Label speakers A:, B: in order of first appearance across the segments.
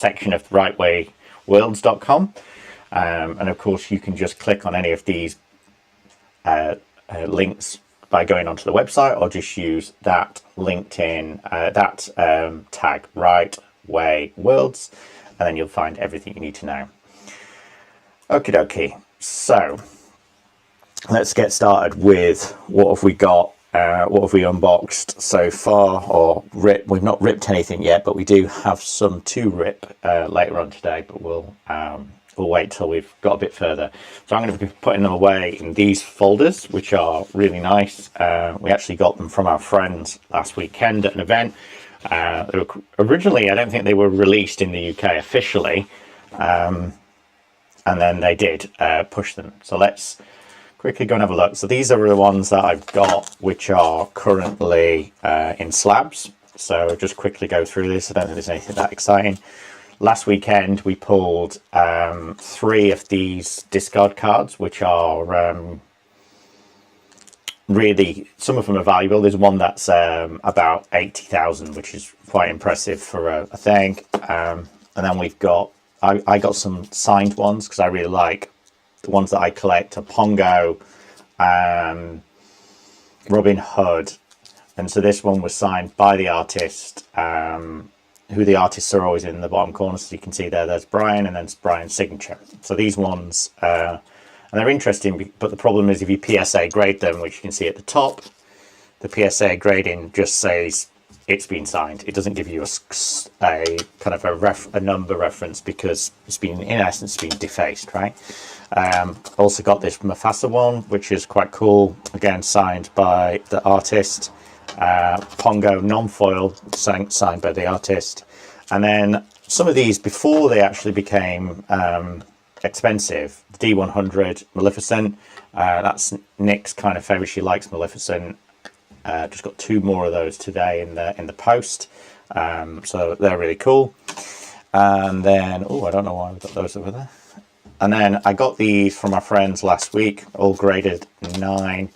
A: section of rightwayworlds.com. And of course, you can just click on any of these links by going onto the website, or just use that LinkedIn, tag Wright Way Worlds, and then you'll find everything you need to know. Okie dokie. So let's get started with what have we got. What have we unboxed so far, or ripped? We've not ripped anything yet, but we do have some to rip later on today, but we'll wait till we've got a bit further. So I'm going to be putting them away in these folders, which are really nice. We actually got them from our friends last weekend at an event. They were, originally, I don't think they were released in the UK officially, and then they did push them. So let's quickly go and have a look. So these are the ones that I've got, which are currently in slabs. So just quickly go through this. I don't think there's anything that exciting. Last weekend we pulled 3 of these discard cards, which are really, some of them are valuable. There's one that's about 80,000, which is quite impressive for a thing. And then we've got, I got some signed ones because I really like the ones that I collect are Pongo, Robin Hood, and so this one was signed by the artist, who the artists are always in the bottom corner, so you can see there's Brian, and then it's Brian's signature. So these ones, and they're interesting, but the problem is if you PSA grade them, which you can see at the top, the PSA grading just says it's been signed. It doesn't give you a kind of a number reference, because it's been, in essence, been defaced, right? Also got this Mufasa one, which is quite cool. Again, signed by the artist. Pongo non-foil, signed by the artist. And then some of these, before they actually became expensive, the D100 Maleficent. That's Nick's kind of favourite. She likes Maleficent. Just got 2 more of those today in the post. So they're really cool. And then, oh, I don't know why we got those over there. And then I got these from my friends last week, all graded 9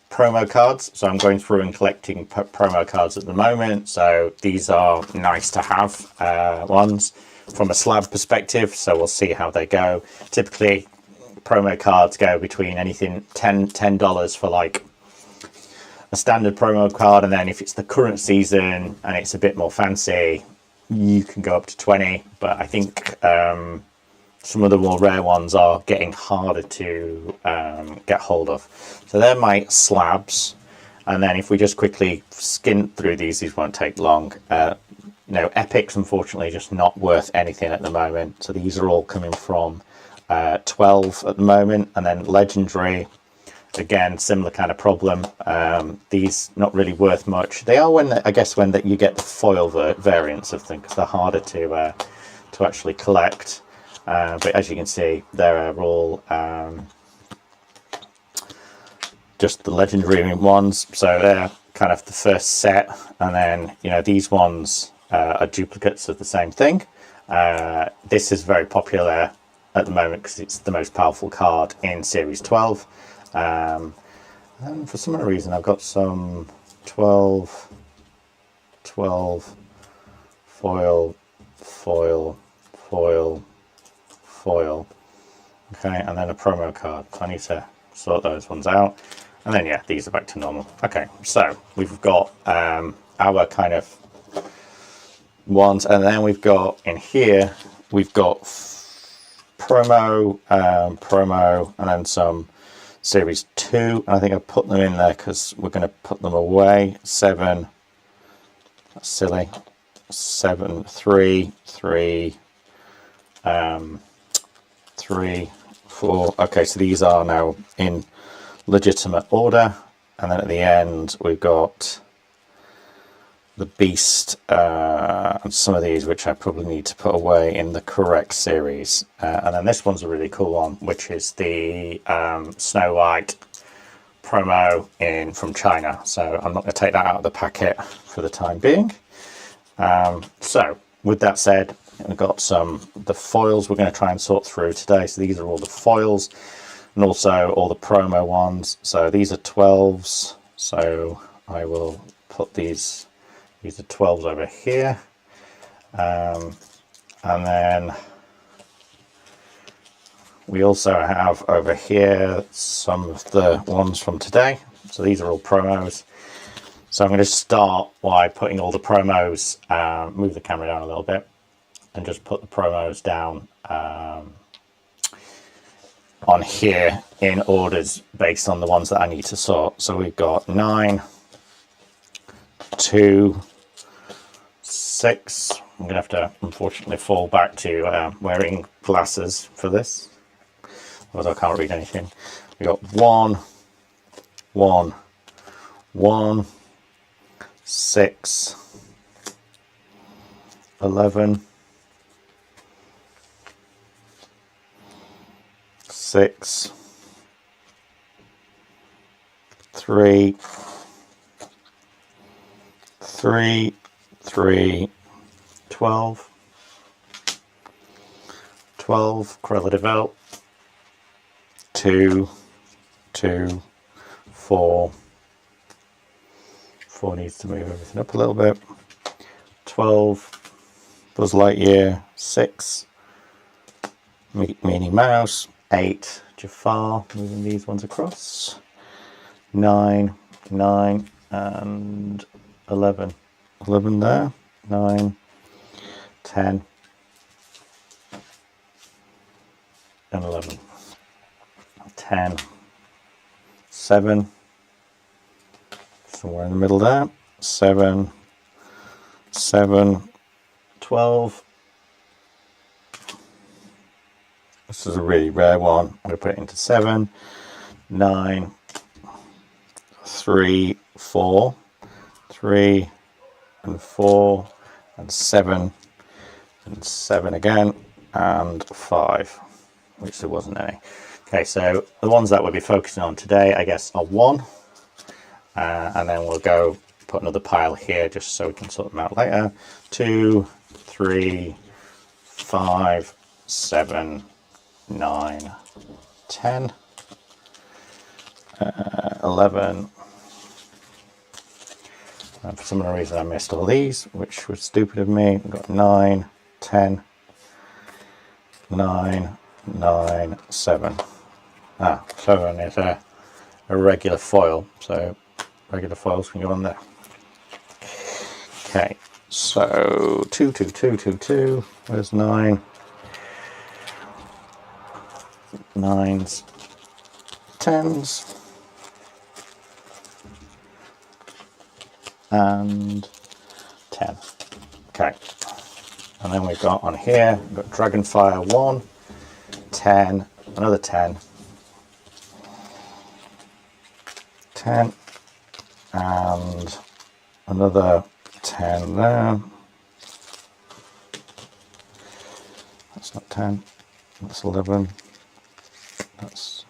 A: promo cards. So I'm going through and collecting promo cards at the moment. So these are nice to have ones from a slab perspective. So we'll see how they go. Typically, promo cards go between anything $10 for like a standard promo card, and then if it's the current season and it's a bit more fancy, you can go up to 20. But I think some of the more rare ones are getting harder to get hold of. So they're my slabs. And then if we just quickly skim through these won't take long. No, Epic's unfortunately just not worth anything at the moment. So these are all coming from 12 at the moment. And then Legendary, again, similar kind of problem. These not really worth much. They are when, I guess, when you get the foil variants of them, because they're harder to actually collect. But as you can see, they're all just the legendary ones. So they're kind of the first set, and then these ones are duplicates of the same thing. This is very popular at the moment because it's the most powerful card in Series 12. And for some other reason, I've got some 12 foil. Okay, and then a promo card. So I need to sort those ones out. And then, yeah, these are back to normal. Okay, so we've got our kind of ones, and then we've got in here, we've got promo, and then some Series 2. And I think I put them in there because we're going to put them away. 7, that's silly. 7, 3, 3, 4. Okay, so these are now in legitimate order. And then at the end, we've got the Beast and some of these, which I probably need to put away in the correct series. And then this one's a really cool one, which is the Snow White promo from China. So I'm not going to take that out of the packet for the time being. So with that said, we've got the foils we're going to try and sort through today. So these are all the foils, and also all the promo ones. So these are 12s. So I will put these are 12s over here. And then we also have over here some of the ones from today. So these are all promos. So I'm going to start by putting all the promos, move the camera down a little bit, and just put the promos down on here in orders based on the ones that I need to sort. So we've got 9, 2, 6. I'm going to have to unfortunately fall back to wearing glasses for this, otherwise I can't read anything. We've got 1, 1, 1, 6, 11, 6, 3, 3, 3, 12, 12, correlative out, 2, 2, 4, 4 needs to move everything up a little bit, 12, Buzz Lightyear, 6, Minnie Mouse, 8, Jafar, moving these ones across, 9, 9, and 11, 11 there, 9, 10, and 11, 10, 7, somewhere in the middle there, 7, 7, 12. This is a really rare one. I'm going to put it into 7, 9, 3, 4, 3, and 4, and 7, and 7 again, and 5, which there wasn't any. Okay, so the ones that we'll be focusing on today, I guess, are 1, and then we'll go put another pile here just so we can sort them out later. 2, 3, 5, 7, 9, 10, 11. And for some reason I missed all these, which was stupid of me. We've got 9, 10, 9, 9, 7. 7 is a regular foil, so regular foils can go on there. Okay, so 2, 2, 2, 2, 2. Where's 9? 9s, 10s, and 10. Okay, and then we've got on here, we've got Dragonfire 1, 10, another 10, 10, and another 10 there. That's not 10, that's 11. That's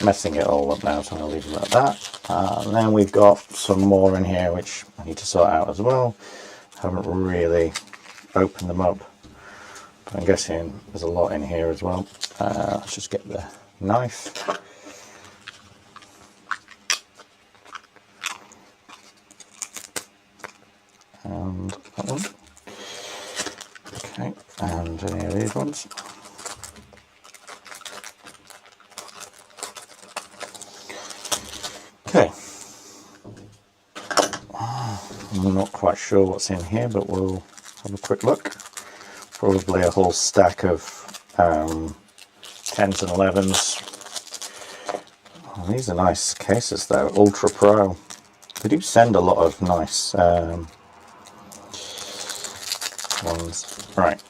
A: messing it all up now, so I'm going to leave it like that. And then we've got some more in here which I need to sort out as well. Haven't really opened them up, but I'm guessing there's a lot in here as well. Let's just get the knife. And that one. Okay, and any of these ones. Okay, I'm not quite sure what's in here, but we'll have a quick look. Probably a whole stack of 10s and 11s. Oh, these are nice cases though, Ultra Pro. They do send a lot of nice ones. Right,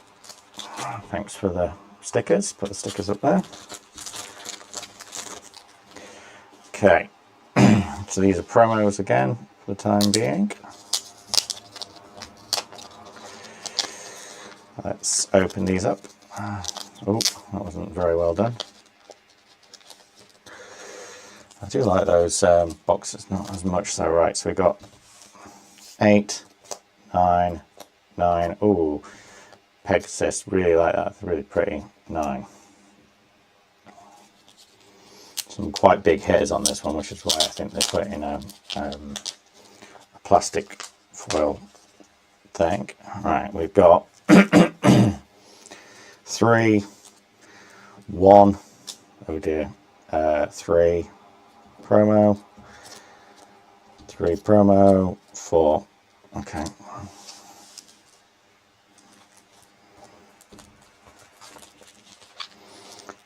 A: thanks for the stickers. Put the stickers up there. Okay. So these are promos again for the time being. Let's open these up. Oh, that wasn't very well done. I do like those boxes, not as much so. Right, so we've got 8, 9, 9. Ooh, Pegasus, really like that. It's really pretty. 9. Some quite big hitters on this one, which is why I think they put in a plastic foil thing. Right, we've got 3, 1, oh dear, 3 promo, 3 promo, 4. Okay.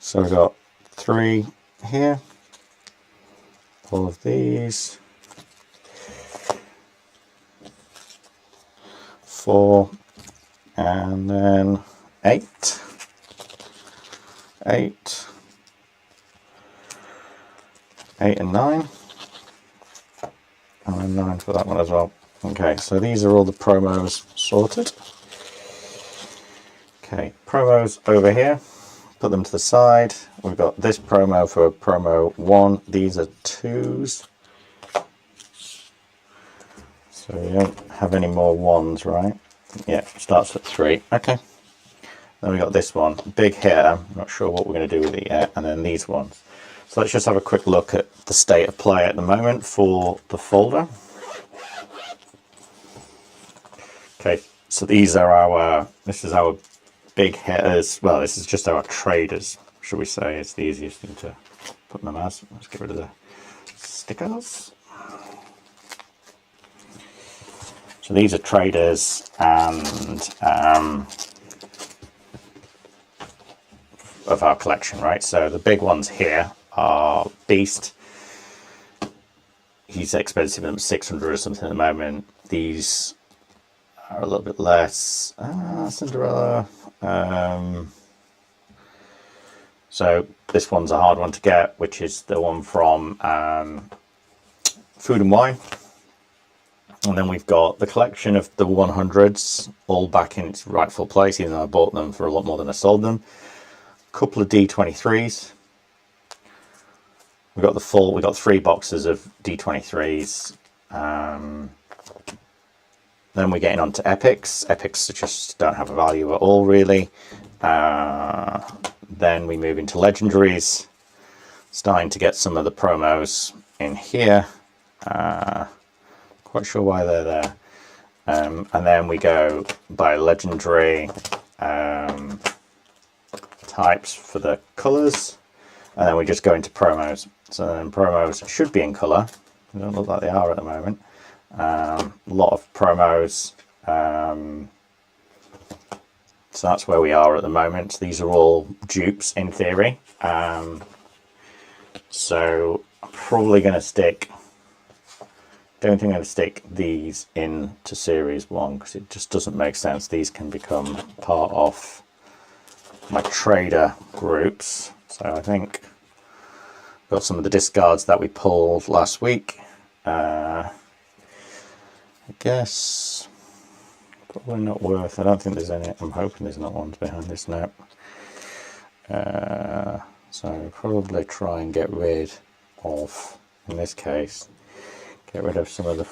A: So we've got 3 here, all of these, 4, and then 8, 8, 8 and 9, and then 9 for that one as well. Okay, so these are all the promos sorted. Okay, promos over here, put them to the side. We've got this promo for promo 1. These are 2s. So we don't have any more 1s, right? Yeah, starts at 3. Okay. Then we got this one, big hitter. I'm not sure what we're going to do with it yet. And then these ones. So let's just have a quick look at the state of play at the moment for the folder. Okay, so these are our, this is our big hitters. Well, this is just our traders, should we say. It's the easiest thing to put them as. Let's get rid of the stickers. So these are traders and of our collection, right? So the big ones here are Beast. He's expensive at 600 or something at the moment. These are a little bit less. Cinderella. So this one's a hard one to get, which is the one from Food and Wine. And then we've got the collection of the 100s, all back in its rightful place, even though I bought them for a lot more than I sold them. A couple of D23s. We've got 3 boxes of D23s. Then we're getting on to epics. Epics just don't have a value at all, really. Then we move into legendaries. Starting to get some of the promos in here. Quite sure why they're there. And then we go by legendary types for the colors, and then we just go into promos. So then promos should be in color. They don't look like they are at the moment. A lot of promos. So that's where we are at the moment. These are all dupes in theory. So I'm probably going to stick. Don't think I'm going to stick these into series 1 because it just doesn't make sense. These can become part of my trader groups. So I think I've got some of the discards that we pulled last week. I guess probably not worth. I don't think there's any. I'm hoping there's not ones behind this now. So probably try and get rid of, in this case, get rid of some of the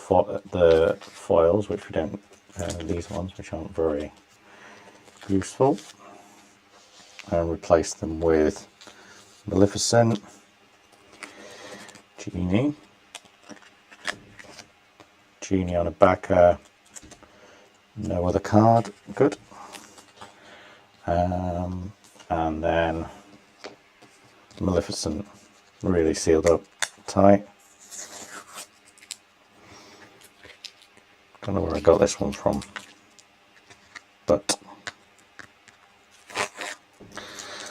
A: foils, which we don't, these ones, which aren't very useful, and replace them with Maleficent, Genie on a backer, no other card, good, and then Maleficent, really sealed up tight. Don't know where I got this one from, but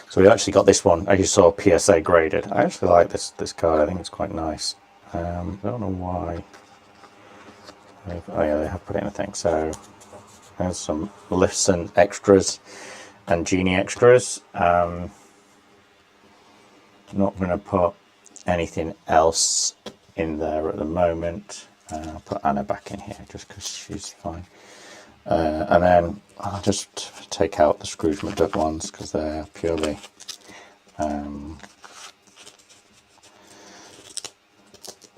A: so we actually got this one. As you saw, PSA graded. I actually like this card. I think it's quite nice. I don't know why. Oh yeah, they have put it in a thing. So there's some Maleficent extras and Genie extras. Not going to put anything else in there at the moment. I'll put Anna back in here just because she's fine. And then I'll just take out the Scrooge McDuck ones because they're purely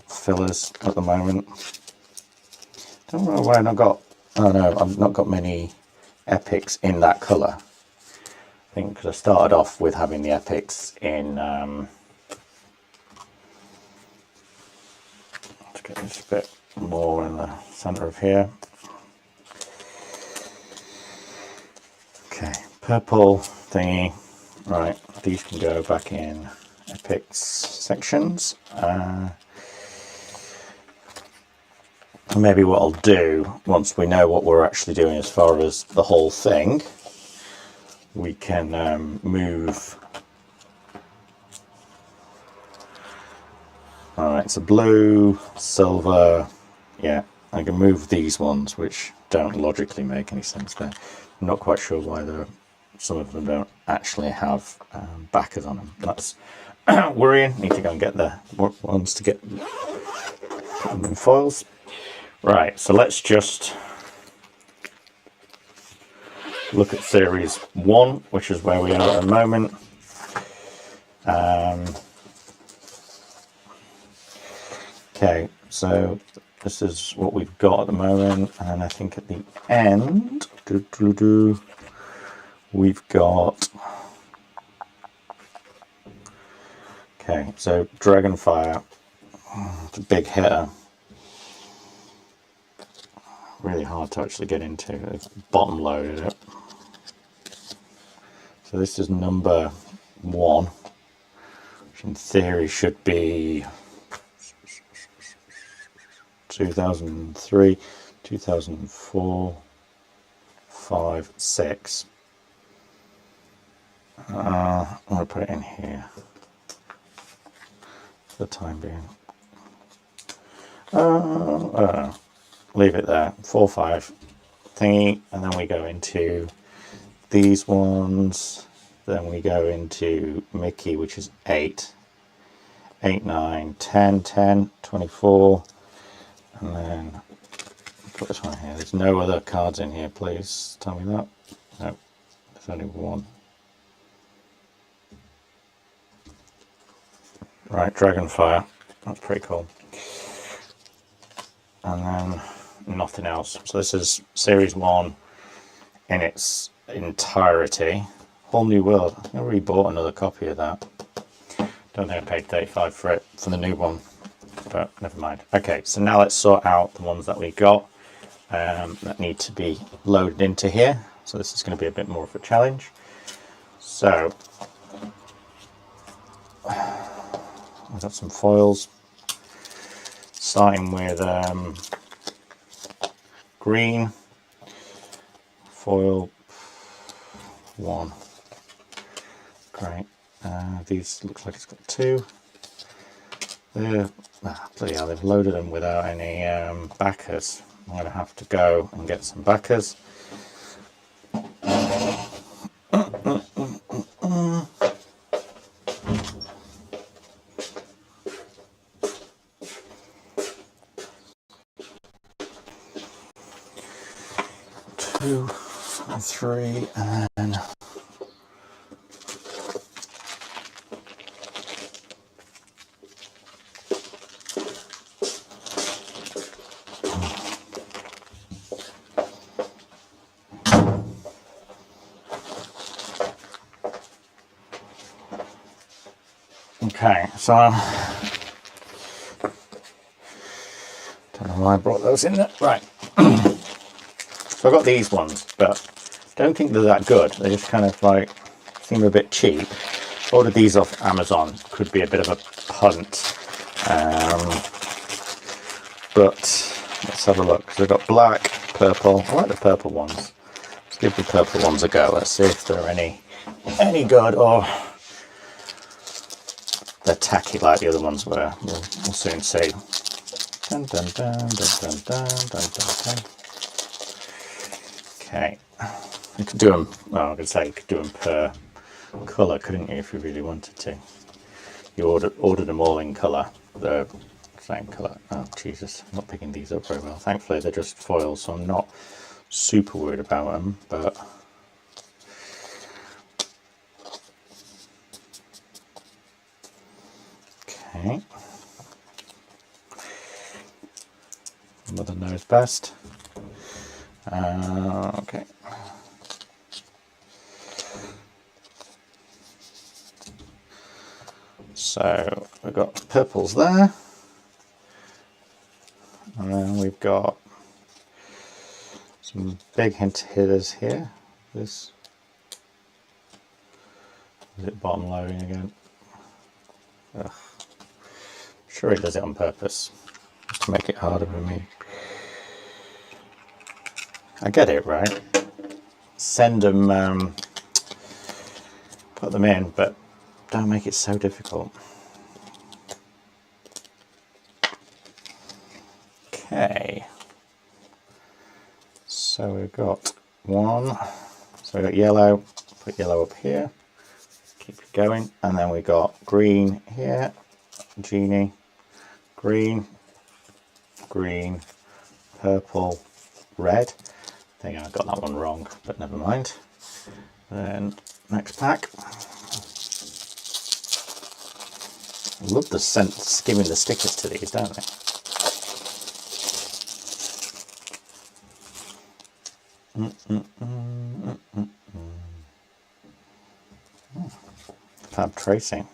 A: fillers at the moment. Don't know why I've not got. Oh no, I've not got many epics in that colour. I think because I started off with having the epics in. Let's get this a bit more in the centre of here. Okay, purple thingy. Right, these can go back in epics sections. Maybe what I'll do, once we know what we're actually doing as far as the whole thing, we can move. Alright, so blue, silver, yeah, I can move these ones, which don't logically make any sense there. I'm not quite sure why some of them don't actually have backers on them. That's worrying. Need to go and get the ones to get put them in foils. Right, so let's just look at series 1, which is where we are at the moment. Okay, so this is what we've got at the moment, and I think at the end, we've got, okay, so Dragonfire, it's a big hitter. Really hard to actually get into. They've bottom loaded it. So this is number 1, which in theory should be 2003, 2004, 5, 6. I'm going to put it in here for the time being. I don't know. Leave it there. 4, 5 thingy, and then we go into these ones. Then we go into Mickey, which is 8, 8, 9, 10, 10, 24, and then put this one here. There's no other cards in here, please tell me that. No, there's only one. Right, Dragonfire. That's pretty cool. And then nothing else. So this is series 1 in its entirety. Whole New World. I already bought another copy of that. Don't think I paid 35 for it for the new one, but never mind. Okay, so now let's sort out the ones that we got that need to be loaded into here. So this is going to be a bit more of a challenge. So I've got some foils, starting with green foil 1. Great. These looks like it's got 2. Bloody hell, they've loaded them without any backers. I'm going to have to go and get some backers. Two, 3, and then okay, so don't know why I brought those in there. Right. So I got these ones, but don't think they're that good. They just kind of like seem a bit cheap. Ordered these off Amazon. Could be a bit of a punt. But let's have a look. So we've got black, purple. I like the purple ones. Let's give the purple ones a go. Let's see if they're any good or they're tacky like the other ones were. We'll soon see. Dun, dun, dun, dun, dun, dun, dun, dun, dun. Okay, you could do them, well, I could say you could do them per colour, couldn't you, if you really wanted to. You ordered them all in colour, the same colour. Oh, Jesus, I'm not picking these up very well. Thankfully, they're just foils, so I'm not super worried about them, but okay. Mother knows best. Okay. So we've got purples there, and then we've got some big hint hitters here. This Is it bottom loading again? Ugh. Sure it does it on purpose to make it harder for me. I get it, right? Send them, put them in, but don't make it so difficult. Okay. So we've got one. So we've got yellow, put yellow up here, keep it going, and then we got green here, genie, green, green, purple, red. I think I got that one wrong, but never mind. Then next pack. I love the scent skimming the stickers to these, don't they? Fab tracing.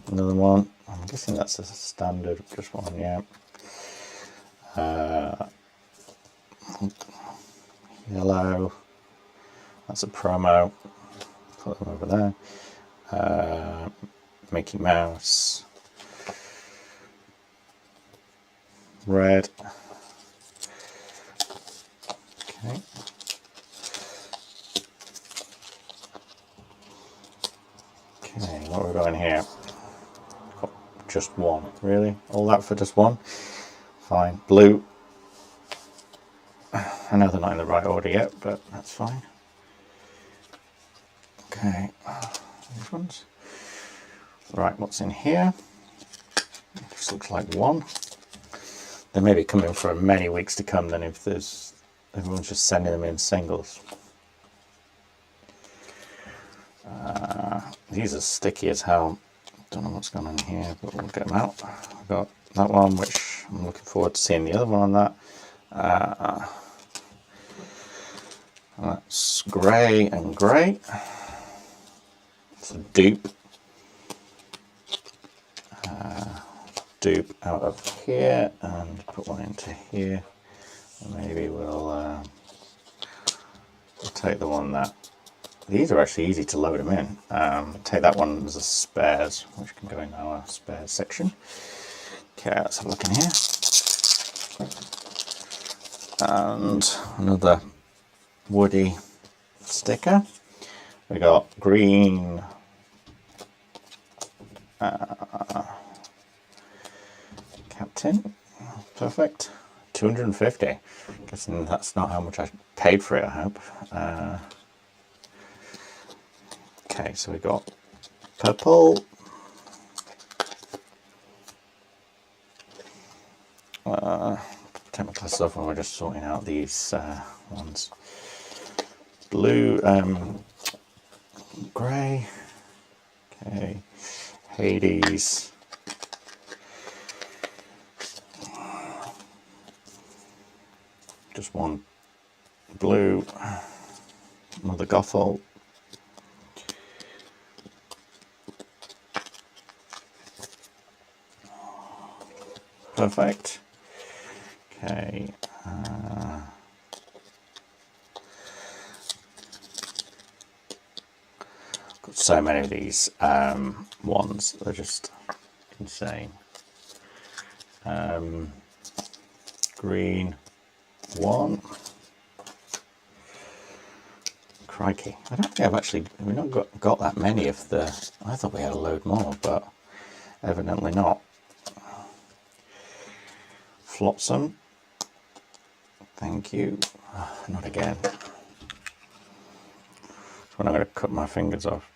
A: Another one. I'm guessing that's a standard, just one, yeah. Yellow. That's a promo. Put them over there. Mickey Mouse. Red. Okay. Okay, what have we got in here? Got just one. Really? All that for just one? Fine. Blue. I know they're not in the right order yet, but that's fine. Okay, these ones. Right, what's in here? This looks like one. They may be coming for many weeks to come then if everyone's just sending them in singles. These are sticky as hell. Don't know what's going on here, but we'll get them out. I've got that one, which I'm looking forward to seeing the other one on that. That's grey and grey. It's a dupe. Dupe out of here and put one into here. And maybe we'll take the one that. These are actually easy to load them in. Take that one as a spares, which can go in our spares section. Okay, let's have a look in here. And another woody sticker. We got green, Captain, perfect. 250. Guessing that's not how much I paid for it, I hope. Okay, so we got purple, take my glasses off while we're just sorting out these ones. Blue, grey, okay, Hades, just one blue, another Gothel, perfect. Okay. Got so many of these ones. They're just insane. Green one. Crikey! I don't think we've not got that many of the. I thought we had a load more, but evidently not. Flotsam, thank you. Not again. That's when I'm going to cut my fingers off.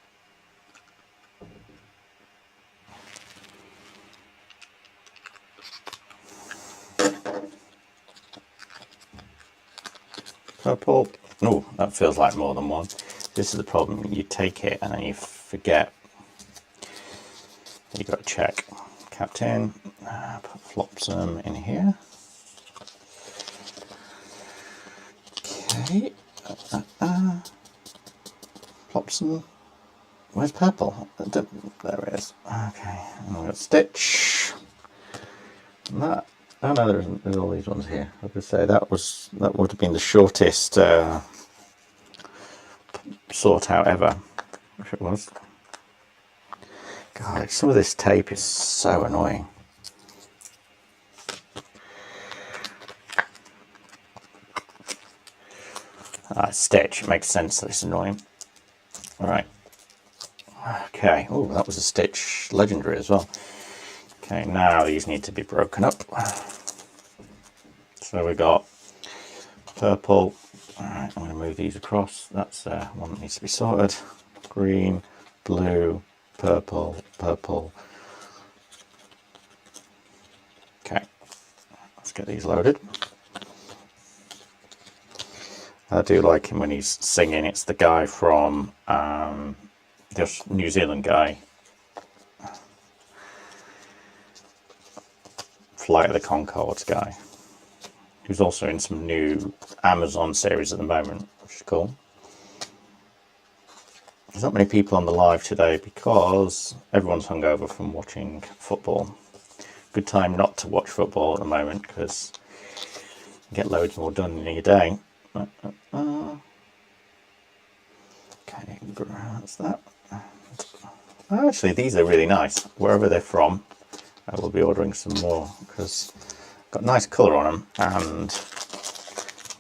A: Purple. Oh, that feels like more than one. This is the problem. You take it and then you forget. You've got to check. Captain, put Flopsum in here. Okay, Flopsum. Where's purple? There it is. Okay, and we've got Stitch. And that. Oh no, there's all these ones here. I could say that would have been the shortest sort out ever, if it was. God, some of this tape is so annoying. Stitch, it makes sense that it's annoying. All right. Okay, oh, that was a Stitch Legendary as well. Okay, now these need to be broken up. So we got purple. All right, I'm going to move these across. That's one that needs to be sorted. Green, blue, purple, purple. Okay, let's get these loaded. I do like him when he's singing. It's the guy from this New Zealand guy, Flight of the Conchords guy, who's also in some new Amazon series at the moment, which is cool. There's not many people on the live today because everyone's hungover from watching football. Good time not to watch football at the moment because you get loads more done in a day. Okay, that's that. Actually, these are really nice. Wherever they're from, I will be ordering some more because got nice colour on them and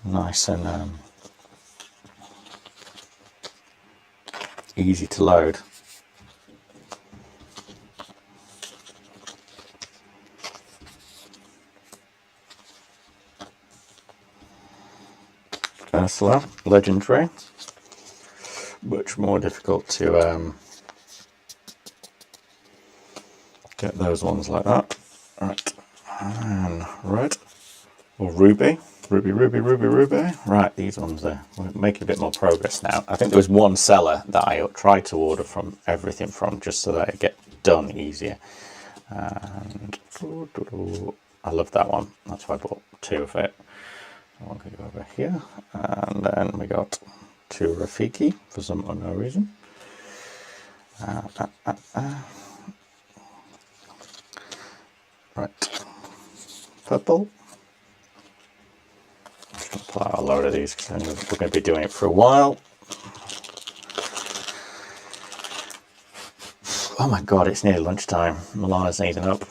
A: nice and easy to load. Ursula, Legendary. Much more difficult to get those ones like that. Right, and red, or ruby. Ruby. Right, these ones there. We're making a bit more progress now. I think there was one seller that I tried to order from everything from just so that it get done easier. And I love that one. That's why I bought two of it. One could go over here, and then we got two Rafiki for some unknown reason. Right, purple. Just gonna pull out a load of these because we're going to be doing it for a while. Oh my god, it's nearly lunchtime. Milana's eating up.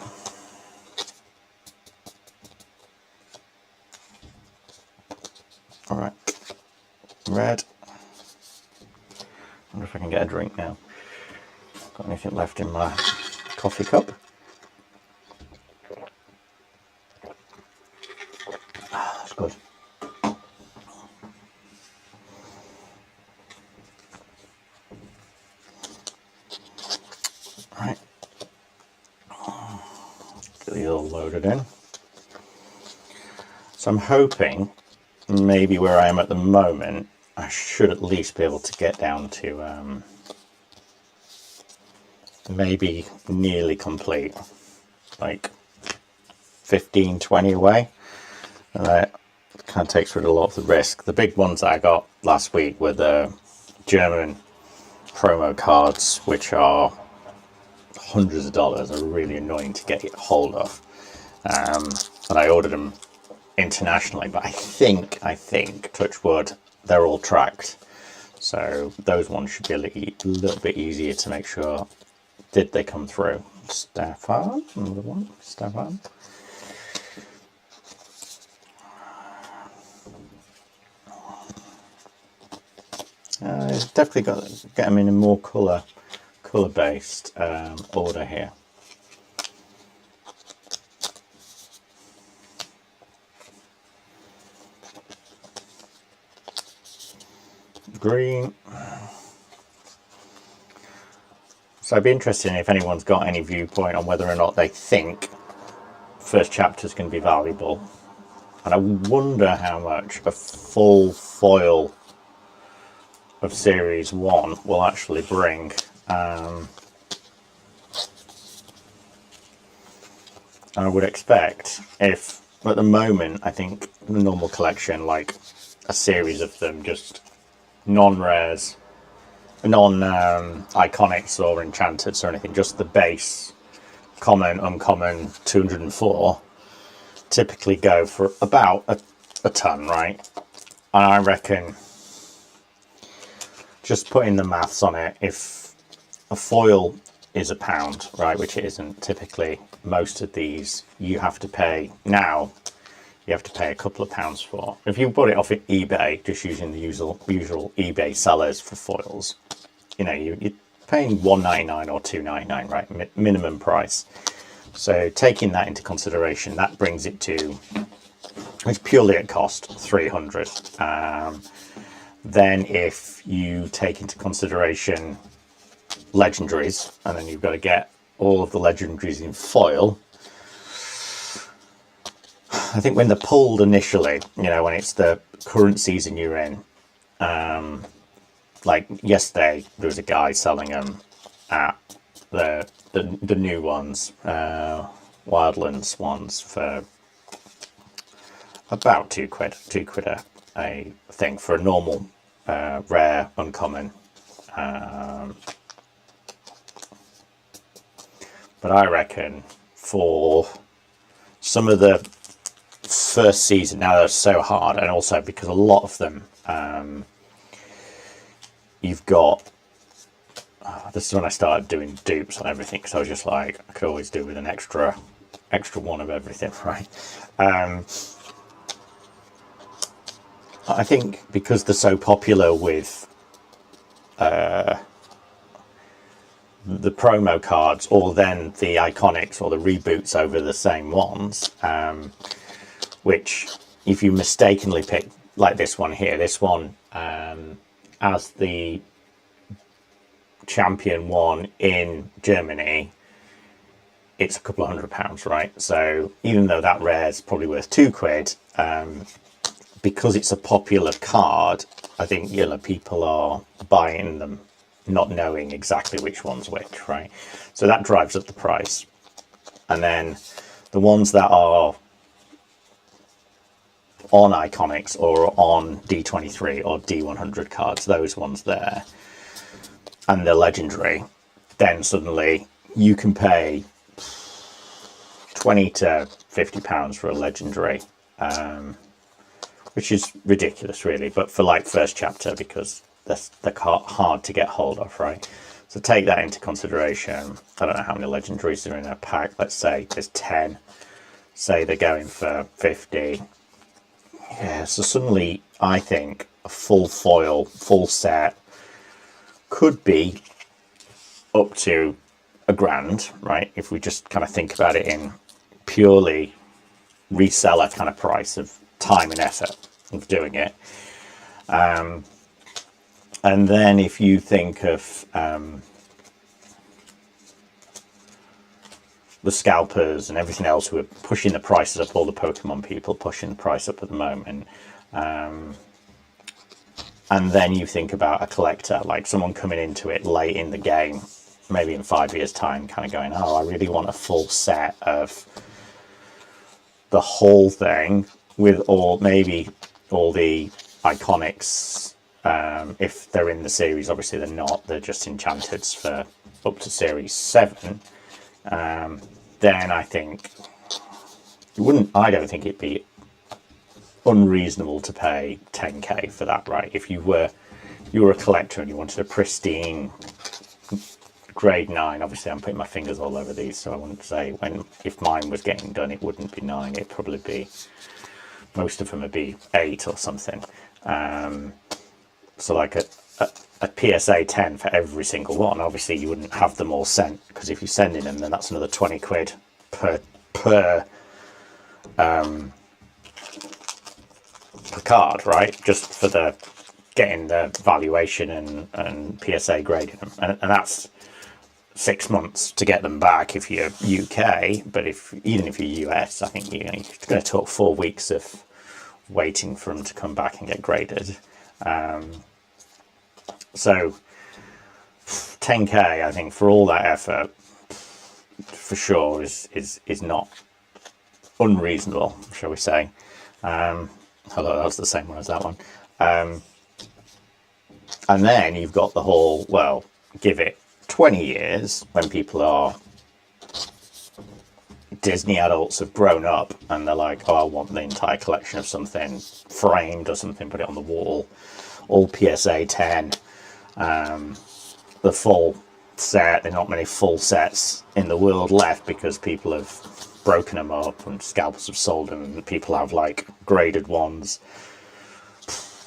A: All right, red. Wonder if I can get a drink now. Got anything left in my coffee cup? That's good. Right. Get these all loaded in. So I'm hoping maybe where I am at the moment, I should at least be able to get down to maybe nearly complete, like 15, 20 away. And that kind of takes rid of a lot of the risk. The big ones that I got last week were the German promo cards, which are hundreds of dollars, are really annoying to get hold of. And I ordered them internationally, but I think, touch wood, they're all tracked. So those ones should be a little bit easier to make sure. Did they come through? Stefan, another one. Stefan. Definitely got to get them in a more colour-based order here. Green. So I'd be interested in if anyone's got any viewpoint on whether or not they think first chapter's going to be valuable. And I wonder how much a full foil of Series 1 will actually bring. I would expect, if at the moment, I think the normal collection, like a series of them, just non-rares, non-iconics or enchanteds or anything, just the base, common, uncommon, 204, typically go for about a ton, right? And I reckon, just putting the maths on it, if a foil is £1, right? Which it isn't typically. Most of these you have to pay now. You have to pay a couple of pounds for. If you bought it off at eBay, just using the usual eBay sellers for foils, you know, you're paying $1.99 or $2.99, right? Minimum price. So taking that into consideration, that brings it to, it's purely at cost, $300. Then if you take into consideration legendaries, and then you've got to get all of the legendaries in foil, I think when they're pulled initially, you know, when it's the current season you're in, like yesterday there was a guy selling them at the new ones, Wildlands ones, for about £2 a thing for a normal rare uncommon. But I reckon for some of the first season, now they're so hard, and also because a lot of them, you've got, this is when I started doing dupes on everything, because I was just like, I could always do with an extra one of everything, right? I think because they're so popular with the promo cards, or then the iconics or the reboots over the same ones, which if you mistakenly pick, like this one here, this one as the champion one in Germany, it's a couple of £100, right? So even though that rare is probably worth £2, because it's a popular card, I think, you know, people are buying them not knowing exactly which one's which, right? So that drives up the price. And then the ones that are on iconics or on D23 or D100 cards, those ones there, and they're legendary, then suddenly you can pay £20 to £50 for a legendary, which is ridiculous really, but for like first chapter, because they're hard to get hold of, right? So take that into consideration. I don't know how many legendaries are in a pack. Let's say there's 10. Say they're going for 50. Yeah, so suddenly I think a full foil, full set could be up to £1,000, right? If we just kind of think about it in purely reseller kind of price of time and effort of doing it. And then if you think of the scalpers and everything else who are pushing the prices up, all the Pokemon people pushing the price up at the moment, and then you think about a collector, like someone coming into it late in the game, maybe in 5 years' time, kind of going, oh, I really want a full set of the whole thing with maybe all the iconics. If they're in the series, obviously they're not, they're just enchanteds for up to series 7, then I think I don't think it'd be unreasonable to pay 10k for that, right? If you were a collector and you wanted a pristine grade 9, obviously I'm putting my fingers all over these, so I wouldn't say if mine was getting done it wouldn't be 9, it'd probably be, most of them would be 8 or something. So like a PSA 10 for every single one. Obviously you wouldn't have them all sent, because if you're sending them, then that's another £20 per card, right? Just for the getting the valuation and PSA grading them, and that's 6 months to get them back if you're UK. But even if you're US, I think you're going to talk 4 weeks of waiting for them to come back and get graded. So 10k, I think, for all that effort, for sure is not unreasonable, shall we say. Although that's the same one as that one. And then you've got the whole, well, give it 20 years when people are Disney adults, have grown up and they're like, oh, I want the entire collection of something framed or something, put it on the wall, all PSA 10, the full set. There's not many full sets in the world left because people have broken them up and scalpers have sold them, and people have like graded ones.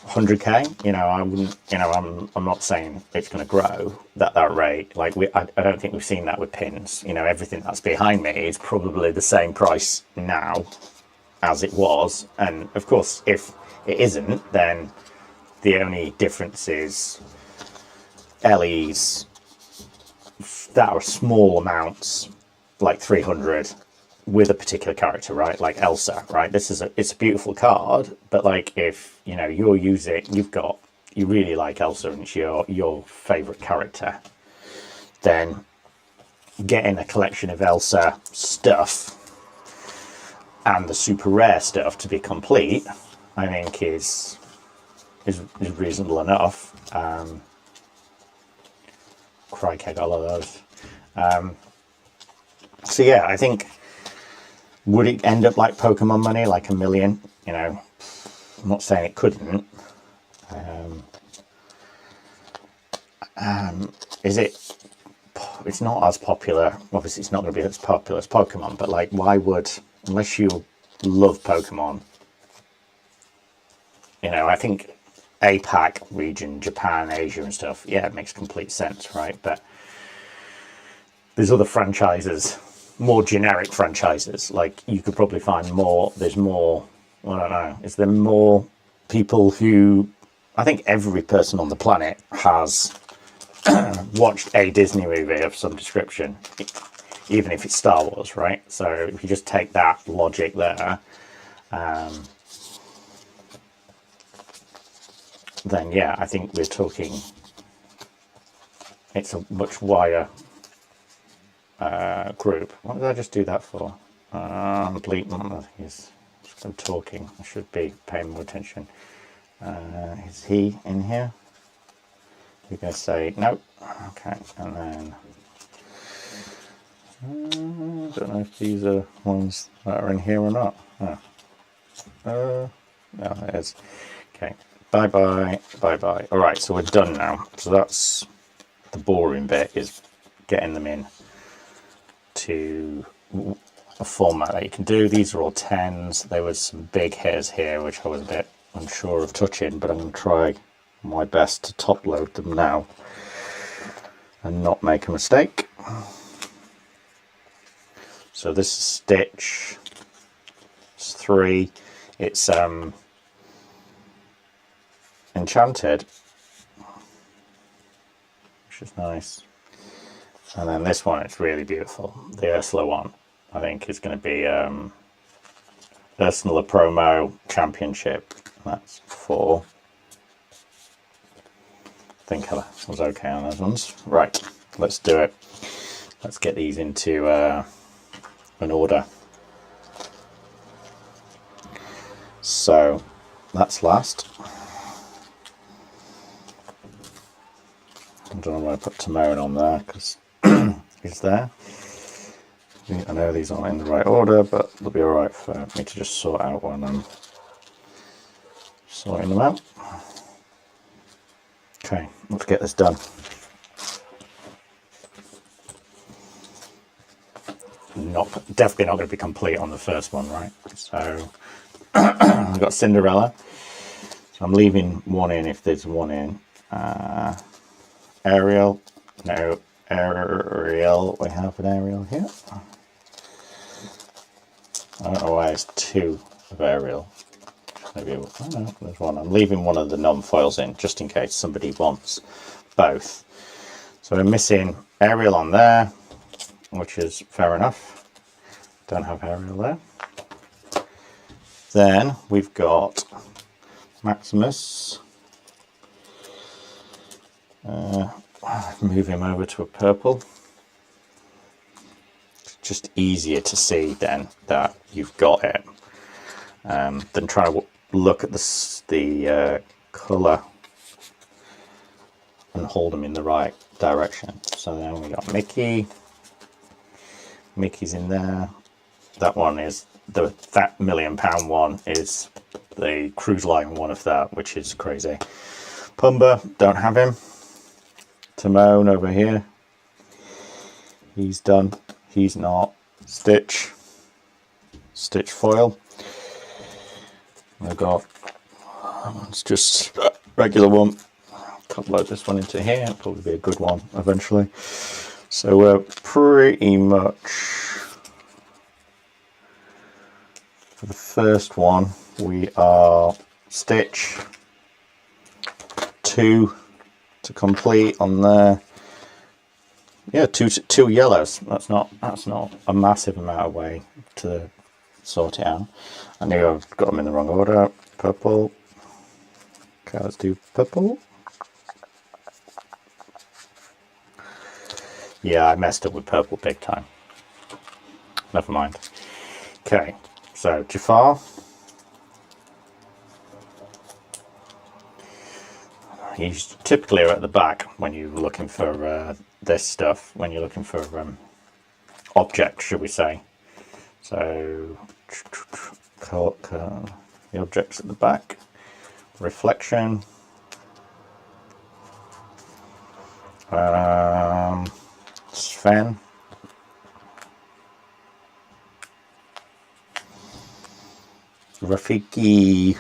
A: 100k, you know, I wouldn't, you know, I'm not saying it's going to grow that rate. Like I don't think we've seen that with pins. You know, everything that's behind me is probably the same price now as it was, and of course if it isn't, then the only difference is LEs that are small amounts, like 300 with a particular character, right? Like Elsa, right? It's a beautiful card, but like if, you know, you're using, you really like Elsa and it's your favorite character, then getting a collection of Elsa stuff and the super rare stuff to be complete, I think is reasonable enough. Crikey, I got a lot of those. So yeah, I think, would it end up like Pokemon money, like 1 million? You know, I'm not saying it couldn't. Is it? It's not as popular. Obviously, it's not going to be as popular as Pokemon. But like, why would, unless you love Pokemon? You know, I think APAC region, Japan, Asia, and stuff. Yeah, it makes complete sense, right? But there's other franchises, more generic franchises. Like you could probably find more. There's more. I don't know. Is there more people who? I think every person on the planet has watched a Disney movie of some description, even if it's Star Wars, right? So if you just take that logic there, then yeah, I think we're talking, it's a much wider group. What did I just do that for? Bleep, I'm talking. I should be paying more attention. Is he in here? You're going to say no. Okay, and then I don't know if these are ones that are in here or not. No, it is. Okay, bye bye, bye bye. All right, so we're done now. So that's the boring bit, is getting them in to a format that you can do. These are all 10s. There was some big hairs here, which I was a bit unsure of touching, but I'm going to try my best to top load them now and not make a mistake. So this is Stitch. It's 3. It's enchanted, which is nice. And then this one, it's really beautiful. The Ursula one, I think, is going to be Ursula Promo Championship. That's 4. I think I was okay on those ones. Right, let's do it. Let's get these into an order. So that's last. I don't know why I put Timon on there, because he's there. I know these aren't in the right order, but they'll be alright for me to just sort out when I'm sorting them out. Okay, let's get this done. Definitely not going to be complete on the first one, right? So I've got Cinderella. So I'm leaving one in if there's one in. Ariel. No, Ariel. We have an Ariel here. I don't know why there's 2 of Ariel. Maybe, oh no, there's one. I'm leaving one of the non-foils in just in case somebody wants both. So we're missing Ariel on there, which is fair enough. Don't have Ariel there. Then we've got Maximus. Move him over to a purple. It's just easier to see then that you've got it than trying to look at the colour and hold them in the right direction. So then we got Mickey. Mickey's in there. That one is that £1 million one is the cruise line one of that, which is crazy. Pumba, don't have him. Timon over here. He's done. He's not. Stitch foil. I've got, it's just a regular one. I'll load this one into here. It'll probably be a good one eventually. So we're pretty much, for the first one, we are stitch 2 to complete on there. Yeah, two yellows. That's not a massive amount of way to sort it out. I knew I've got them in the wrong order. Purple. Okay, let's do purple. Yeah, I messed up with purple big time. Never mind. Okay, so Jafar. He's typically at the back when you're looking for this stuff, when you're looking for objects, should we say. So the objects at the back. Reflection. Sven. Rafiki.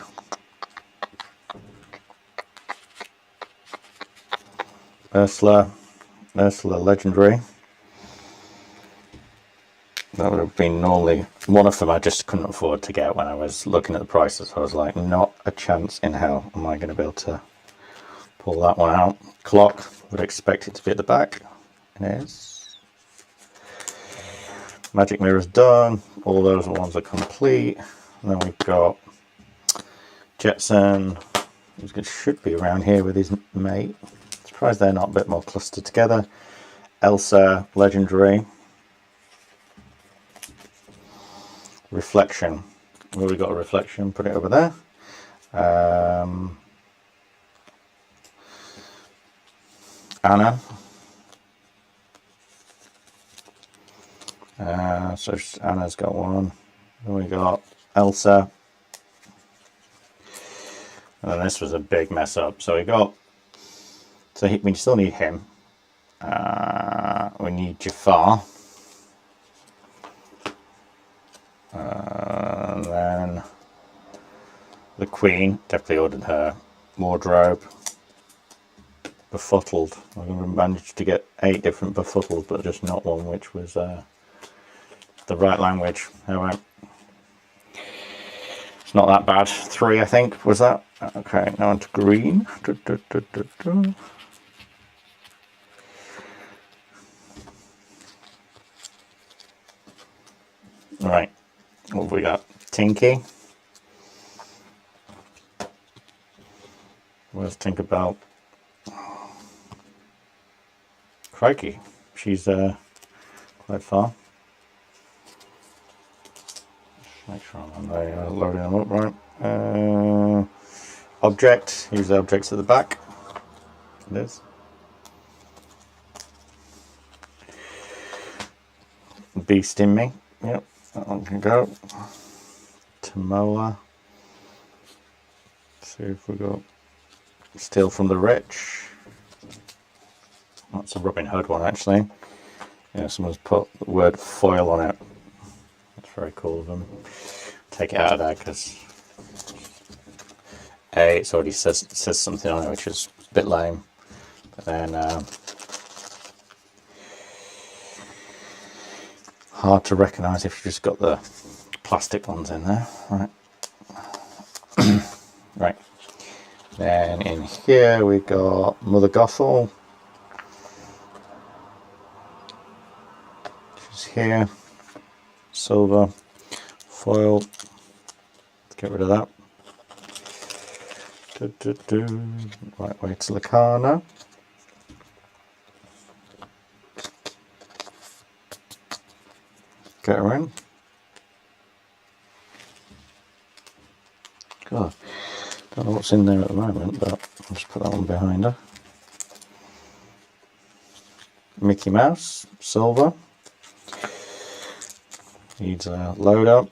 A: Ursula Legendary. That would have been normally one of them I just couldn't afford to get when I was looking at the prices. I was like, not a chance in hell am I going to be able to pull that one out. Clock, would expect it to be at the back. It is. Magic mirror's done. All those ones are complete. And then we've got Jetson, who should be around here with his mate. Surprised they're not a bit more clustered together. Elsa Legendary. Reflection. Where we got a reflection, put it over there. Anna. So Anna's got one. Then we got Elsa. And then this was a big mess up. So we got, we still need him. We need Jafar. And then the Queen, definitely ordered her. Wardrobe. Befuddled. I managed to get 8 different befuddled, but just not one which was the right language. Anyway, it's not that bad. 3, I think, was that. Okay, now onto green. Right, what have we got? Tinky. Where's Tinkerbell? Crikey, she's quite far. Make sure I'm loading them up right. Object, use the objects at the back. It is. Beast in me. Yep, that one can go. Tamola. See if we got Steal from the Rich. That's a Robin Hood one, actually. Yeah, someone's put the word foil on it. That's very cool of them. Take it out of there because it's already says something on it, which is a bit lame. But then hard to recognise if you just got the plastic ones in there. Right. Right. Then in here we got Mother Gothel. She's here. Silver. Foil. Let's get rid of that. Right way to Lorcana. Get her in. God, don't know what's in there at the moment, but I'll just put that one behind her. Mickey Mouse, silver. Needs a load up.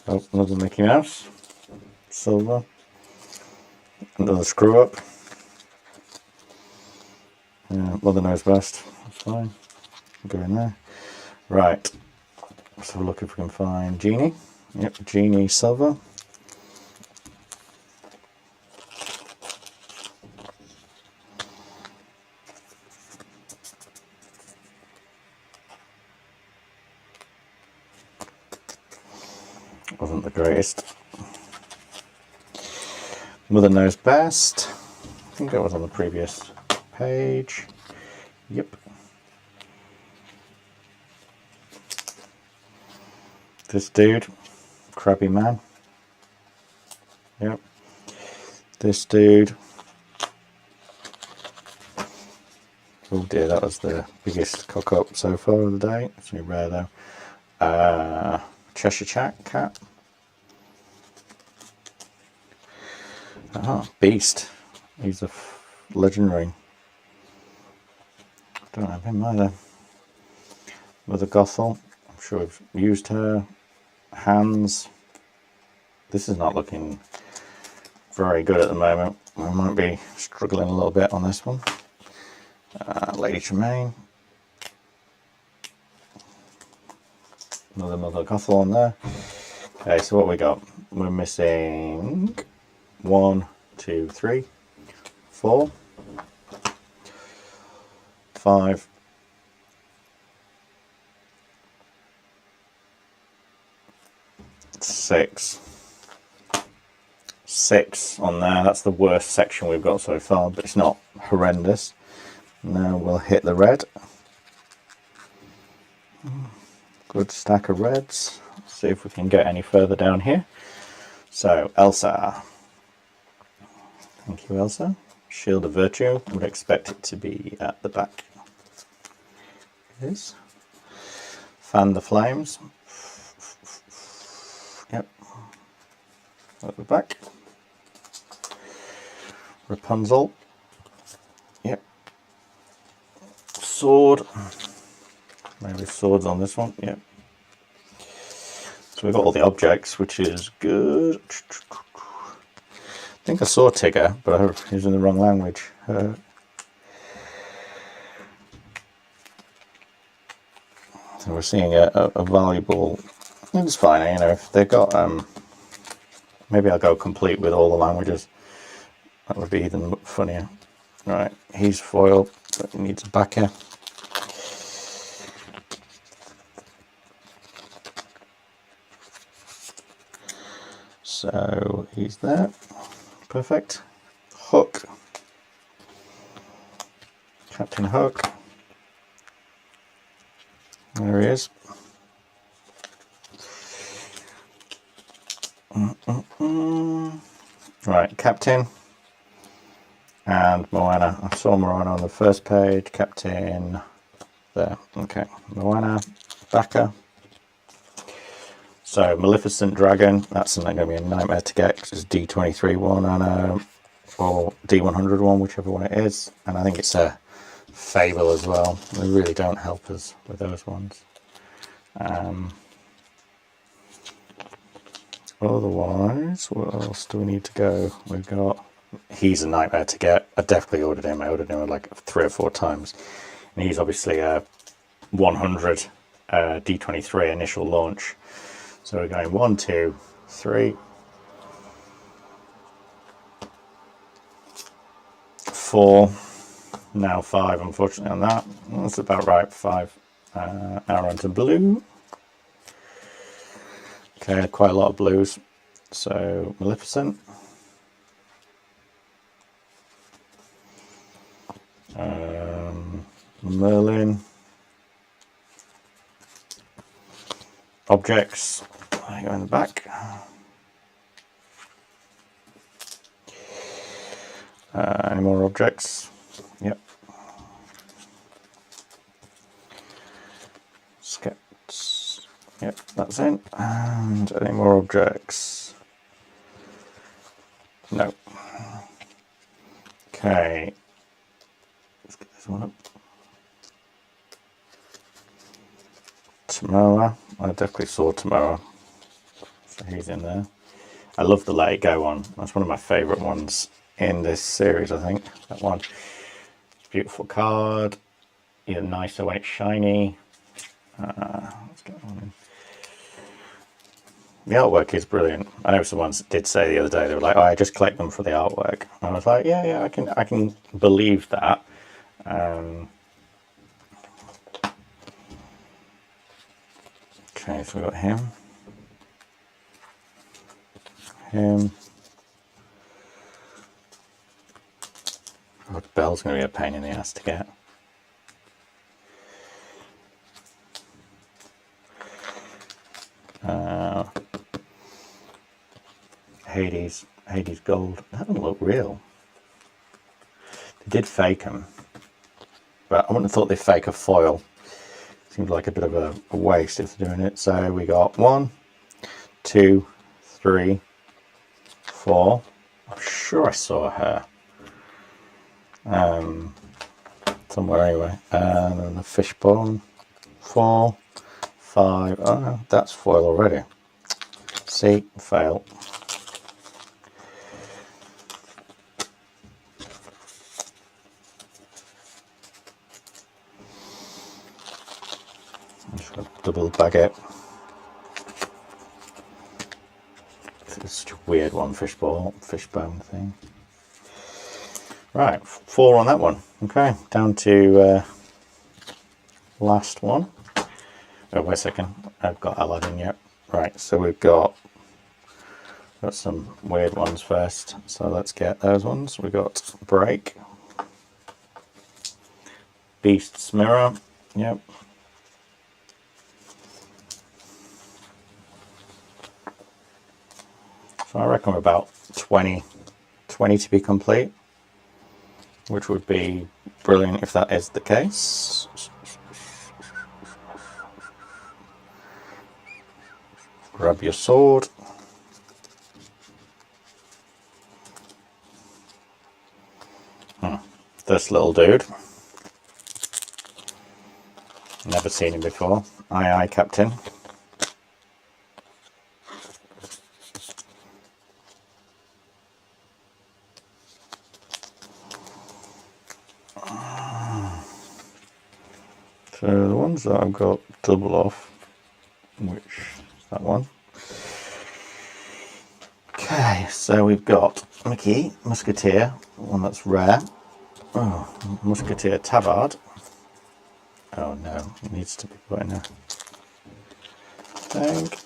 A: Oh, another Mickey Mouse. Silver. Another screw up. Mother knows best. That's fine. Go in there. Right. Let's have a look if we can find Genie. Yep, Genie silver. Wasn't the greatest. Mother knows best. I think that was on the previous page. Yep. This dude, Crabby Man. Yep. This dude. Oh dear, that was the biggest cock up so far of the day. It's really rare though. Cheshire Cat. Ah, Beast. He's a legendary. Don't have him either. Mother Gothel. I'm sure I've used her. Hands. This is not looking very good at the moment. I might be struggling a little bit on this one. Lady Tremaine. Another Mother Gothel on there. Okay, so what we got? We're missing 1, 2, 3, 4, 5, 6. 6 on there. That's the worst section we've got so far, but it's not horrendous. Now we'll hit the red. Good stack of reds. Let's see if we can get any further down here. So Elsa. Thank you, Elsa. Shield of Virtue. Would expect it to be at the back. It is. Fan the Flames. Yep. At the back. Rapunzel. Yep. Sword. Maybe swords on this one. Yep. So we've got all the objects, which is good. I think I saw Tigger, but I was using the wrong language. So we're seeing a valuable. It's fine, you know. If they've got, maybe I'll go complete with all the languages. That would be even funnier. Right, he's foil, but he needs a backer. So he's there. Perfect. Hook. Captain Hook. There he is. Right, Captain. And Moana. I saw Moana on the first page. Captain. There. Okay. Moana. Backer. So Maleficent Dragon. That's something going to be a nightmare to get because it's D23 one and or D100 one, whichever one it is. And I think it's a Fable as well. They really don't help us with those ones. Otherwise, what else do we need to go? We've got. He's a nightmare to get. I definitely ordered him. I ordered him like 3 or 4 times. And he's obviously a 100 D23 initial launch. So we're going 1, 2, 3, 4. Now 5, unfortunately, on that. That's about right. 5 hour into blue. Okay, quite a lot of blues. So Maleficent. Merlin. Objects. I go in the back. Any more objects? Yep. Skets. Yep, that's in. And any more objects? No. Okay. Let's get this one up. Tomorrow. I definitely saw tomorrow. So he's in there. I love the Let It Go one. That's one of my favourite ones in this series, I think. That one. Beautiful card. Even nicer when it's shiny. Let's get on in. The artwork is brilliant. I know someone did say the other day, they were like, "Oh, I just collect them for the artwork." And I was like, "Yeah, I can believe that." Okay, so we got him. Oh, the bell's going to be a pain in the ass to get. Hades gold. That doesn't look real. They did fake them, but I wouldn't have thought they'd fake a foil. Seems like a bit of a waste if they're doing it. So we got 1, 2, 3, 4. I'm sure I saw her somewhere anyway. And then the fishbone. 4, 5. Oh, that's foil already. See, fail. Double baguette. It's such a weird one, fishbone thing. Right, 4 on that one. Okay, down to last one. Oh, wait a second. I've got Aladdin yet. Right, so we've got some weird ones first. So let's get those ones. We've got Break. Beast's Mirror. Yep. So I reckon we're about 20 to be complete, which would be brilliant if that is the case. Grab your sword. This little dude. Never seen him before. Aye, Captain. So the ones that I've got double off, which is that one. Okay, so we've got Mickey, Musketeer, one that's rare. Oh, Musketeer Tabard. Oh no, it needs to be put in there. I think.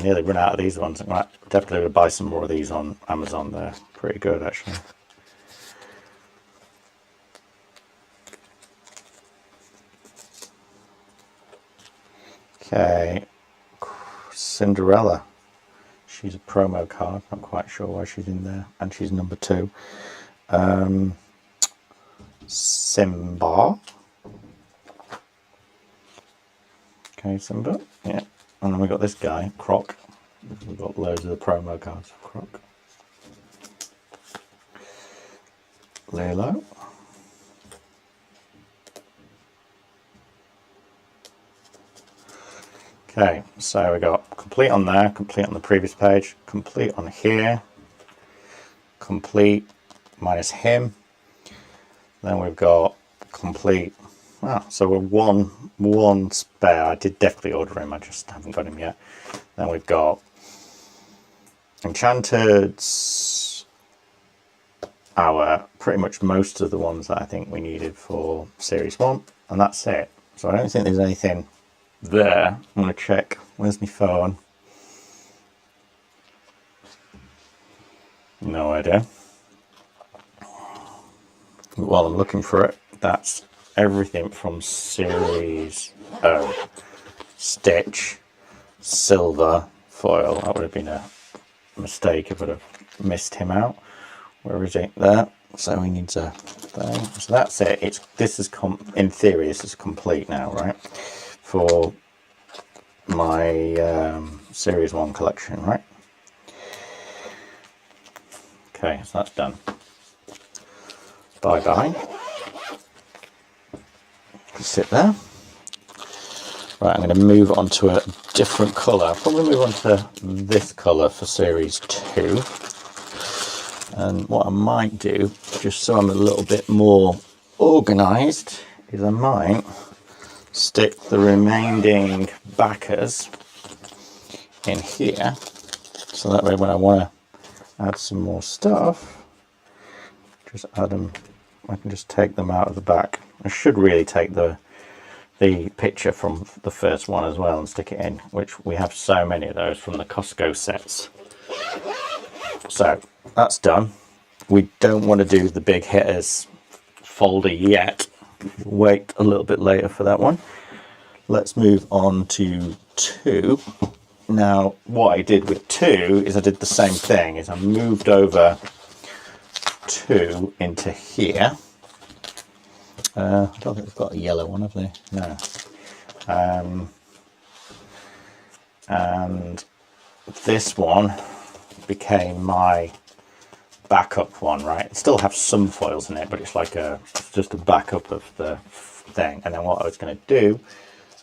A: Nearly run out of these ones. I might definitely gonna buy some more of these on Amazon. They're pretty good actually. Okay, Cinderella. She's a promo card. Not quite sure why she's in there, and she's number 2. Simba. Okay, Simba. Yeah, and then we got this guy, Croc. We've got loads of the promo cards for Croc. Lilo. Okay, so we got complete on there, complete on the previous page, complete on here, complete minus him. Then we've got complete. Wow, so we're one spare. I did definitely order him, I just haven't got him yet. Then we've got Enchanted, pretty much most of the ones that I think we needed for Series 1, and that's it. So I don't think there's anything there. I'm going to check. Where's my phone? No idea. While I'm looking for it, that's everything from Series O. Stitch, silver, foil. That would have been a mistake if I would have missed him out. Where is it? There. So we need to thing. So that's it. In theory, this is complete now, right? For my Series 1 collection, right? Okay, so that's done. Bye-bye. Sit there. Right, I'm going to move on to a different colour. I'll probably move on to this colour for series 2. And what I might do, just so I'm a little bit more organised, is I might stick the remaining backers in here. So that way when I want to add some more stuff, just add them. I can just take them out of the back. I should really take the picture from the first one as well and stick it in, which we have so many of those from the Costco sets. So that's done. We don't want to do the big hitters folder yet. Wait a little bit later for that one. Let's move on to 2. Now what I did with 2 is I did the same thing, is I moved over 2 into here. I don't think they've got a yellow one, have they? No. And this one became my backup one, right? It still have some foils in it, but it's like just a backup of the thing. And then what I was going to do,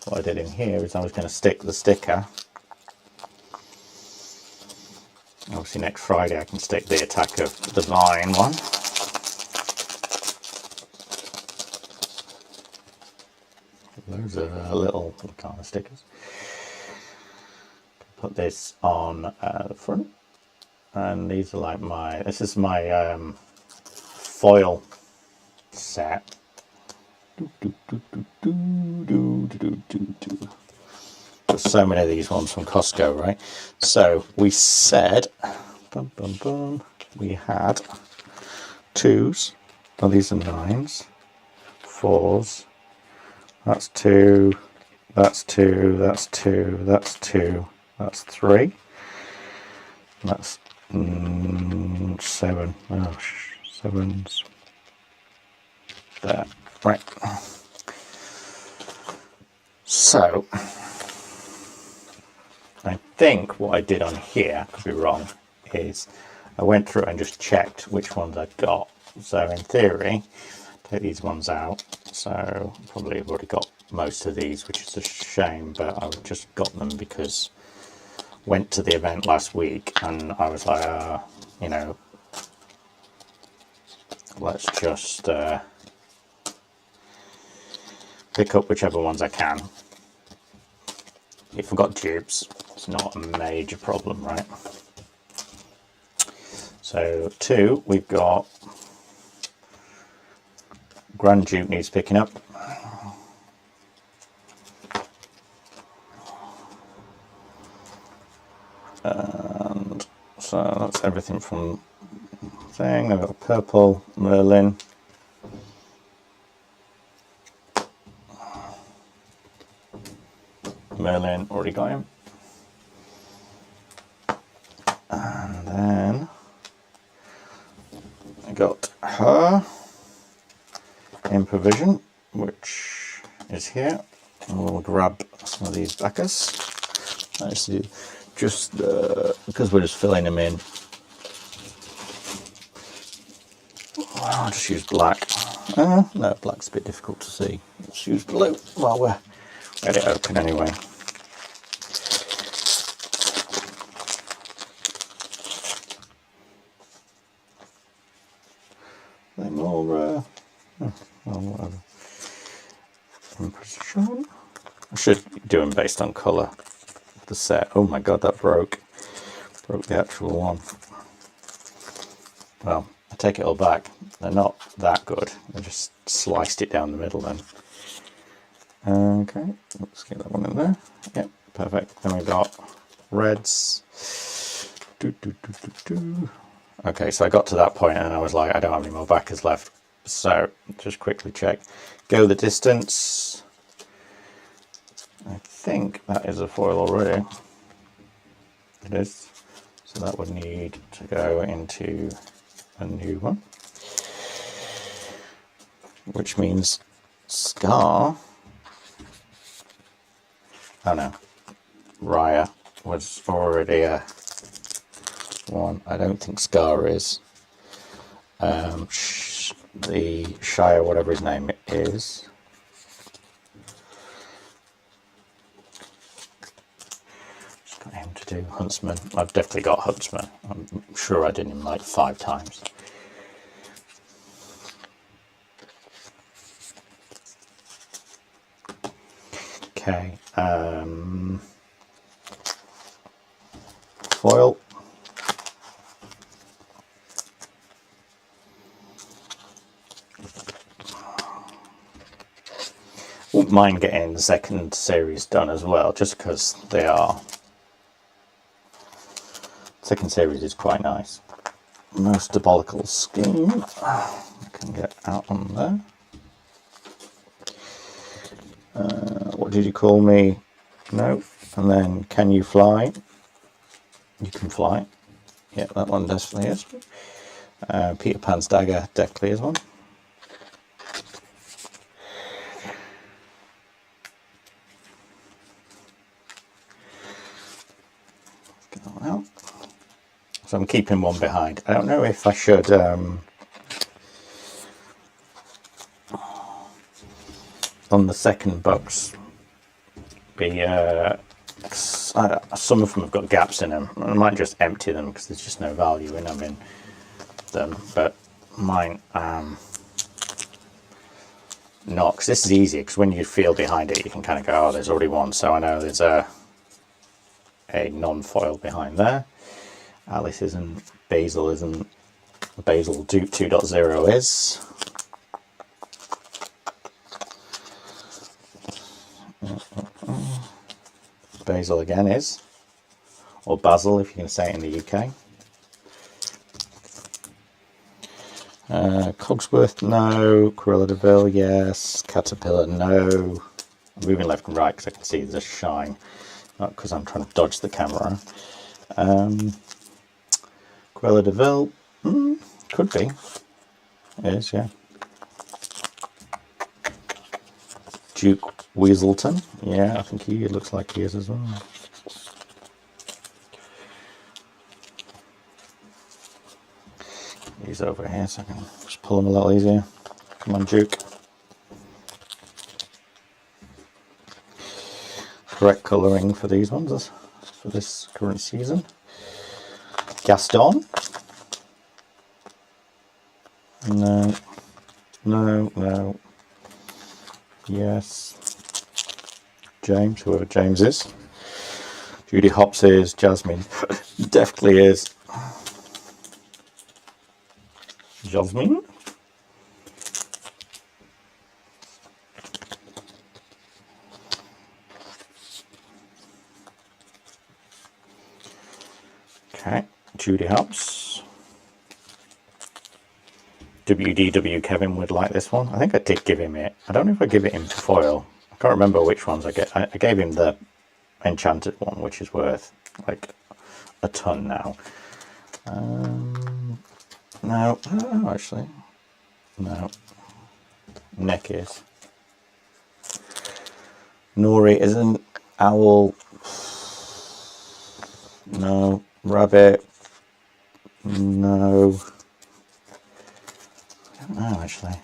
A: what I did in here is I was going to stick the sticker. Obviously next Friday I can stick the Attack of the Vine one. Those are little kind of stickers. Put this on the front, and these are like this is my foil set. There's so many of these ones from Costco, right? So we said, we had 2s. Oh, these are 9s, 4s. That's 2, that's 2, that's 2, that's 2, that's 3. That's 7. Oh, 7s. There. Right. So, I think what I did on here, could be wrong, is I went through and just checked which ones I'd got. So in theory, take these ones out. So probably I've already got most of these, which is a shame, but I've just got them because I went to the event last week and I was like, you know, let's just pick up whichever ones I can. If I've got dupes, it's not a major problem, right? So 2, we've got Grand Duke needs picking up. And so that's everything from thing. I've got purple Merlin. Merlin, already got him. And then I got her in provision, which is here. And we'll grab some of these backers. Actually, just because we're just filling them in, I'll just use black. No, black's a bit difficult to see. Let's use blue while we're at it open anyway. They're more, well, whatever. Impression. I should do them based on colour. The set. Oh my god, that broke the actual one. Well, I take it all back. They're not that good. I just sliced it down the middle then. Okay, let's get that one in there. Yep, perfect. Then we've got reds. Okay, so I got to that point and I was like, I don't have any more backers left. So just quickly check. Go the distance. I think that is a foil already. It is. So that would need to go into a new one. Which means Scar. Oh no. Raya was already a one. I don't think Scar is. The Shire, whatever his name is. aim to do Huntsman. I've definitely got Huntsman. I'm sure I did him like 5 times. Okay, foil. Wouldn't mind getting the second series done as well, just because they are. Second series is quite nice. Most diabolical scheme. I can get out on there. What did you call me? No. And then, can you fly? You can fly. Yeah, that one definitely is. Peter Pan's dagger definitely is one. Get that one out. So I'm keeping one behind. I don't know if I should on the second box be some of them have got gaps in them. I might just empty them because there's just no value in them but mine not, because this is easy, because when you feel behind it you can kind of go, oh, there's already one, so I know there's a non-foil behind there. Alice isn't, Basil isn't, Basil 2.0 is. Basil again is, or Basil if you're going to say it in the UK. Cogsworth, no. Cruella de Vil, yes. Caterpillar, no. I'm moving left and right because I can see there's a shine, not because I'm trying to dodge the camera. Cruella de Vil, could be. It is, yeah. Duke Weaselton, yeah, I think he looks like he is as well. He's over here, so I can just pull him a little easier. Come on, Duke. Correct colouring for these ones, for this current season. Gaston. No. No, no. Yes. James, whoever James is. Judy Hopps is. Jasmine definitely is. Jasmine. Okay, Judy Hopps. WDW Kevin would like this one. I think I did give him it. I don't know if I give it him for foil. I can't remember which ones I get. I gave him the enchanted one, which is worth like a ton now. No, oh, actually, no. Neck is. Nori isn't. Owl. No. Rabbit. No. I don't know, actually.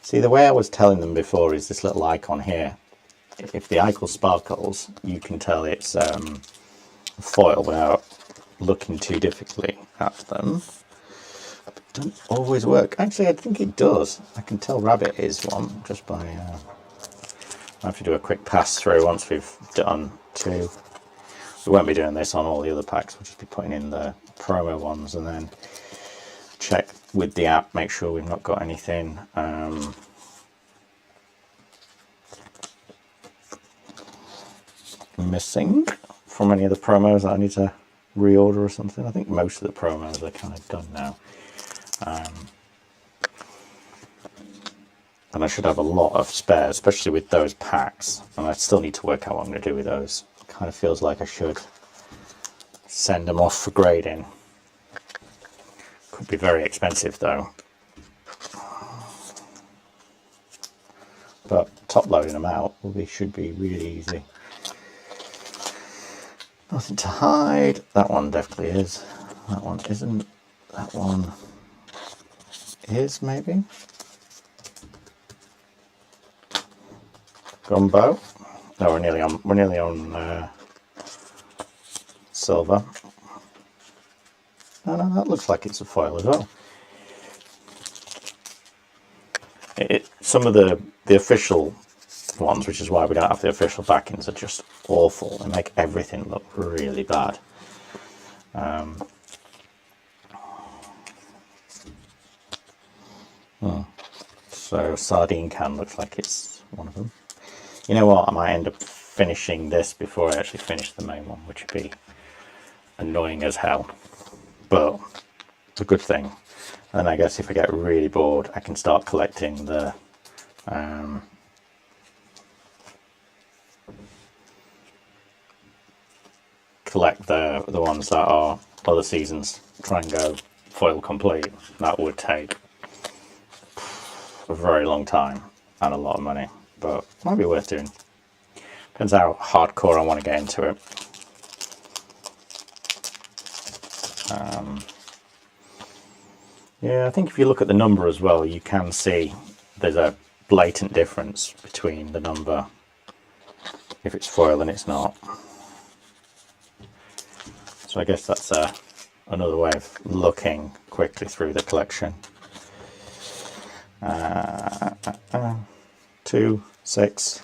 A: See, the way I was telling them before is this little icon here. If the icon sparkles, you can tell it's foil without looking too difficultly at them. But it doesn't always work. Actually, I think it does. I can tell Rabbit is one just by... I have to do a quick pass through once we've done 2. We won't be doing this on all the other packs. We'll just be putting in the promo ones and then check with the app, make sure we've not got anything missing from any of the promos that I need to reorder or something. I think most of the promos are kind of done now. And I should have a lot of spares, especially with those packs. And I still need to work out what I'm going to do with those. It kind of feels like I should send them off for grading. Could be very expensive though. But top loading them out should be really easy. Nothing to hide. That one definitely is. That one isn't. That one is maybe. Gumbo. No, we're nearly on silver. Oh no, that looks like it's a foil as well. Some of the official ones, which is why we don't have the official backings, are just awful. They make everything look really bad. So sardine can looks like it's one of them. You know what, I might end up finishing this before I actually finish the main one, which would be annoying as hell, but it's a good thing. And I guess if I get really bored, I can start collecting the ones that are other seasons. Try and go foil complete. That would take a very long time and a lot of money, but might be worth doing. Depends how hardcore I want to get into it. Yeah, I think if you look at the number as well, you can see there's a blatant difference between the number if it's foil and it's not. So I guess that's another way of looking quickly through the collection. 2, 6.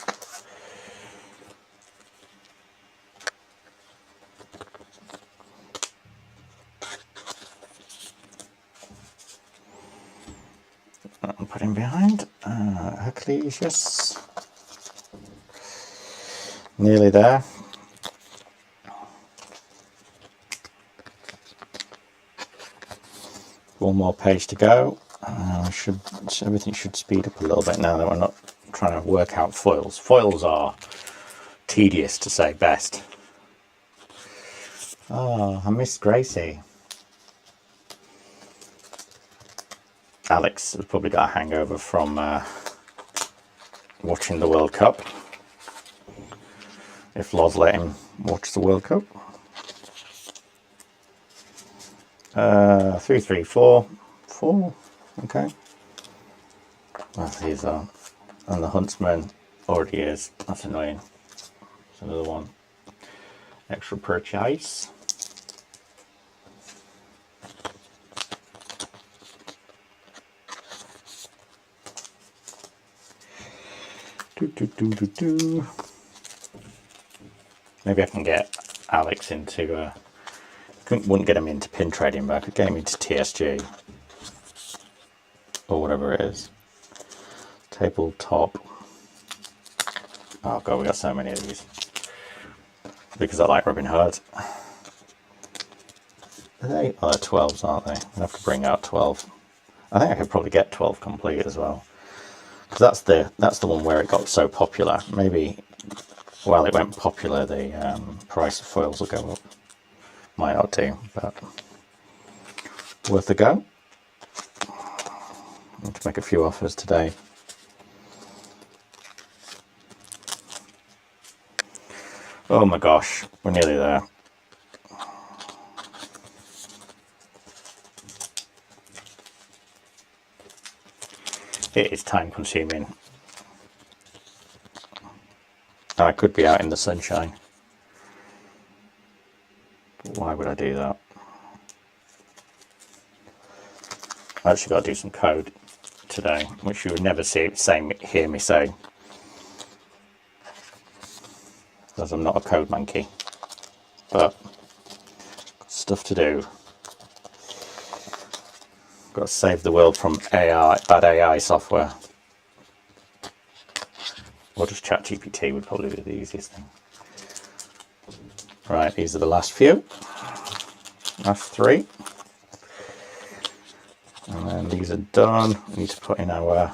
A: And put him behind. Hercules, yes. Nearly there. One more page to go. Everything should speed up a little bit now that we're not trying to work out foils. Foils are tedious to say best. Oh, I missed Gracie. Alex has probably got a hangover from watching the World Cup. If Loz let him watch the World Cup. 3, 3, 4. 4. Okay. Well, these are. And the Huntsman already is. That's annoying. There's another one. Extra purchase. Maybe I can get Alex into wouldn't get him into pin trading, but I could get him into TSG or whatever it is. Tabletop. Oh god, we got so many of these because I like Robin Hood. Are they? Oh, they're 12s, aren't they? I have to bring out 12. I think I could probably get 12 complete as well. Because that's the one where it got so popular. Maybe while it went popular, the price of foils will go up. Might not do, but worth a go. I need to make a few offers today. Oh my gosh, we're nearly there. It is time consuming. I could be out in the sunshine. But why would I do that? I actually got to do some code today, which you would never hear me say, because I'm not a code monkey. But got stuff to do. Got to save the world from bad AI software. Or just ChatGPT would probably be the easiest thing. Right, these are the last few. Last 3. And then these are done. We need to put in our... I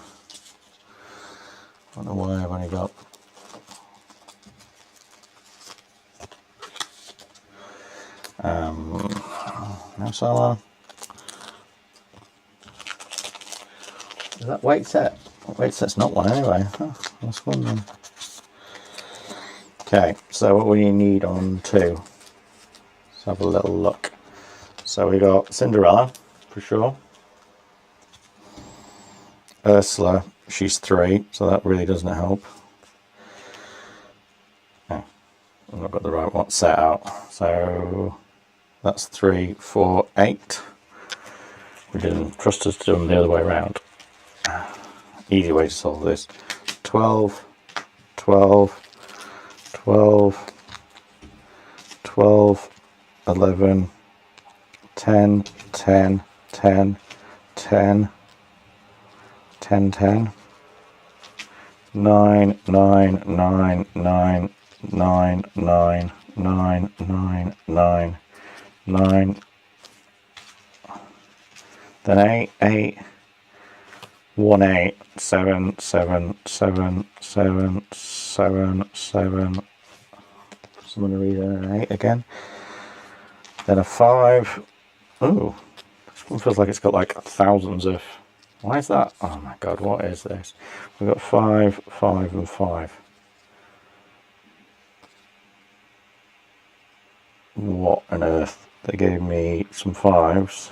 A: don't know why I've only got... no solo. Is that weight set? Weight set's not one anyway. Oh, that's one then. Okay, so what we need on 2. Let's have a little look. So we got Cinderella, for sure. Ursula, she's 3, so that really doesn't help. Oh. I've not got the right one set out. So that's 3, 4, 8. We didn't trust us to do them the other way around. Easy way to solve this. 12, 12, 12, 12, 11, 10, 10, 10, 10, 10, 10, 9, 9, 9, 9, 9, 9, 9, 9, 9, 9, then 8, 8, 1, 8, 7, 7, 7, 7, 7, 7, some reason an 8 again, then a 5. Ooh, this one feels like it's got like thousands of, why is that? Oh my god, what is this? We've got 5, 5 and 5. What on earth? They gave me some 5s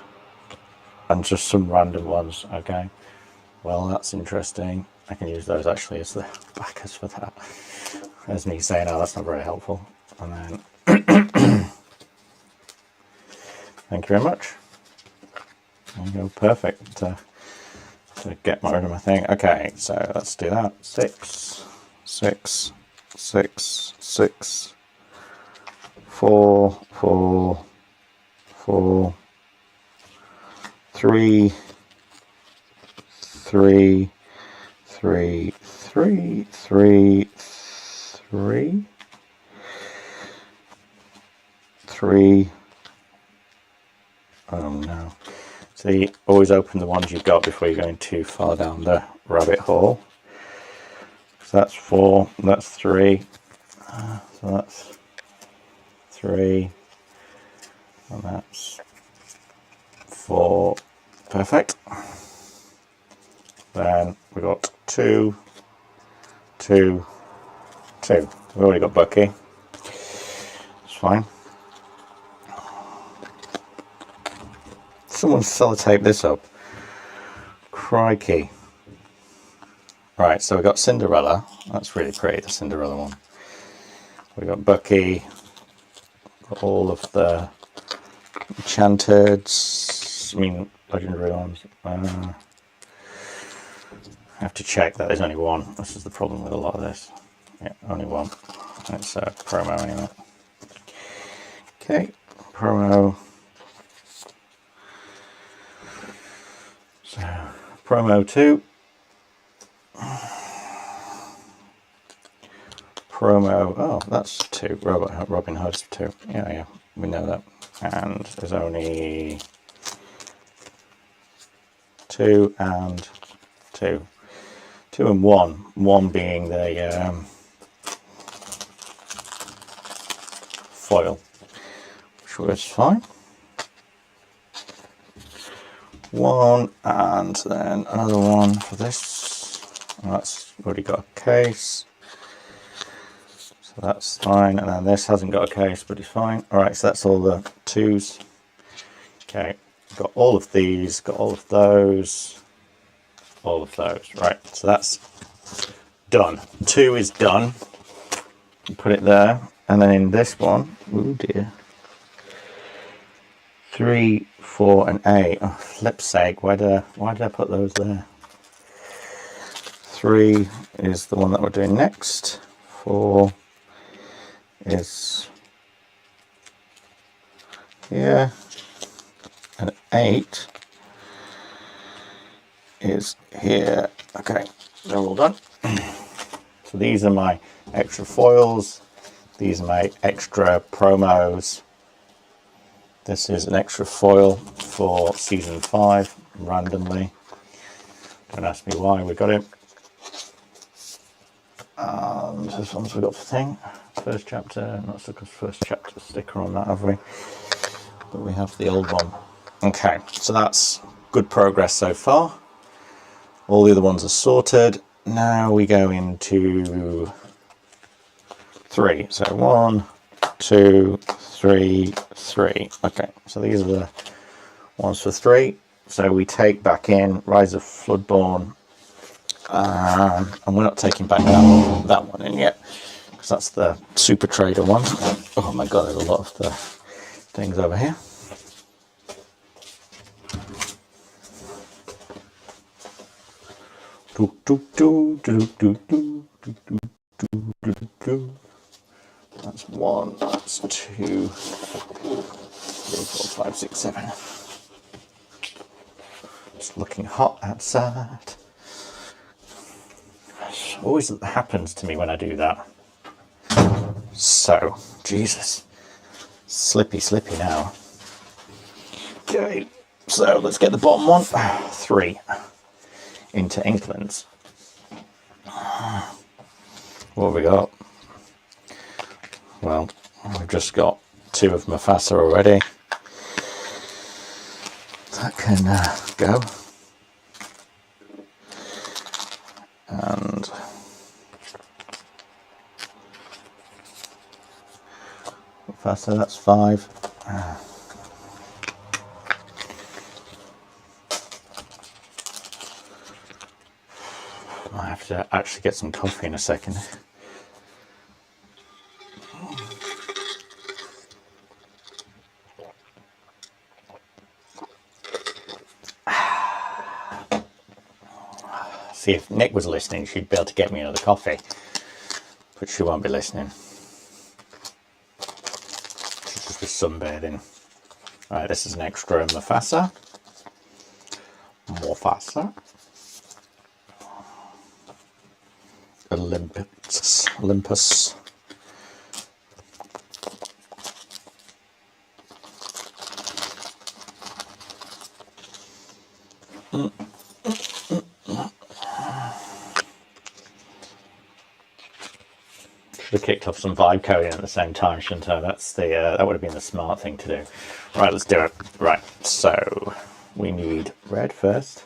A: and just some random ones. Okay, well that's interesting. I can use those actually as the backers for that. There's me saying, oh, that's not very helpful. And then thank you very much. There you go, perfect to get rid of my thing. Okay, so let's do that. 6, 6, 6, 6, 4, 4, 4, 3, 3, 3, 3, 3, 3, 3. Oh no. See, always open the ones you've got before you're going too far down the rabbit hole. So that's 4, that's 3, so that's 3, and that's 4. Perfect. Then we got 2, 2, 2. We've already got Bucky. It's fine. Someone sellotape this up. Crikey. Right, so we got Cinderella. That's really pretty, the Cinderella one. We got Bucky. Got all of the enchanted, legendary ones. I have to check that there's only one. This is the problem with a lot of this. Yeah, only one. It's a promo anyway. Okay, promo. So, promo 2. Promo, oh, that's 2. Robin Hood's 2. Yeah, we know that. And there's only 2 and 2. 2 and 1. 1 being the foil, which works fine. 1 and then another one for this. And that's already got a case. So that's fine. And then this hasn't got a case, but it's fine. Alright, so that's all the 2s. Okay, got all of these, got all of those, all of those. Right, so that's done. 2 is done. Put it there. And then in this one, oh dear. 3, 4 and 8. Oh, flip's sake, why did I put those there? 3 is the one that we're doing next. 4 is here. And 8 is here. Okay, they're all done. So these are my extra foils. These are my extra promos. This is an extra foil for season 5, randomly. Don't ask me why we got it. And this one's we got the thing. First chapter, not stuck as first chapter sticker on that, have we? But we have the old one. Okay, so that's good progress so far. All the other ones are sorted. Now we go into 3. So 1, 2, 3, 3. Okay, so these are the ones for 3. So we take back in Rise of Floodborn, and we're not taking back that one in yet, because because that's the Super Trader one. Oh my god, there's a lot of the things over here. That's 1, that's 2, 3, 4, 5, 6, 7. It's looking hot outside. It always happens to me when I do that. So, Jesus. Slippy now. Okay, so let's get the bottom one. 3 into Inklands. What have we got? Well, we've just got 2 of Mufasa already. That can go. And Mufasa, that's 5. I have to actually get some coffee in a second. See, if Nick was listening, she'd be able to get me another coffee, but she won't be listening. She'll just be sunbathing. Right, this is an extra Mufasa. Olympus. Should have kicked off some vibe coding at the same time, shouldn't I? That's the that would have been the smart thing to do. Right, let's do it. Right, so we need red first.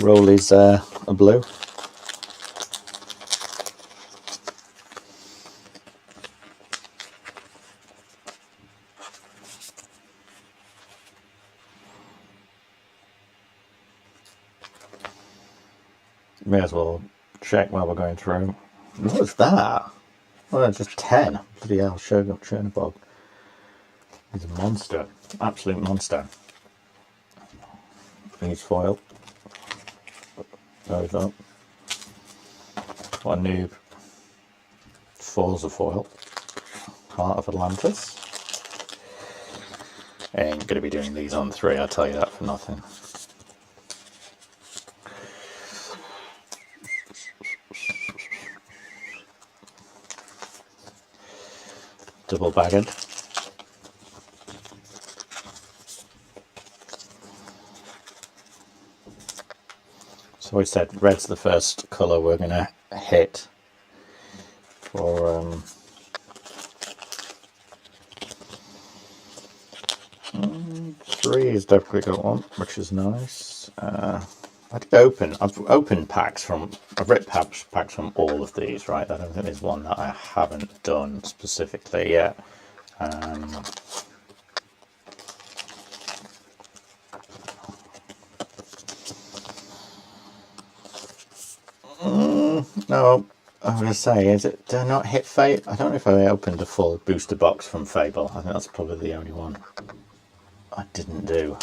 A: Roll is a blue. May as well check while we're going through. What was that? Oh, that's just 10. Bloody hell, Chernobog. He's a monster. Absolute monster. He's foil. Goes up. What a noob. Foil's a foil. Heart of Atlantis. Ain't going to be doing these on 3, I'll tell you that for nothing. Double bagged. So we said red's the first colour we're going to hit for 3 has definitely got one, which is nice. I've opened packs from, I've ripped packs from all of these, right? I don't think there's one that I haven't done specifically yet. No, I was going to say, is it, did I not hit Fate? I don't know if I opened a full booster box from Fable. I think that's probably the only one I didn't do.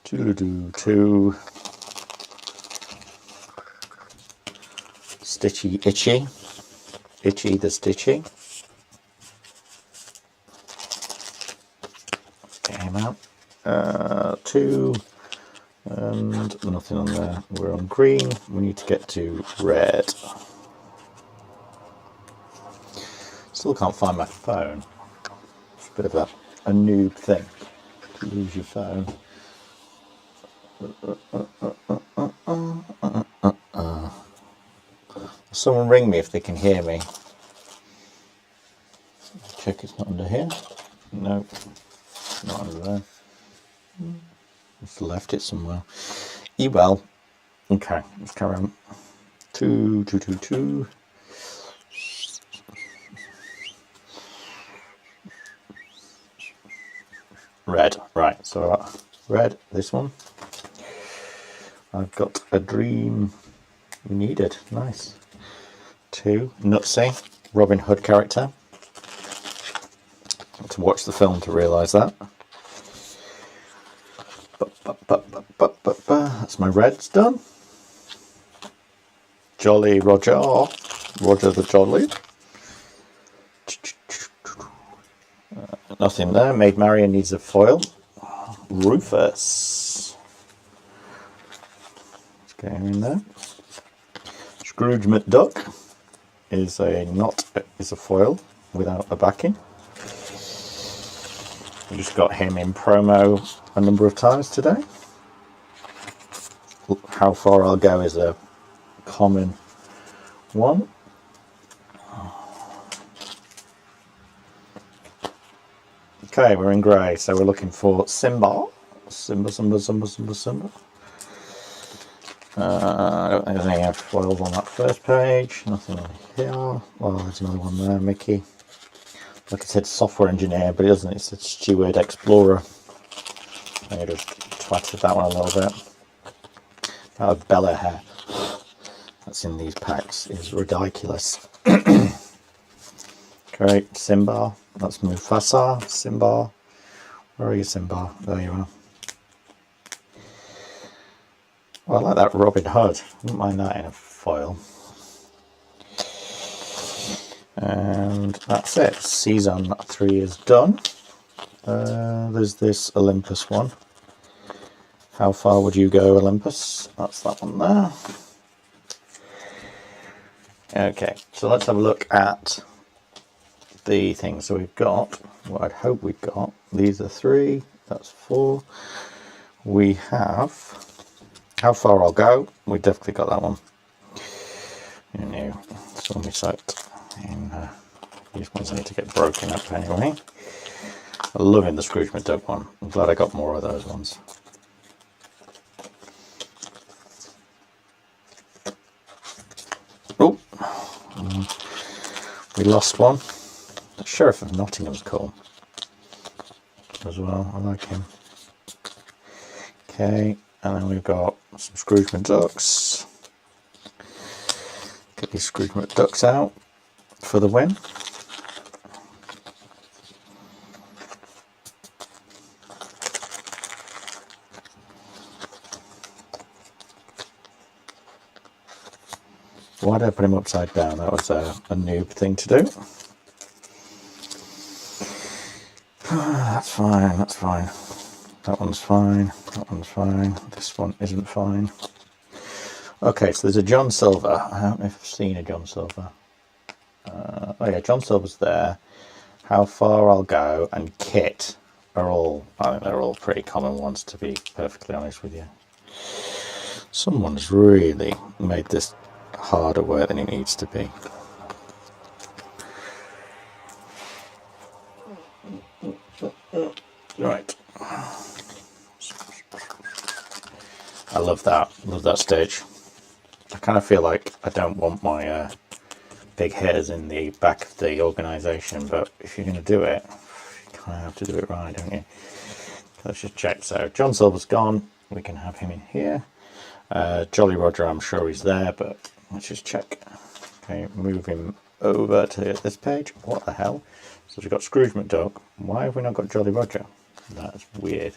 A: 2 Stitchy Itchy. Itchy the Stitchy. Get him out. 2 and nothing on there. We're on green. We need to get to red. Still can't find my phone. It's a bit of a noob thing to lose your phone. Someone ring me if they can hear me. Check it's not under here. No, not under there. Just left it somewhere. Well. Okay, let's carry on. 2. Red, right, so red, this one. I've got a dream we needed. Nice. 2, Nutsy, Robin Hood character. To watch the film to realise that. That's my reds done. Jolly Roger, Roger the Jolly. Nothing there. Maid Marian needs a foil. Rufus. Let's get him in there. Scrooge McDuck is a foil without a backing. We just got him in promo a number of times today. How Far I'll Go is a common one. Okay, we're in grey, so we're looking for Simba. Simba. I don't think there's any foils on that first page. Nothing on here. Well, there's another one there, Mickey. Like I said, software engineer, but it doesn't. It said steward explorer. I think I just twatted that one a little bit. That Bella hair that's in these packs is ridiculous. Okay, Simba. That's Mufasa. Simba. Where are you, Simba? There you are. Well, I like that Robin Hood. I wouldn't mind that in a foil. And that's it. Season 3 is done. There's this Olympus one. How far would you go, Olympus? That's that one there. Okay, so let's have a look at the things. So we've got what I'd hope we've got. These are 3, that's 4. We have How Far I'll Go. We definitely got that one. You know, so we select. These ones need to get broken up anyway. I'm loving the Scrooge McDuck one. I'm glad I got more of those ones. Oh, we lost one. The Sheriff of Nottingham's cool as well. I like him. Okay, and then we've got some Scrooge McDucks. Get these Scrooge McDucks out for the win. Why did I put him upside down? That was a noob thing to do. That's fine, that's fine. That one's fine, that one's fine. This one isn't fine. Okay, so there's a John Silver. I don't know if I've seen a John Silver. Oh yeah, John Silver's there. How Far I'll Go and Kit are all, I think they're all pretty common ones, to be perfectly honest with you. Someone's really made this harder work than it needs to be. Right. I love that stage. I kind of feel like I don't want my big hitters in the back of the organisation, but if you're going to do it, you kind of have to do it right, don't you? Let's just check. So John Silver's gone. We can have him in here. Jolly Roger, I'm sure he's there, but let's just check. Okay, move him over to this page. What the hell? So we've got Scrooge McDuck. Why have we not got Jolly Roger? That's weird.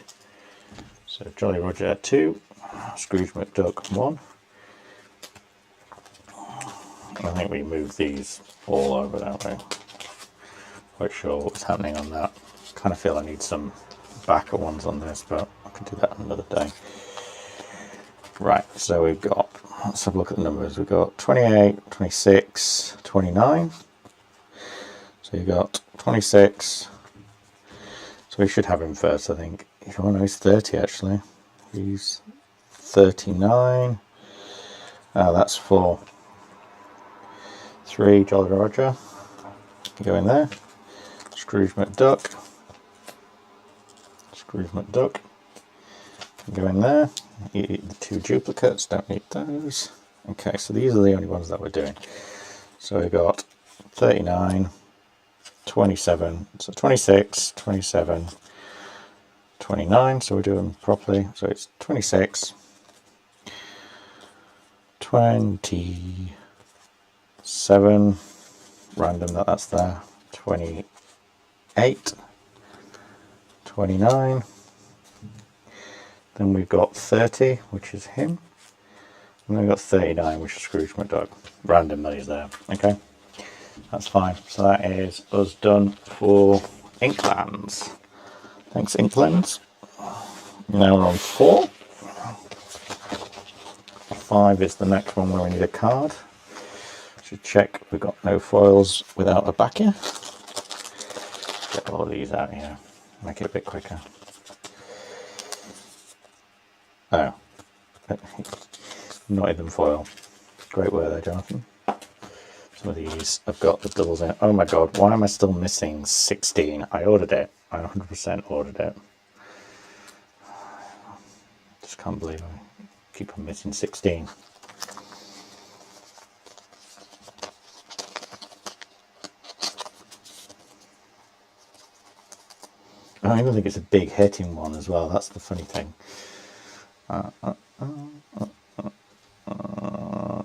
A: So Jolly Roger 2, Scrooge McDuck 1. I think we move these all over, don't we? Quite sure what's happening on that. Kind of feel I need some backer ones on this, but I can do that another day. Right, so we've got, let's have a look at the numbers. We've got 28, 26, 29. So you've got 26. So we should have him first, I think. Oh no, he's 30 actually. He's 39. Oh, that's 4. 3, Jolly Roger. Go in there. Scrooge McDuck. Scrooge McDuck. Go in there. The 2 duplicates, don't need those. Okay, so these are the only ones that we're doing. So we've got 39, 27, so 26, 27, 29, so we're doing properly. So it's 26, 27, random that's there, 28, 29, then we've got 30, which is him, and then we've got 39, which is Scrooge McDuck. Random that is there. Okay, that's fine. So that is us done for Inklands. Thanks, Inklands. Now we're on 4. 5 is the next one where we need a card. Should check we've got no foils without a backer. Get all of these out here, make it a bit quicker. Oh, not even foil. Great work there, Jonathan. Some of these have got the doubles in. Oh my god, why am I still missing 16? I ordered it. I 100% ordered it. Just can't believe I keep on missing 16. I don't even think it's a big hitting one as well. That's the funny thing.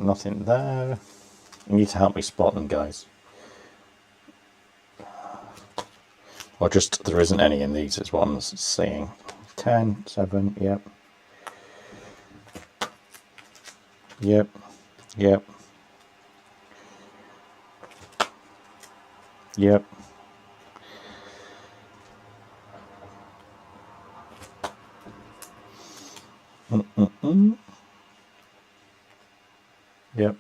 A: Nothing there. You need to help me spot them, guys. Or just there isn't any in these is what I'm seeing. 10, 7, yep. Yep, yep. Yep. Yep.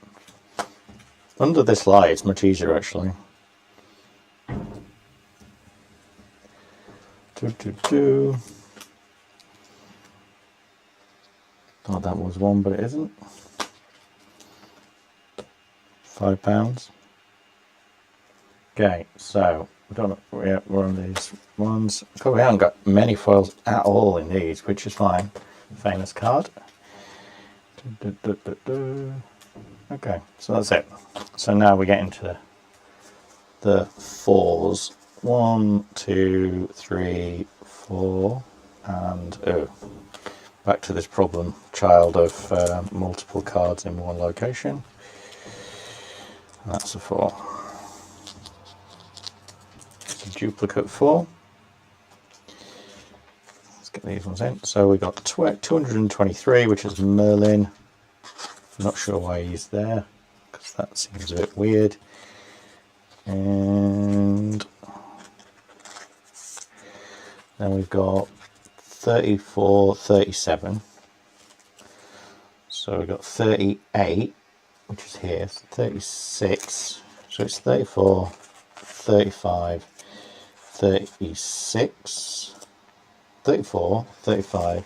A: Under this light, it's much easier actually. Thought that was one, but it isn't. £5. Okay, so we're on these ones. We haven't got many foils at all in these, which is fine. Famous card. Okay, so that's it. So now we get into the 4s. 1, 2, 3, 4, and back to this problem child of multiple cards in one location. That's a 4. It's a duplicate 4. Let's get these ones in. So we got 223, which is Merlin. I'm not sure why he's there, because that seems a bit weird. And then we've got 34, 37. So we've got 38, which is here, 36. So it's 34, 35, 36, 34, 35,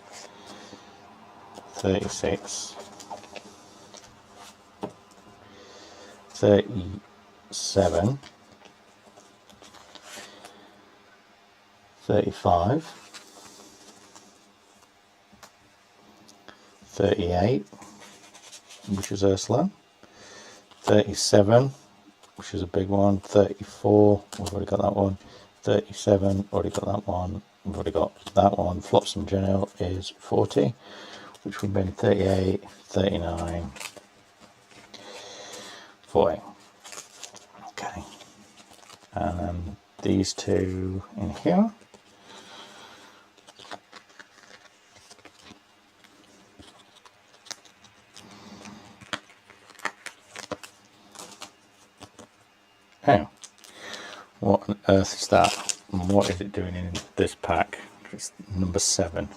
A: 36, 37, 35, 38, which is Ursula, 37, which is a big one, 34, we've already got that one, 37, already got that one, we've already got that one, Flotsam General is 40, which would have been 38, 39, 40. Okay, and then these two in here. Oh, what on earth is that? And what is it doing in this pack? It's number 7.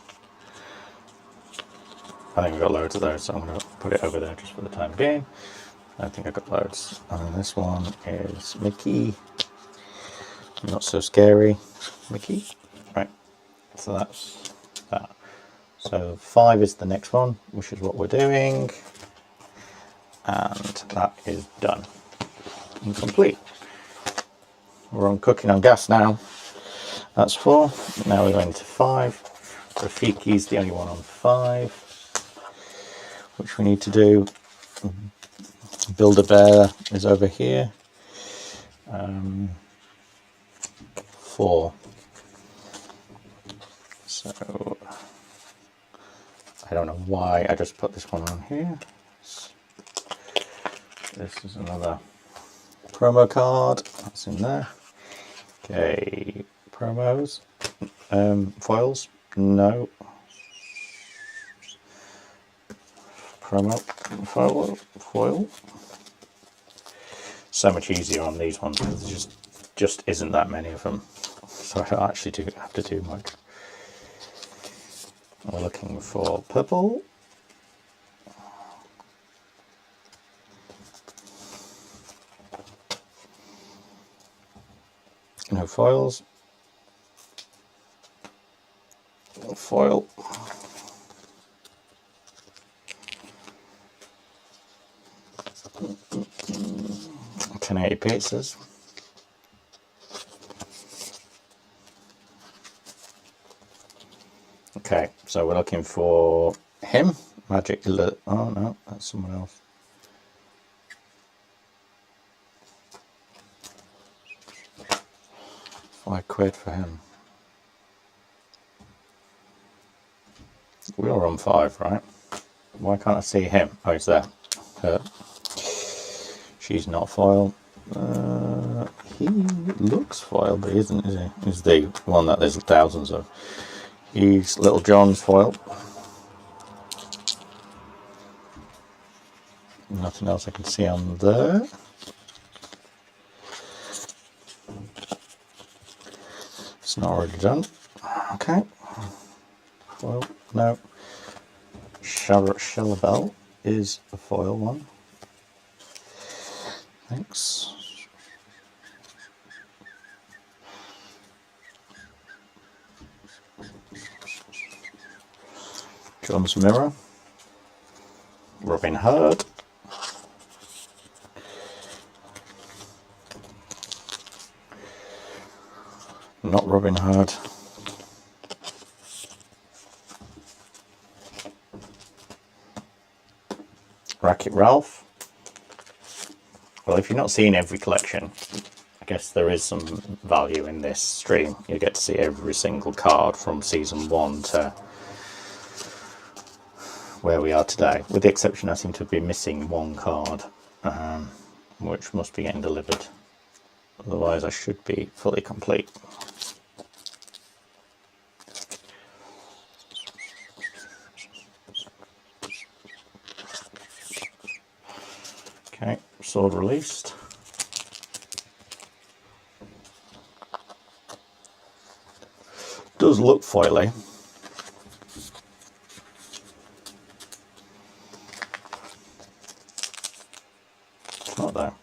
A: I think we've got loads of those, so I'm going to put it over there just for the time being. I think I've got loads. And this one is Mickey. Not so scary, Mickey. Right, so that's that. So 5 is the next one, which is what we're doing. And that is done and complete. We're on cooking on gas now. That's 4. Now we're going to 5. Rafiki's the only one on 5, which we need to do. Build-A-Bear is over here. 4. So I don't know why I just put this one on here. This is another promo card. That's in there. Okay, promos. Foils? No. Promo foil. So much easier on these ones because there just isn't that many of them. So I don't actually have to do much. We're looking for purple. No foils. No foil. 1080 pizzas. Okay, so we're looking for him. Magic. Oh no, that's someone else. £5 for him. We are on 5, right? Why can't I see him? Oh, he's there. Her. She's not foil. He looks foil, but he isn't, is he? He's the one that there's thousands of. He's Little John's foil. Nothing else I can see on there. It's not already done. Okay. Foil. No. Shellabelle is a foil one. Thanks. John's Mirror. Robin Hood. Not Robin Hood. Wreck-It Ralph. Well, if you're not seeing every collection, I guess there is some value in this stream. You get to see every single card from season 1 to where we are today, with the exception I seem to be missing one card, which must be getting delivered. Otherwise I should be fully complete. Okay, sword released. Does look foily. It's not though.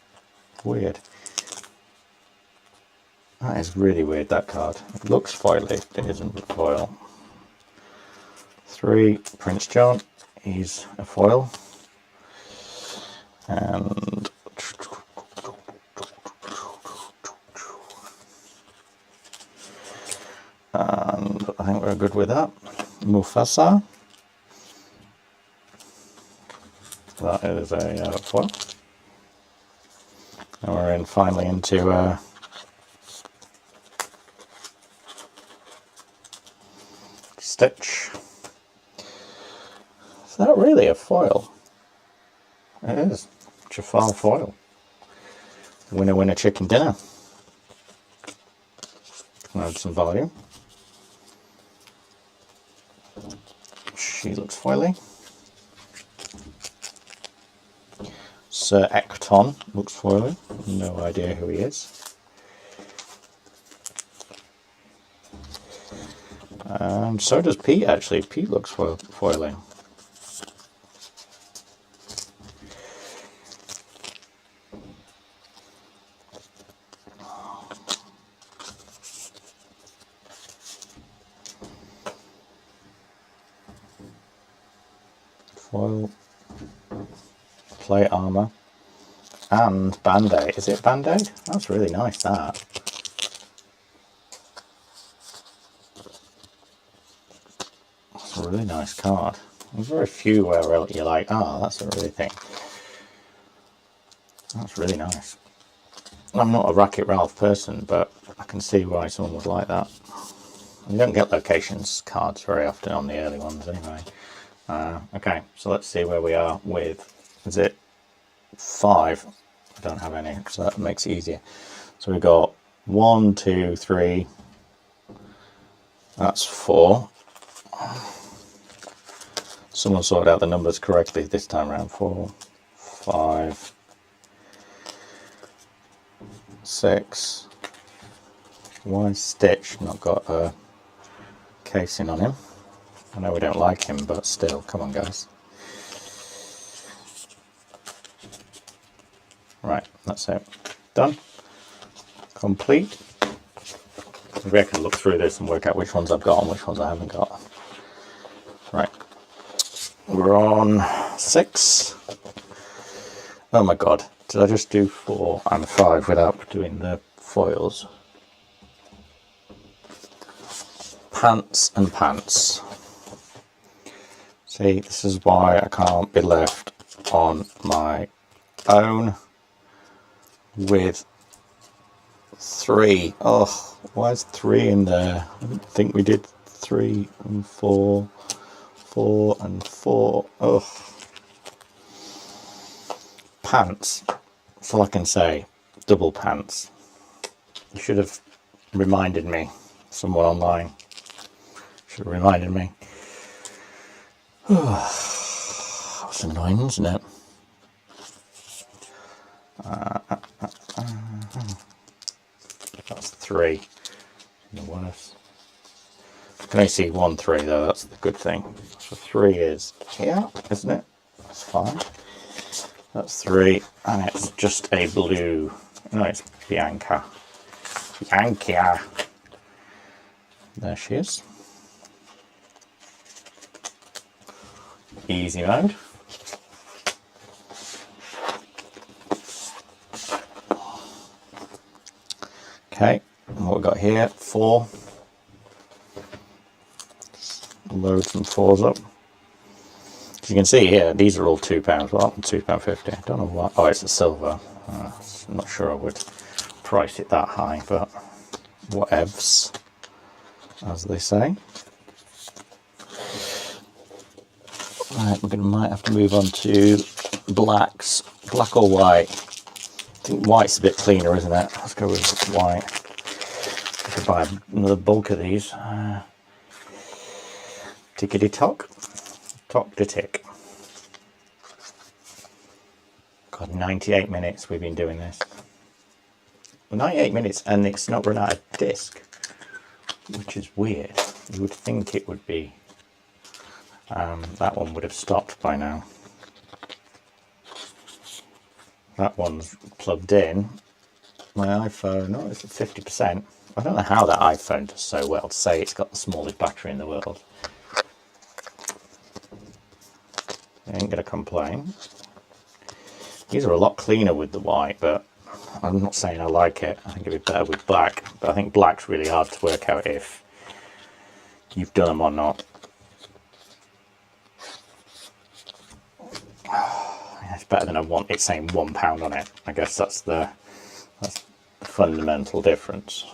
A: Weird. That is really weird, that card. It looks foily, it isn't foil. 3, Prince John. He's a foil. And I think we're good with that. Mufasa. That is a foil. And we're in finally into Stitch. Is that really a foil? It is. Jafar foil. Winner, winner, chicken dinner. Add some value. She looks foily. Sir Ecton looks foily. No idea who he is. And so does Pete, actually. Pete looks foily. Foil, plate armor, and Band-Aid. Is it Band-Aid? That's really nice, that. That's a really nice card. There's very few where you're like, oh, that's a really thing. That's really nice. I'm not a Wreck-It Ralph person, but I can see why someone would like that. You don't get locations cards very often on the early ones anyway. Okay, so let's see where we are with, is it 5? I don't have any, so that makes it easier. So we've got 1, 2, 3, that's 4. Someone sorted out the numbers correctly this time around. 4, 5, 6. Why is Stitch not got a casing on him? I know we don't like him, but still, come on guys. Right, that's it. Done. Complete. Maybe I can look through this and work out which ones I've got and which ones I haven't got. Right. We're on 6. Oh my god. Did I just do 4 and 5 without doing the foils? Pants and pants. See, this is why I can't be left on my own with 3. Oh, why is 3 in there? I didn't think we did 3 and 4. 4 and 4. Oh. Pants. That's all I can say. Double pants. You should have reminded me. Someone online should have reminded me. That's annoying, isn't it? That's 3. The worst. I can only see 1, 3 though, that's the good thing. So 3 is here, isn't it? That's fine. That's 3, and it's just a blue. No, it's Bianca. Bianca. There she is. Easy mode. Okay, and what we've got here, 4. Load some 4s up. As you can see here, these are all £2. Well, £2.50. I don't know why. Oh, it's a silver. I'm not sure I would price it that high, but whatevs, as they say. Right, might have to move on to blacks. Black or white? I think white's a bit cleaner, isn't it? Let's go with white. I could buy another bulk of these. Tickety tock. Tock to tick. God, 98 minutes we've been doing this. Well, 98 minutes and it's not run out of disc, which is weird. You would think it would be. That one would have stopped by now. That one's plugged in. My iPhone, oh, it's at 50%. I don't know how that iPhone does so well to say it's got the smallest battery in the world. I ain't gonna complain. These are a lot cleaner with the white, but I'm not saying I like it. I think it'd be better with black, but I think black's really hard to work out if you've done them or not. It's better than it saying £1 on it. I guess that's the fundamental difference.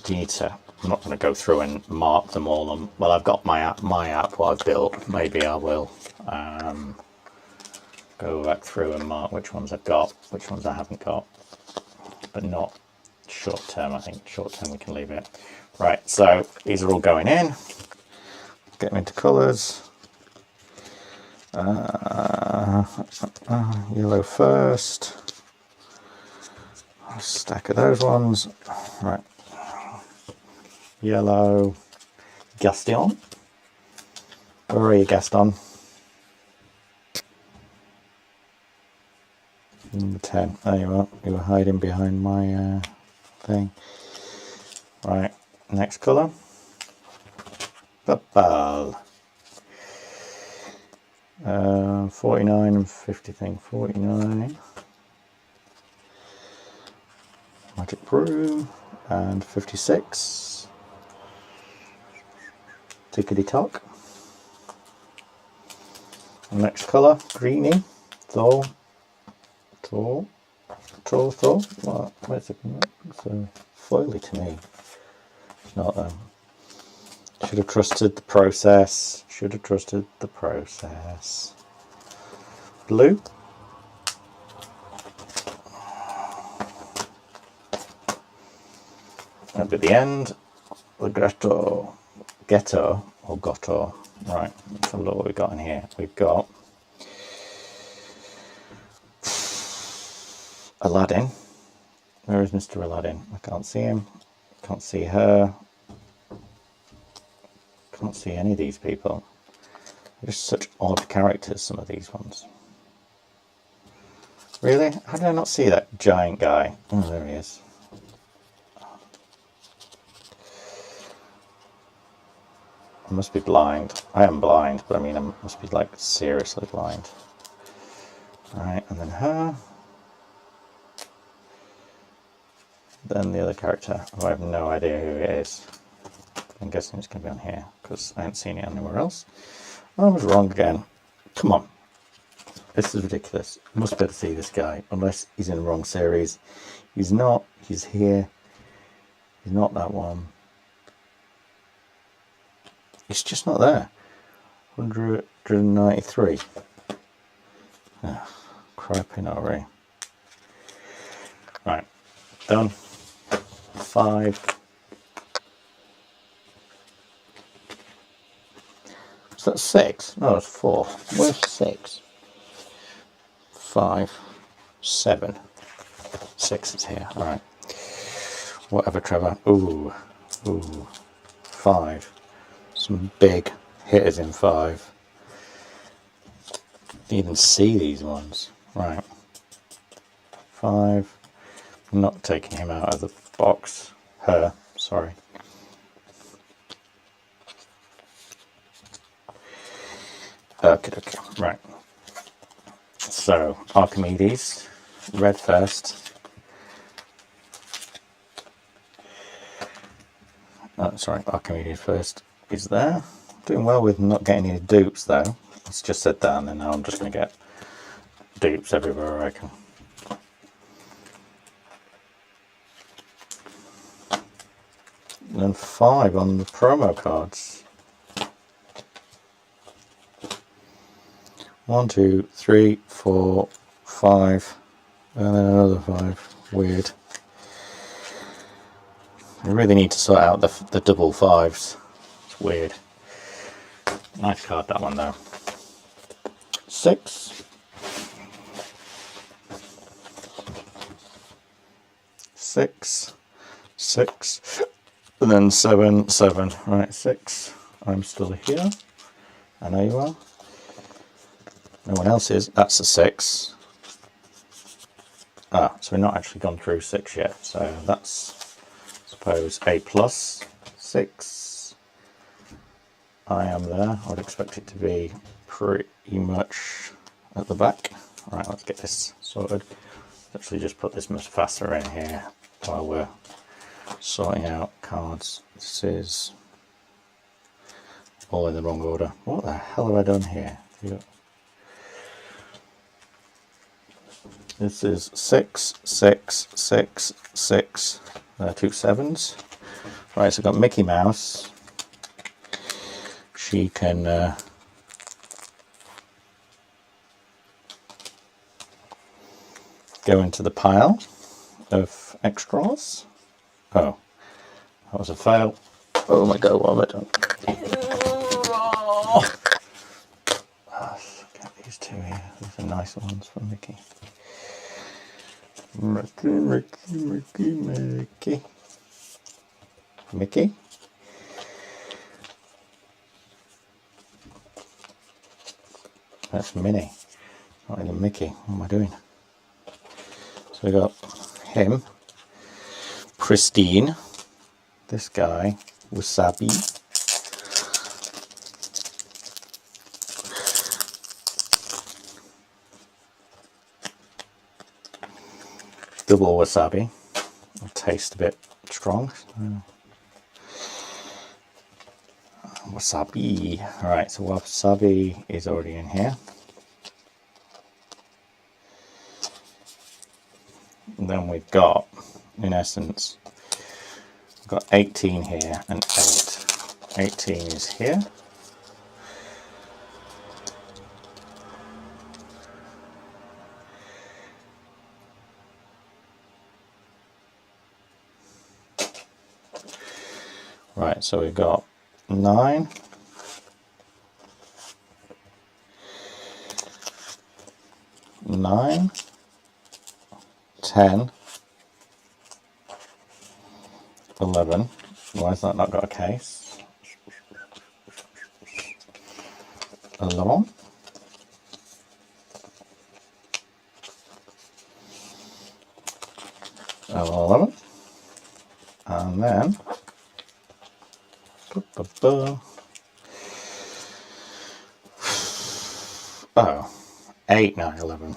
A: You need to. I'm not going to go through and mark them all. Well, I've got my app what I've built. Maybe I will go back through and mark which ones I've got, which ones I haven't got, but not short term. I think short term we can leave it. Right, so these are all going in. Get them into colours. Yellow first. A stack of those ones. Right. Yellow. Gaston. Where are you, Gaston? Number 10. There you are. You were hiding behind my thing. Right. Next colour. Purple. 49 and 50 thing. 49. Magic Brew. And 56. Tickety tock. Next colour. Greeny. Thor. What? Where's it? It's foily to me. Not them. Should have trusted the process. Should have trusted the process. Blue. That'll be the end. The ghetto or gotto. Right, let's have a look what we've got in here. We've got Aladdin. Where is Mr. Aladdin? I can't see him. Can't see her. Can't see any of these people. They're just such odd characters, some of these ones. Really? How did I not see that giant guy? Oh, there he is. I must be blind. I am blind, but I mean, I must be like seriously blind. Alright, and then her. Then the other character, who I have no idea who it is. I'm guessing it's going to be on here, because I haven't seen it anywhere else. I was wrong again. Come on. This is ridiculous. I must be able to see this guy, unless he's in the wrong series. He's not. He's here. He's not that one. It's just not there. 193. Oh, crapping already. Right, done. 5. So that's 6. No, it's 4. Where's 6? 5, 7. 6 is here. All right. Whatever, Trevor. Ooh, 5. Some big hitters in 5. Didn't even see these ones. Right. 5. I'm not taking him out of the box. Her, sorry. Okay, right. So, Archimedes, red first. Oh, sorry, Archimedes first is there. Doing well with not getting any dupes though. It's just said that, and then now I'm just going to get dupes everywhere, I reckon. And then 5 on the promo cards. 1, 2, 3, 4, 5, and then another 5. Weird. I really need to sort out the double 5s. It's weird. Nice card, that one though. 6. 6. 6. And then 7, 7. Right, 6. I'm still here. I know you are. No one else is. That's a 6. Ah, so we've not actually gone through 6 yet. So that's, I suppose, a plus 6. I am there. I would expect it to be pretty much at the back. Right, let's get this sorted. Let's actually just put this Mufasa in here while we're sorting out cards. This is all in the wrong order. What the hell have I done here? This is 6, 6, 6, 6. 2 7s. Right, so I've got Mickey Mouse. She can go into the pile of extras. Oh, that was a fail. Oh my god, what have I done? Get these two here. These are nice ones for Mickey. Mickey. That's Minnie, not even Mickey. What am I doing? So we got him, Pristine, this guy, Wasabi, double Wasabi. It'll taste a bit strong. Wasabi. Alright, so Wasabi is already in here. And then we've got, in essence, got 18 here and 8. 18 is here. Right, so we've got 9. 9, 10, 11. Why has that not got a case? 11. 11. And then oh, 8, 9, 11.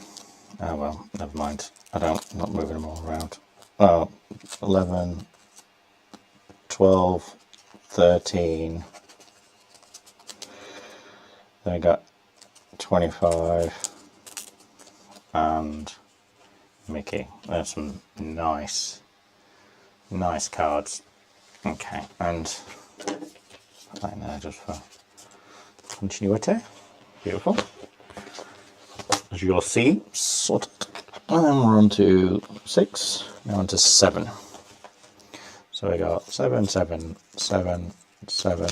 A: Oh well, never mind. I'm not moving them all around. Oh, 11, 12, 13. Then we got 25 and Mickey. There's some nice cards. Okay, and put that in there just for continuity. Beautiful. As you'll see, sorted. And then we're on to 6, now on to 7. So we got 7, 7, 7, 7,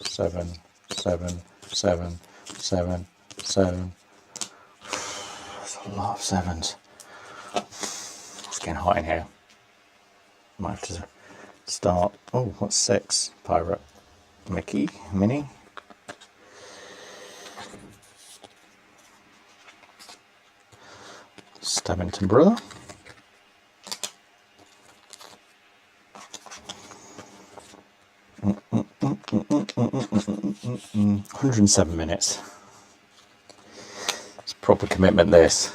A: 7, 7, 7, 7, 7. That's a lot of 7s. It's getting hot in here. Might have to start. Oh, what's 6? Pirate Mickey, Minnie. Stabbington Brother. Mm, 107 minutes. It's a proper commitment, this.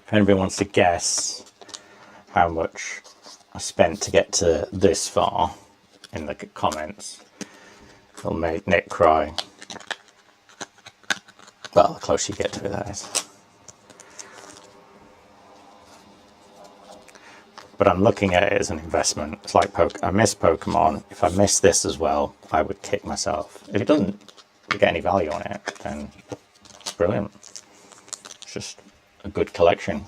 A: If anybody wants to guess how much I spent to get to this far in the comments, it'll make Nick cry. Well, the closer you get to it, that is. But I'm looking at it as an investment. It's like I miss Pokemon. If I miss this as well, I would kick myself. If it doesn't get any value on it, then it's brilliant. It's just a good collection.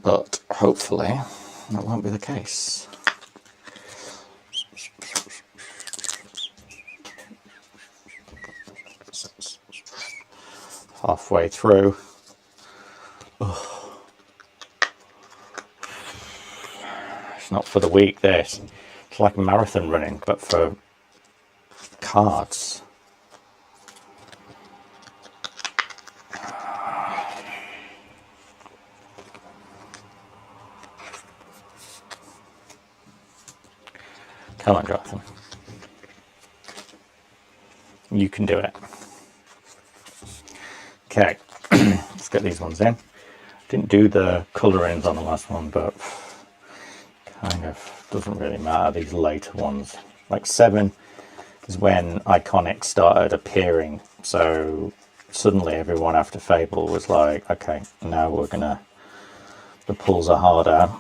A: But hopefully that won't be the case. Halfway through. Ugh. It's not for the weak, this. It's like marathon running, but for cards. Come on, Jonathan. You can do it. Okay, let's get these ones in. Didn't do the colourings on the last one, but kind of doesn't really matter, these later ones. Like 7 is when Iconic started appearing, so suddenly everyone after Fable was like, okay, now we're gonna, the pulls are harder,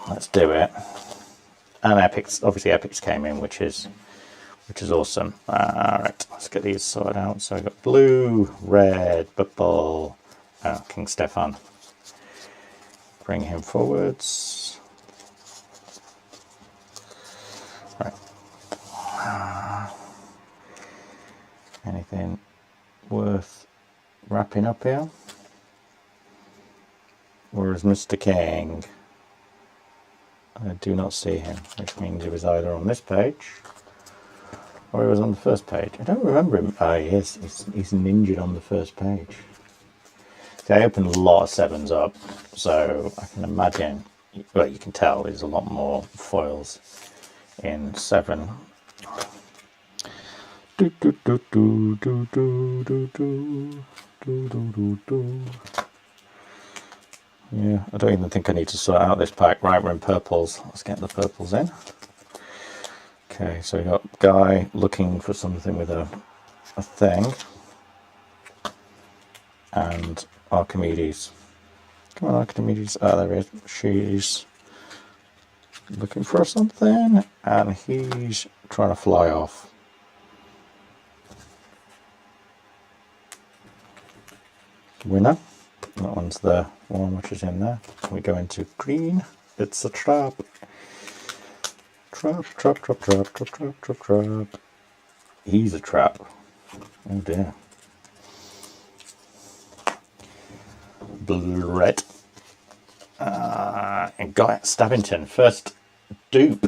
A: let's do it. And Epics, obviously Epics came in, which is awesome. Alright, let's get these sorted out. So I've got blue, red, purple, King Stefan. Bring him forwards. Right. Anything worth wrapping up here? Or is Mr. King? I do not see him, which means he was either on this page or he was on the first page. I don't remember him. Oh, he is. He's ninjaed on the first page. See, I opened a lot of 7s up, so I can imagine, well, you can tell there's a lot more foils in 7. Do, do, do, do, do, do, do, do, do, do, do. Yeah, I don't even think I need to sort out this pack. Right, we're in purples. Let's get the purples in. Okay, so we got Guy looking for something with a thing. and Archimedes. Come on, Archimedes. Oh, there he is. She's looking for something, and he's trying to fly off. Winner. That one's the one which is in there. We go into green. It's a trap. Trap, trap, trap, trap, trap, trap, trap, trap. He's a trap. Oh dear. Red. And Guy Stabbington. First dupe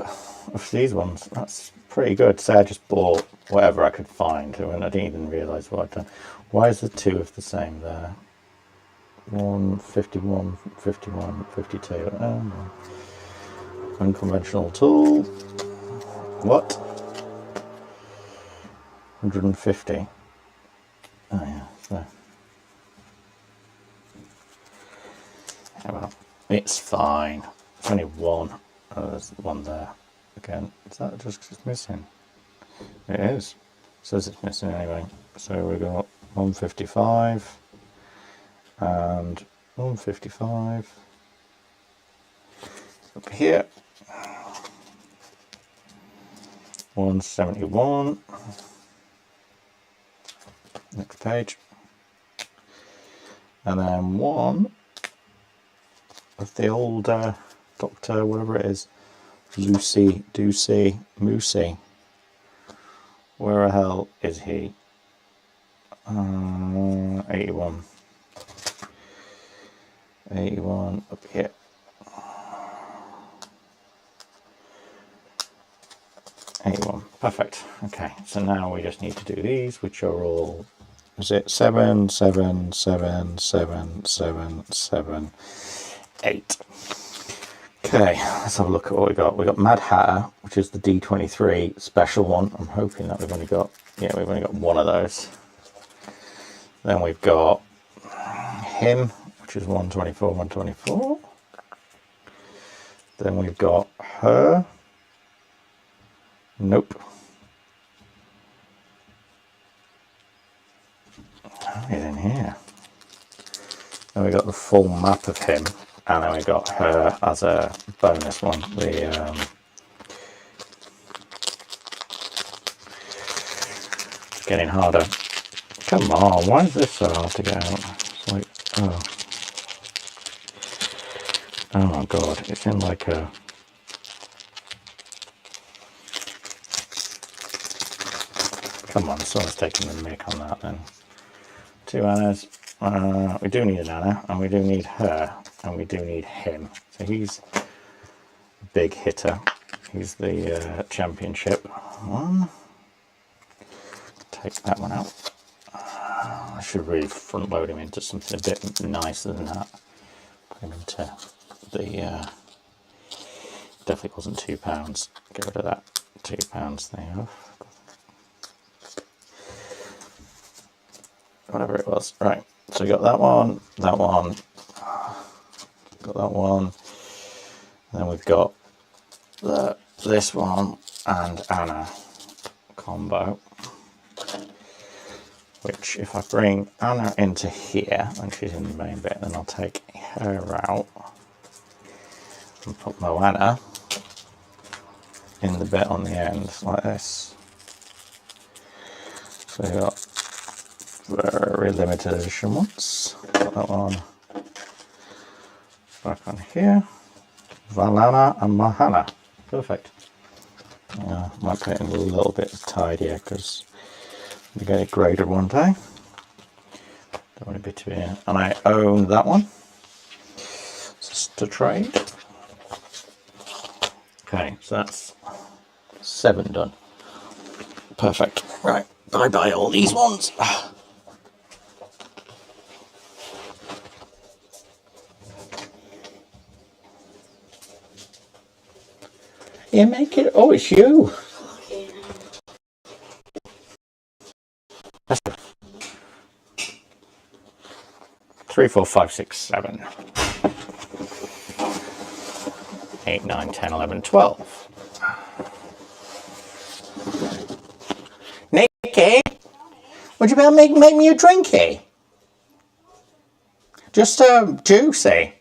A: of these ones. That's pretty good. So I just bought whatever I could find, and I didn't even realise what I'd done. Why is there two of the same there? 151, 51, 52. Oh, unconventional tool. What? 150. Oh yeah, so. Yeah, well, it's fine. It's only one. Oh, there's one there. Again, is that just missing? It is. It says it's missing anyway. So we've got 155 and 155 up here. 171. Next page. And then one of the old Doctor, whatever it is, Lucy, Doocy, Moosey. Where the hell is he? 81. 81 up here. Perfect. Okay, so now we just need to do these, which are all, is it 7, 7, 7, 7, 7, 7, 8. Okay, let's have a look at what we got. We got Mad Hatter, which is the D23 special one. I'm hoping that we've only got, yeah, we've only got one of those. Then we've got him, which is 124, 124. Then we've got her. Nope. Oh, he's in here. Then we got the full map of him, and then we got her as a bonus one. The getting harder. Come on, why is this so hard to get out? It's like, oh my god, it's in like a. Come on, someone's taking the mick on that then. Two Annas. We do need an Anna, and we do need her, and we do need him. So he's a big hitter. He's the championship one. Take that one out. I should really front load him into something a bit nicer than that. Put him into the. Definitely wasn't £2. Get rid of that. £2 there. Whatever it was. Right, so we got that one, got that one, then we've got this one and Anna combo, which if I bring Anna into here, and she's in the main bit, then I'll take her out and put Moana in the bit on the end, like this. So we've got very limited edition ones. Got that one back on here. Valana and Mahana. Perfect. Might put it in a little bit tidier because we get it graded one day. Don't want to be too here. And I own that one. Just to trade. Okay, so that's 7 done. Perfect. Right, bye bye all these ones. You make it. Oh, it's you. That's 3, 4, 5, 6, 7, 8, 9, 10, 11, 12. Nicky, would you better make me a drinky? Just juicy.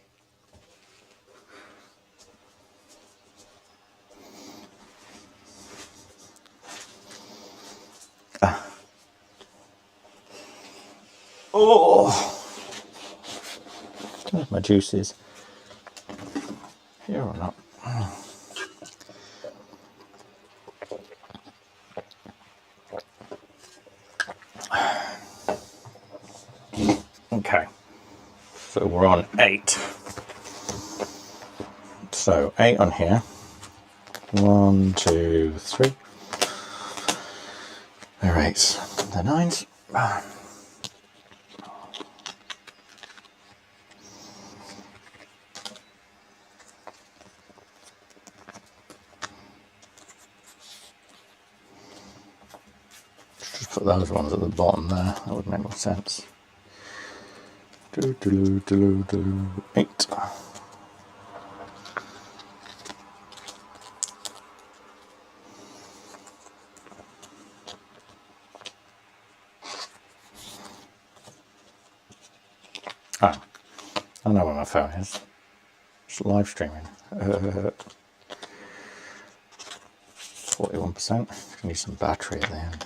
A: Oh, my juices. Here or not? Okay, so we're on 8. So 8 on here. 1, 2, 3. They're 8s. They're 9s. Just put those ones at the bottom there. That would make more sense. 8. Oh, I know where my phone is. It's live streaming. 41%. Need some battery at the end.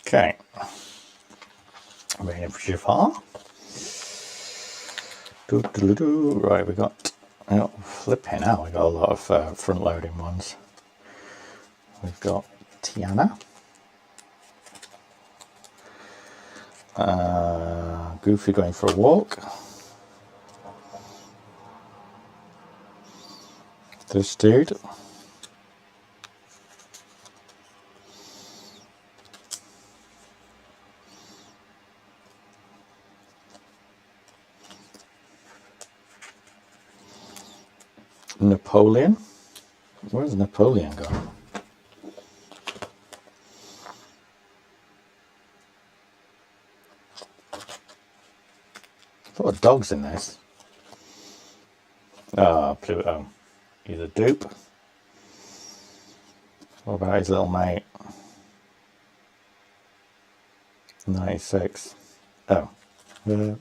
A: Okay. Waiting for Jafar. Right, we got flipping out. We got a lot of front loading ones. We've got Tiana, Goofy going for a walk. This dude. Napoleon. Where's Napoleon gone? A lot of dogs in this. Ah, Pluto. He's a dupe. What about his little mate? 96. Oh. Yeah,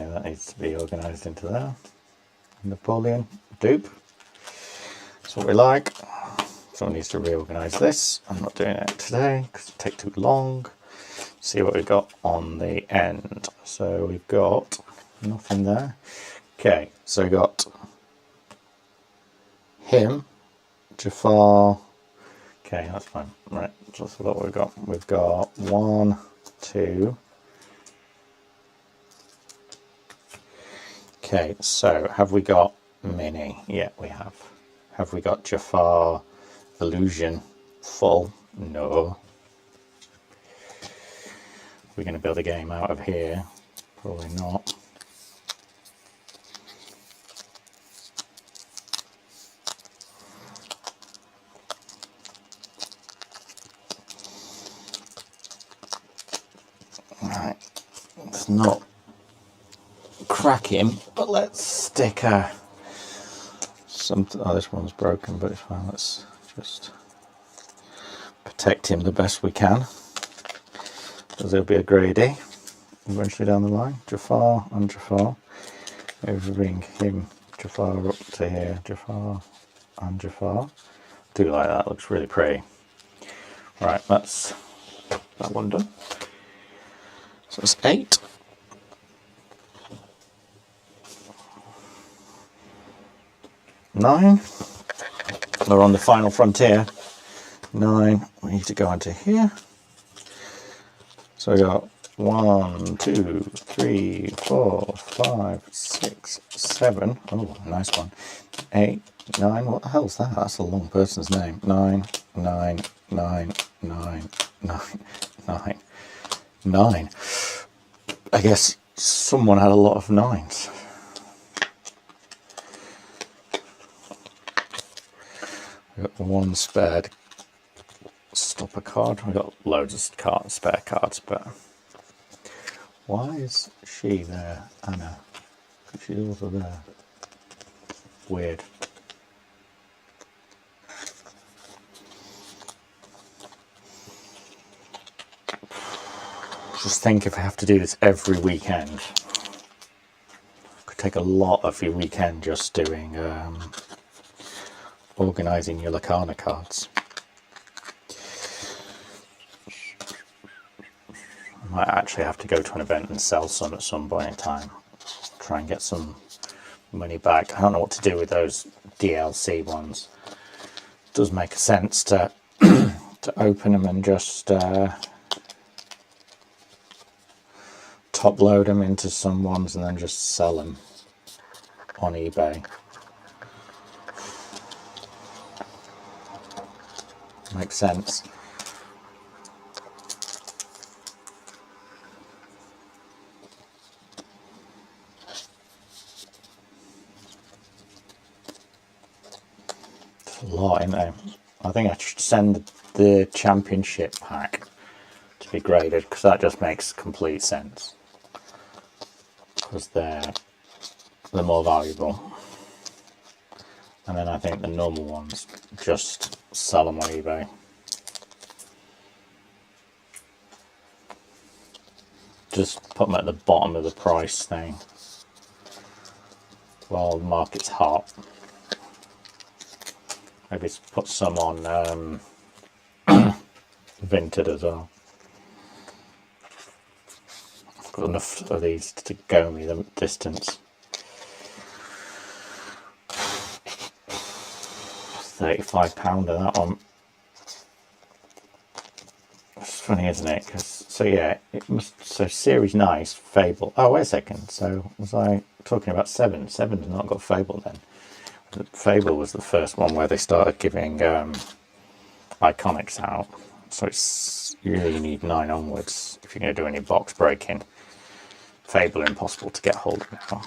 A: that needs to be organised into there. Napoleon, dupe. That's what we like. Someone needs to reorganise this. I'm not doing it today because it takes too long. See what we've got on the end. So we've got nothing there. Okay, so we got him, Jafar. Okay, that's fine. Right, just what we've got. We've got 1, 2. Okay, so have we got Minnie? Yeah, we have. Have we got Jafar Illusion full? No. We're going to build a game out of here. Probably not. Right, it's not cracking, but let's stick something. Oh, this one's broken, but it's fine. Let's just protect him the best we can, because there'll be a grady eventually down the line. Jafar and Jafar. Maybe bring him, Jafar, up to here. Jafar and Jafar. Do like that. Looks really pretty. Right, that's that one done. So that's 8. 9. We're on the final frontier. 9. We need to go into here. So we got 1, 2, 3, 4, 5, 6, 7. Oh, nice one. 8, 9. What the hell's that? That's a long person's name. 9, 9, 9, 9, 9, 9, 9. I guess someone had a lot of 9s. We got 1 spared stopper card. We got loads of spare cards, but Why is she there, Anna? She's also there. Weird. Just think if I have to do this every weekend, it could take a lot of your weekend just doing organising your Lorcana cards. I might actually have to go to an event and sell some at some point in time. Try and get some money back. I don't know what to do with those DLC ones. It does make sense to to open them and just top load them into some ones and then just sell them on eBay. Makes sense. It's a lot, isn't there? I think I should send the championship pack to be graded because that just makes complete sense. Because they're more valuable. And then I think the normal ones, just sell them on eBay. Just put them at the bottom of the price thing while the market's hot. Maybe put some on Vinted as well. I've got enough of these to go me the distance. £35 that one. It's funny, isn't it? So yeah, it must. So Series Nice, Fable. Oh, wait a second. So was I talking about Seven? Seven's not got Fable then. Fable was the first one where they started giving iconics out. So it's you really need 9 onwards if you're going to do any box breaking. Fable impossible to get hold of now.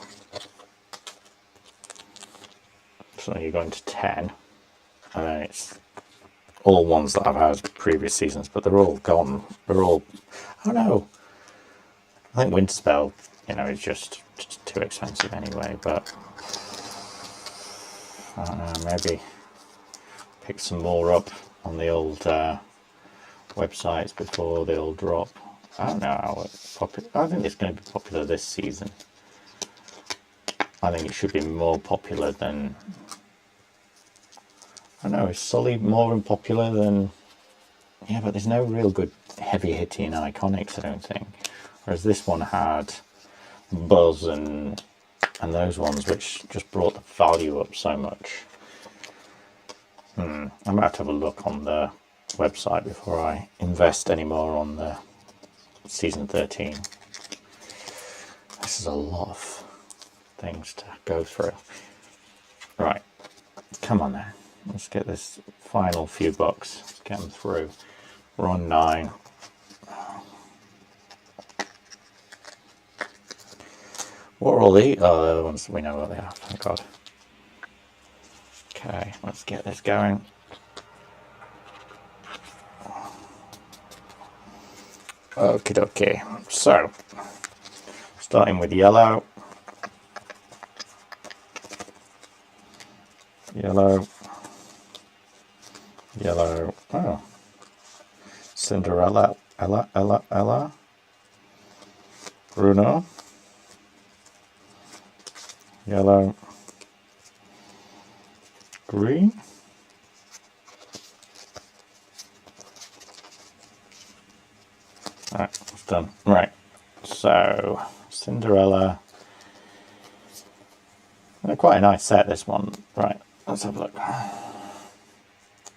A: So you're going to 10. And then it's all ones that I've had previous seasons, but they're all gone. They're all, I don't know. I think Winterspell, is just too expensive anyway, but I don't know, maybe pick some more up on the old websites before they'll drop. I don't know how popular. I think it's going to be popular this season. I think it should be more popular than. I don't know, is Sully more unpopular than... Yeah, but there's no real good heavy-hitting iconics, I don't think. Whereas this one had Buzz and those ones, which just brought the value up so much. I might have to have a look on the website before I invest any more on the Season 13. This is a lot of things to go through. Right, come on then. Let's get this final few bucks. Let's get them through. We're on 9. What are all the other ones? We know what they are, thank God. Okay, let's get this going. Okie dokie. So, starting with yellow. Yellow. Yellow. Oh. Cinderella. Ella. Bruno. Yellow. Green. Alright, it's done. Right. So, Cinderella. Quite a nice set, this one. Right, let's have a look.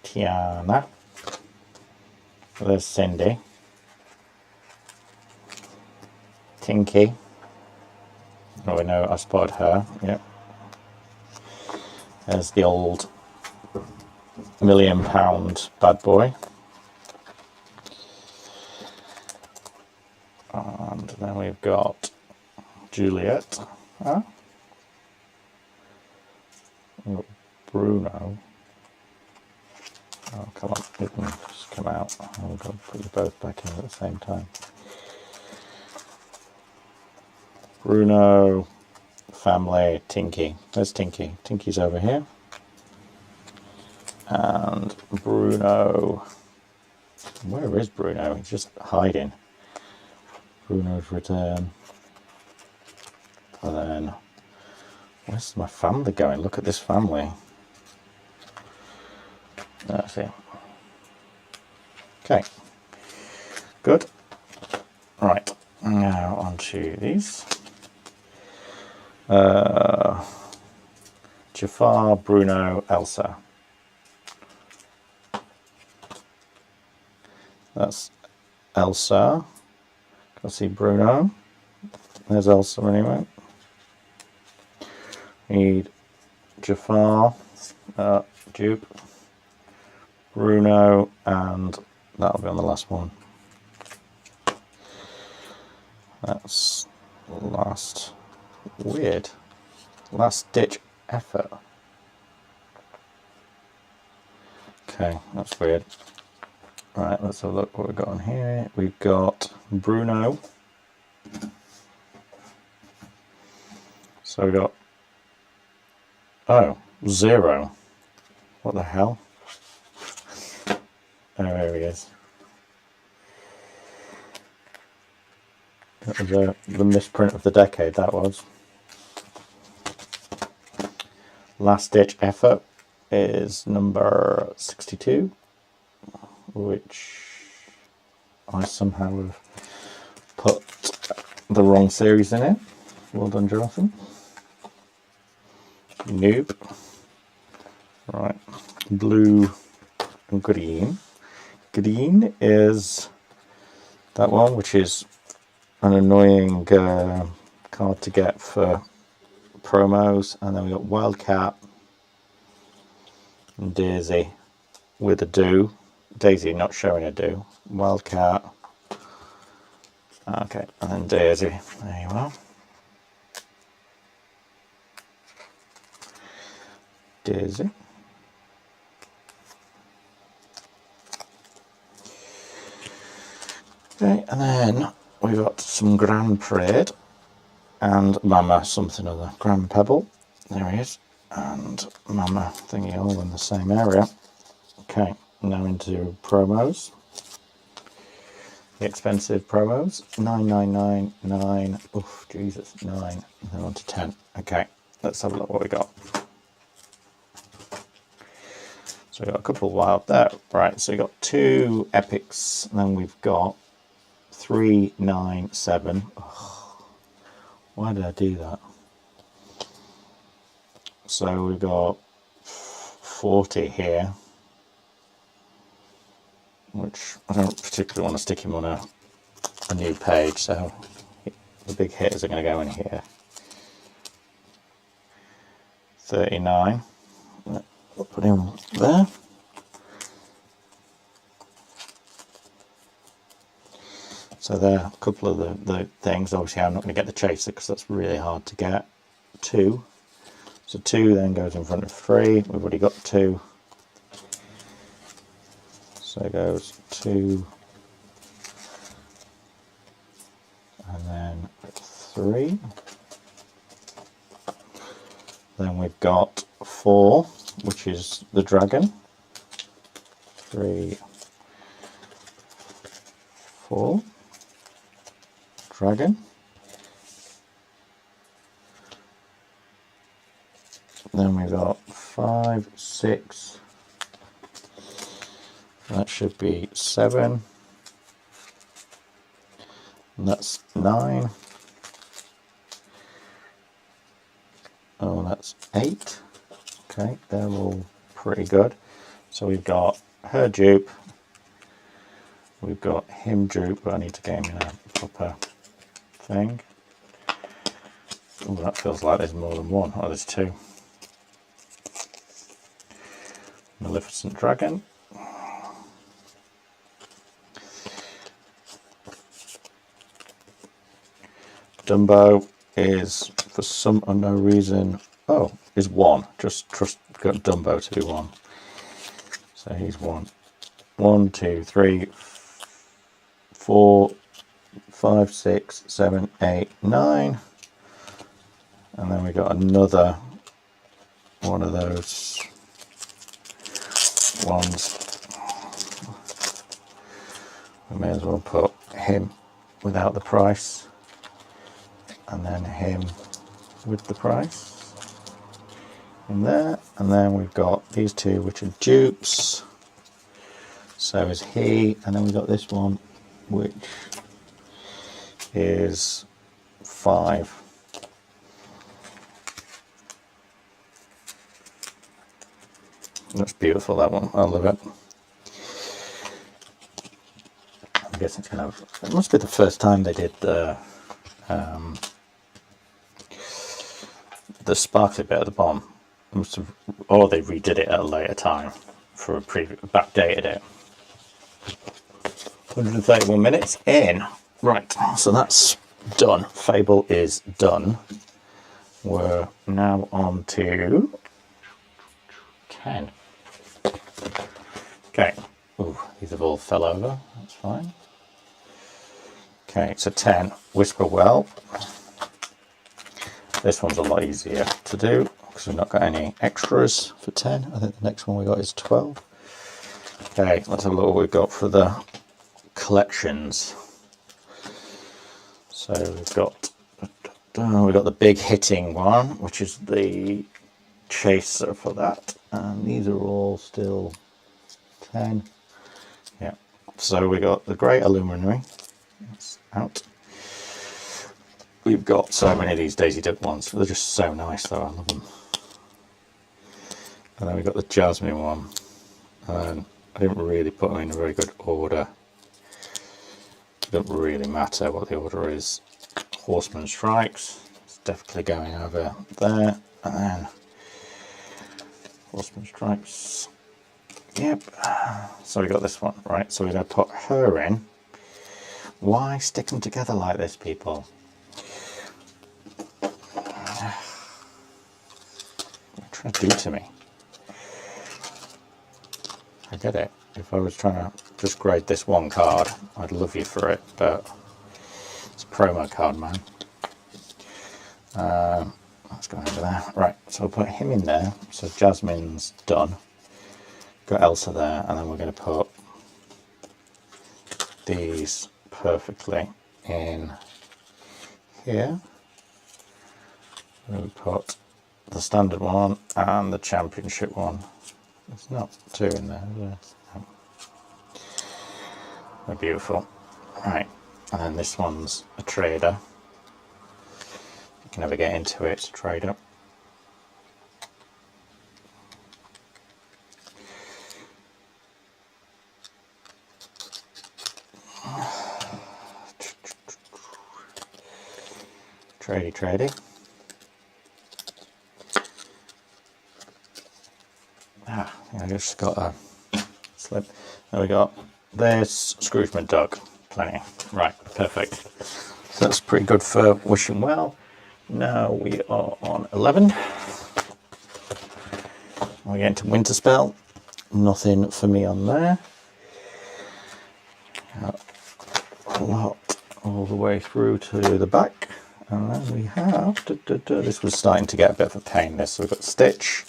A: Tiana. There's Cindy. Tinky. Oh, I know, I spotted her. Yep. There's the old £1 million bad boy. And then we've got Juliet. Huh? Bruno. Oh, come on, you can just come out. I've got to put you both back in at the same time. Bruno, family, Tinky. There's Tinky. Tinky's over here. And Bruno. Where is Bruno? He's just hiding. Bruno's return. And then, where's my family going? Look at this family. That's it. Okay. Good. Right. Now onto these. Jafar, Bruno, Elsa. That's Elsa. Can I see Bruno? There's Elsa anyway. Need Jafar, dupe, Bruno, and that'll be on the last one. That's last. Weird. Last ditch effort. Okay, that's weird. Right, let's have a look what we've got on here. We've got Bruno. So we got, oh, 0. What the hell? Oh, there he is. That was the misprint of the decade, that was. Last ditch effort is number 62, which I somehow have put the wrong series in it. Well done, Jonathan. Noob. Right, blue and green. Green is that one, which is an annoying card to get for promos. And then we got Wildcat and Daisy with a do. Daisy not showing a do. Wildcat. Okay, and then Daisy. There you are. Daisy. Okay, and then we've got some Grand Parade and Mama something other. Grand Pebble. There he is. And Mama thingy all in the same area. Okay, now into promos. The expensive promos. 9,999. Oof, Jesus, 9. And then on to 10. Okay, let's have a look what we got. So we've got a couple wild there. Right, so we've got 2 epics, and then we've got 3, 9, 7. Oh, why did I do that? So we've got 40 here, which I don't particularly want to stick him on a new page, so the big hitters are going to go in here. 39. We'll put him there. So there are a couple of the things. Obviously I'm not going to get the chaser because that's really hard to get. 2. So 2 then goes in front of 3. We've already got 2. So it goes 2. And then 3. Then we've got 4, which is the dragon. 3, 4. Dragon. Then we've got 5, 6. That should be 7. And that's 9. Oh, that's 8. Okay, they're all pretty good. So we've got her dupe. We've got him dupe, but I need to get him in a proper thing. Oh, that feels like there's more than one. Oh, there's 2. Maleficent Dragon. Dumbo is, for some unknown reason, is 1. Just got Dumbo to be 1. So he's 1. 1, 2, 3, 4, 5, 6, 7, 8, 9. And then we got another one of those ones. We may as well put him without the price, and then him with the price in there. And then we've got these two, which are dupes. So is he, and then we've got this one, which is 5. That's beautiful, that one. I love it. I guess it's kind of, it must be the first time they did the sparkly bit at the bottom. Must have, or they redid it at a later time for a backdated it. 131 minutes in. Right, so that's done. Fable is done. We're now on to Ken. Okay. Ooh, these have all fell over. That's fine. Okay, so 10. Whisper Well. This one's a lot easier to do because we've not got any extras for 10. I think the next one we got is 12. Okay, let's have a look what we've got for the collections. So we've got the big hitting one, which is the chaser for that, and these are all still 10. Yeah, so we got the Great Illuminary. That's out. We've got so many of these Daisy Duck ones. They're just so nice, though. I love them. And then we've got the Jasmine one. And I didn't really put them in a very good order. It doesn't really matter what the order is. Horseman Strikes. It's definitely going over there. And then Horseman Strikes. Yep. So we got this one, right? So we're going to put her in. Why stick them together like this, people? What are you trying to do to me? I get it. If I was trying to just grade this one card, I'd love you for it, but it's a promo card, man. Let's go over there. Right, so I'll put him in there. So Jasmine's done. Got Elsa there, and then we're going to put these perfectly in here. We put the standard one and the championship one. There's not 2 in there, is there? No. They're beautiful. Right, and then this one's a trader. You can never get into it, it's a trader. Tradie. I just got a slip. There we go. There's Scrooge McDuck. Plenty. Right, perfect. So that's pretty good for Wishing Well. Now we are on 11. We're getting to Winter Spell. Nothing for me on there. A lot all the way through to the back. And then we have, this was starting to get a bit of a pain, this. So we've got Stitch.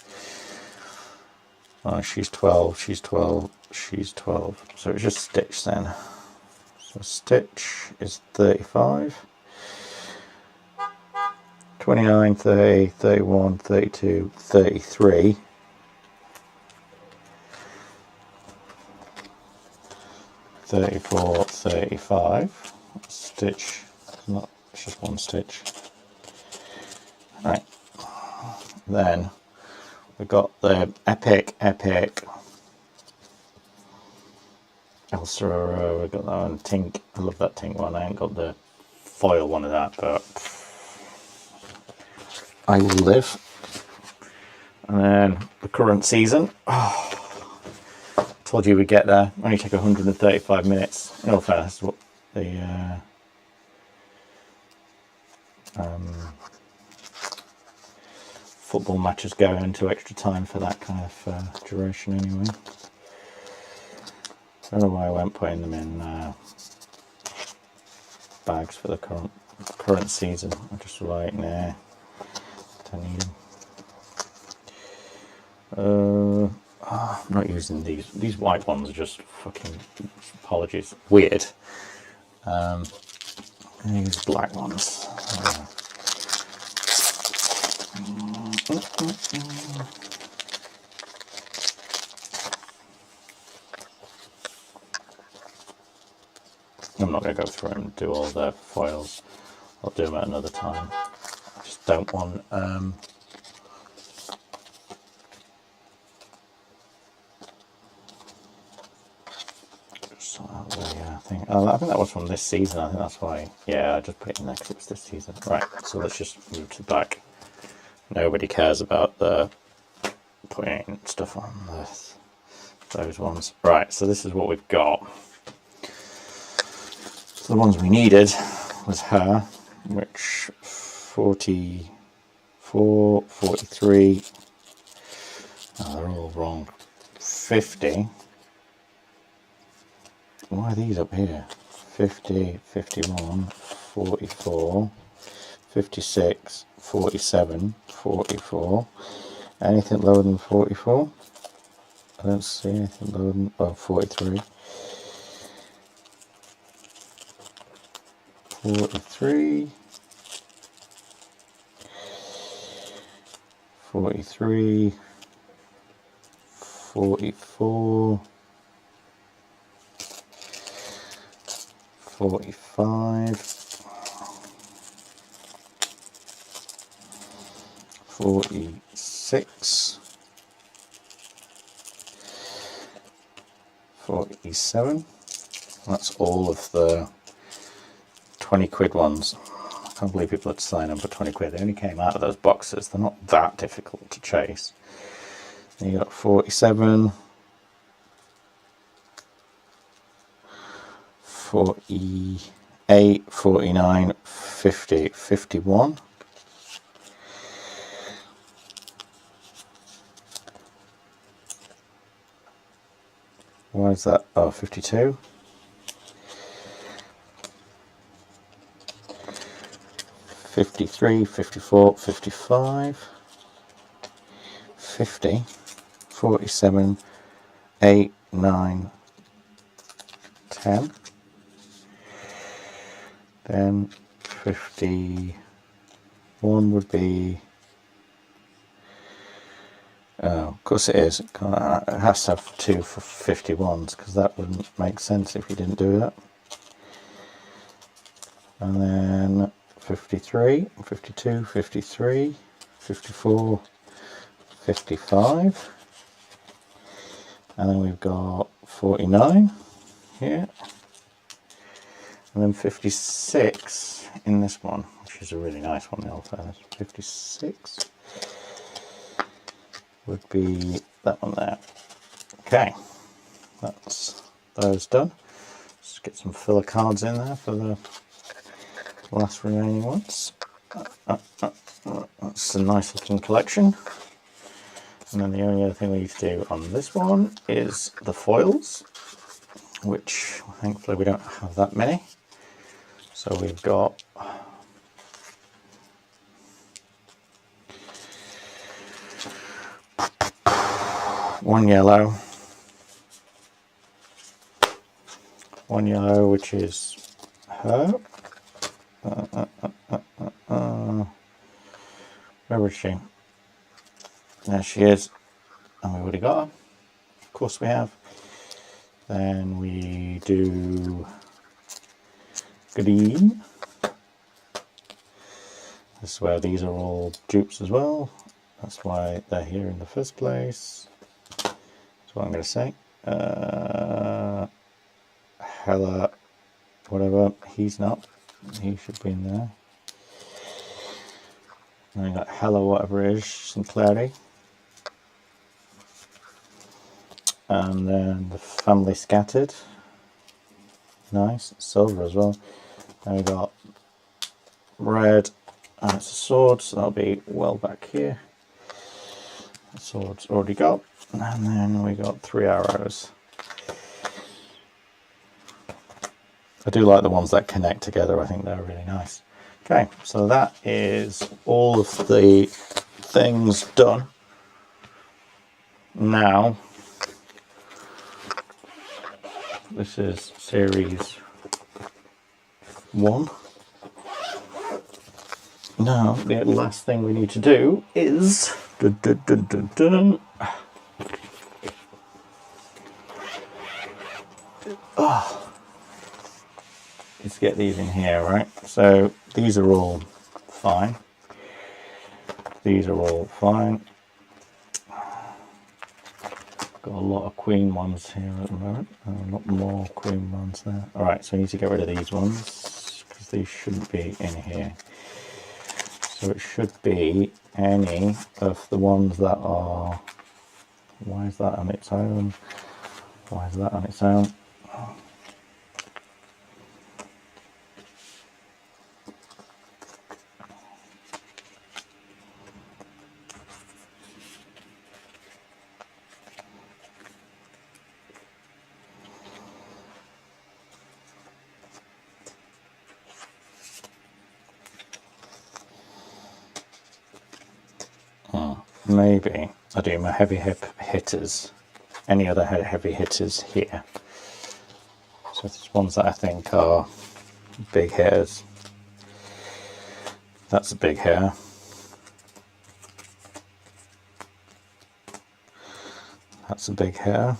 A: Oh, she's 12, she's 12, she's 12. So it's just Stitch then. So Stitch is 35. 29, 30, 31, 32, 33. $34, $35. Stitch, not, it's just one Stitch. Right. Then we've got the epic Elsa. We've got that one. Tink. I love that Tink one. I ain't got the foil one of that, but I will live. And then the current season. Oh, told you we'd get there. Only take 135 minutes. In all fairness, what the football matches go into extra time for that kind of duration anyway. I don't know why I won't putting them in bags for the current season. I just like, nah, Don't need them. I'm not using these. These white ones are just fucking, apologies, weird. I use black ones. I'm not going to go through and do all the foils. I'll do them at another time. I just don't want I think that was from this season. I think that's why. Yeah, I just put it in there because it was this season. Right, so let's just move to the back. Nobody cares about the putting stuff on those ones. Right, so this is what we've got. So the ones we needed was her, which 44, 43. Oh, they're all wrong. 50. Why are these up here? 50, 51, 44, 56, 47, 44. Anything lower than 44? I don't see anything lower than, well, 43. 43. 43. 44. 45, 46, 47. That's all of the 20 quid ones. I can't believe people had to sign them for 20 quid. They only came out of those boxes. They're not that difficult to chase. Then you got 47, 48, 49, 50, 51. Why is that? Oh, 52. 53, 54, 55, 50, 47, 8, 9, 10. Then 51 would be, oh, of course it is. It has to have 2 for 51s because that wouldn't make sense if you didn't do that. And then 53, 52, 53, 54, 55. And then we've got 49 here. And then 56 in this one, which is a really nice one, the old fellas. 56 would be that one there. Okay, that's those done. Let's get some filler cards in there for the last remaining ones. That's a nice looking collection. And then the only other thing we need to do on this one is the foils, which thankfully we don't have that many. So we've got one yellow, which is her. Where is she? There she is. And we've already got her. Of course we have. Then we do green. This is where these are all dupes as well. That's why they're here in the first place. That's what I'm going to say. Hella, whatever. He's not. He should be in there. And I got Hella, whatever it is, Sinclair. And then the family scattered. Nice. Silver as well. And we got red. And it's a sword, so that'll be well back here. The sword's already got. And then we got 3 arrows. I do like the ones that connect together. I think they're really nice. Okay, so that is all of the things done. Now, this is series 1. Now, the last thing we need to do is is get these in here, right? So these are all fine. These are all fine. Got a lot of queen ones here at the moment. A lot more queen ones there. All right, so I need to get rid of these ones because these shouldn't be in here. So it should be any of the ones that are. Why is that on its own? Why is that on its own? Maybe I do my heavy hitters, any other heavy hitters here. So there's ones that I think are big hitters. That's a big hitter. That's a big hitter.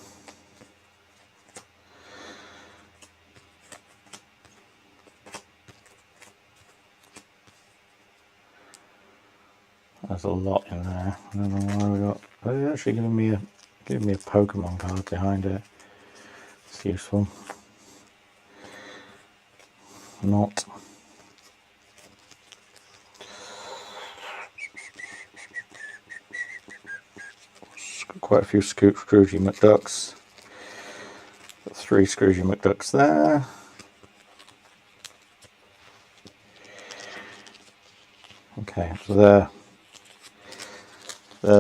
A: There's a lot in there. I don't know why we got. Oh, they're actually giving me a Pokemon card behind it. It's useful. Not. Got quite a few Scroogey McDucks. Got 3 Scroogey McDucks there. Okay, so they're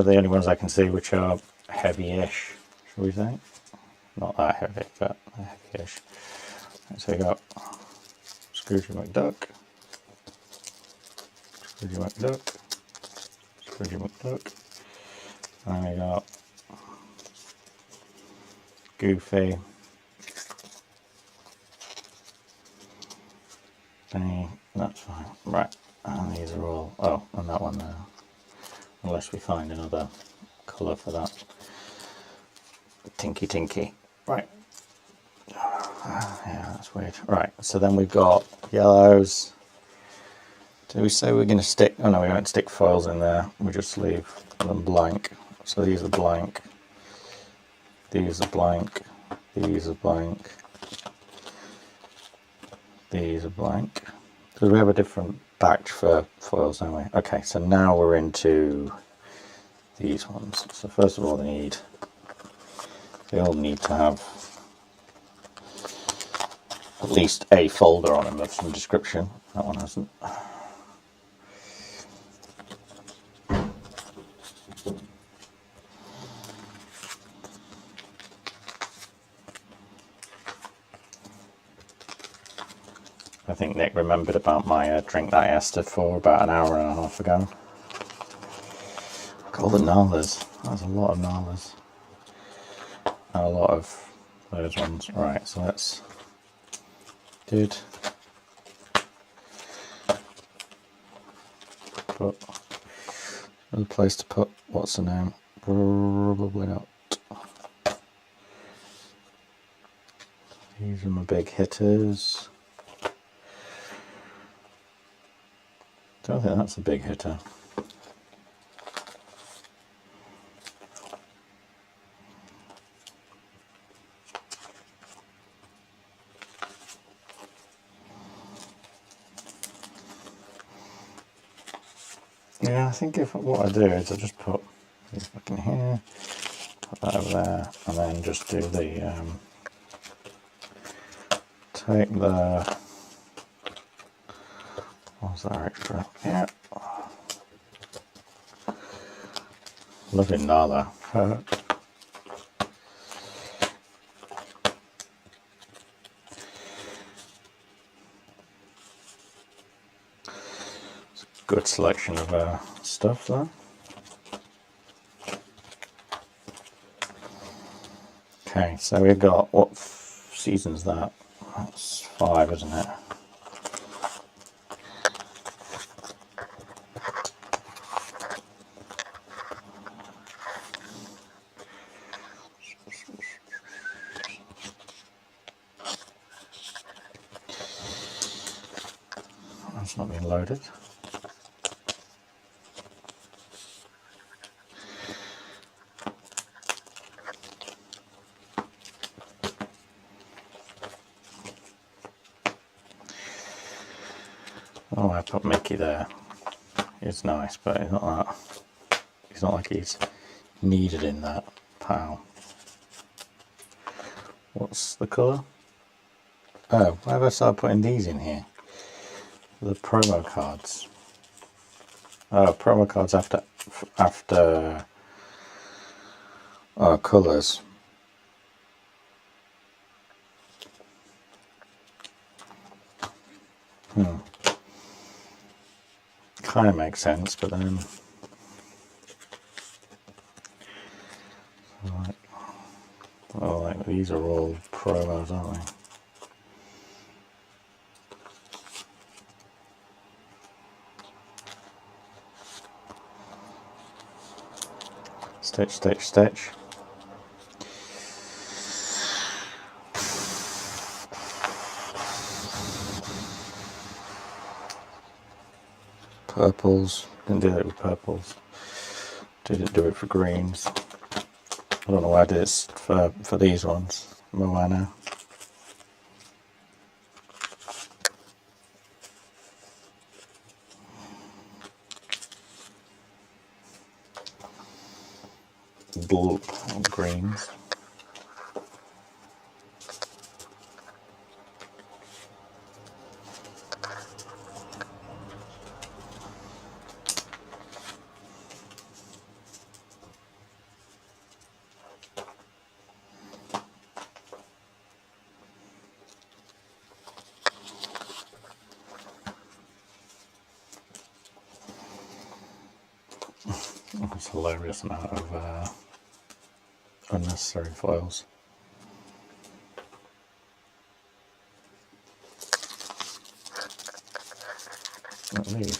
A: the only ones I can see which are heavy-ish, shall we say? Not that heavy, but heavy-ish. So we got Scroogey McDuck, Scroogey McDuck, Scroogey McDuck, and we got Goofy, Benny. That's fine. Right, and these are all. Oh, and that one there. Unless we find another colour for that. Tinky. Right. Yeah, that's weird. Right, so then we've got yellows. Did we say we're going to stick? Oh no, we won't stick foils in there. We just leave them blank. So these are blank. These are blank. These are blank. These are blank. Because we have a different batch for foils, don't we? Okay, so now we're into these ones. So first of all, they all need to have at least a folder on them of some description. That one hasn't. I think Nick remembered about my drink that I asked her for about an hour and a half ago. Look, all the Nalas. That's a lot of Nalas. And a lot of those ones. Right, so let's put another place to put what's the name? Probably not. These are my big hitters. Don't think that's a big hitter. Yeah, I think what I do is I just put these back in here, put that over there, and then just do the take the what's that extra? Yeah, loving Nala. Good selection of stuff there. Okay, so we've got, what season's that? That's 5, isn't it? That's not been loaded. Oh, I put Mickey there. It's nice, but it's not that. It's not like he's needed in that pile. What's the colour? Oh, why have I started putting these in here? The promo cards. Oh, promo cards after colours. Kind of makes sense, but then like these are all promos, aren't they? Stitch, stitch, stitch. Purples, didn't do it with purples. Didn't do it for greens. I don't know why I did it for these ones. Moana. Blue greens. It's a hilarious amount of unnecessary foils. Not these.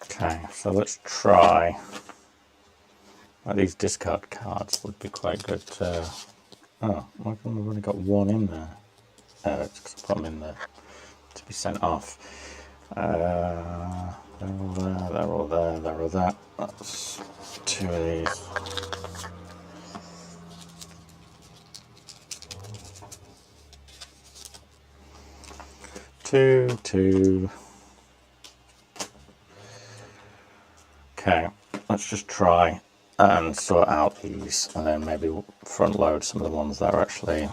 A: Okay, so let's try. Well, these discard cards would be quite good. Oh, why come we've only got one in there? Oh, it's because I put them in there to be sent off. They're all there, they're all there, they're all there. That's 2 of these. Two. Okay, let's just try and sort out these, and then maybe front load some of the ones that are actually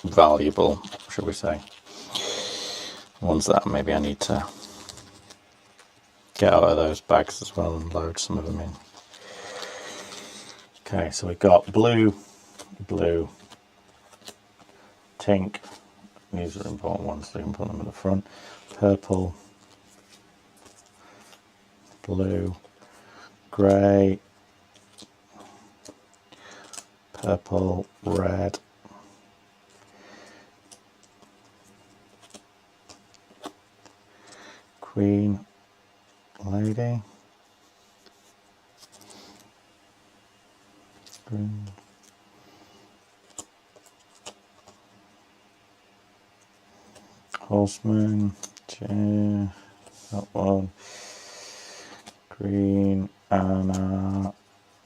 A: valuable, should we say. Ones that maybe I need to get out of those bags as well and load some of them in. Okay, so we've got blue, pink. These are important ones, so you can put them in the front. Purple, blue, grey, purple, red, queen, lady, green, horseman, chair, that one, green, Anna,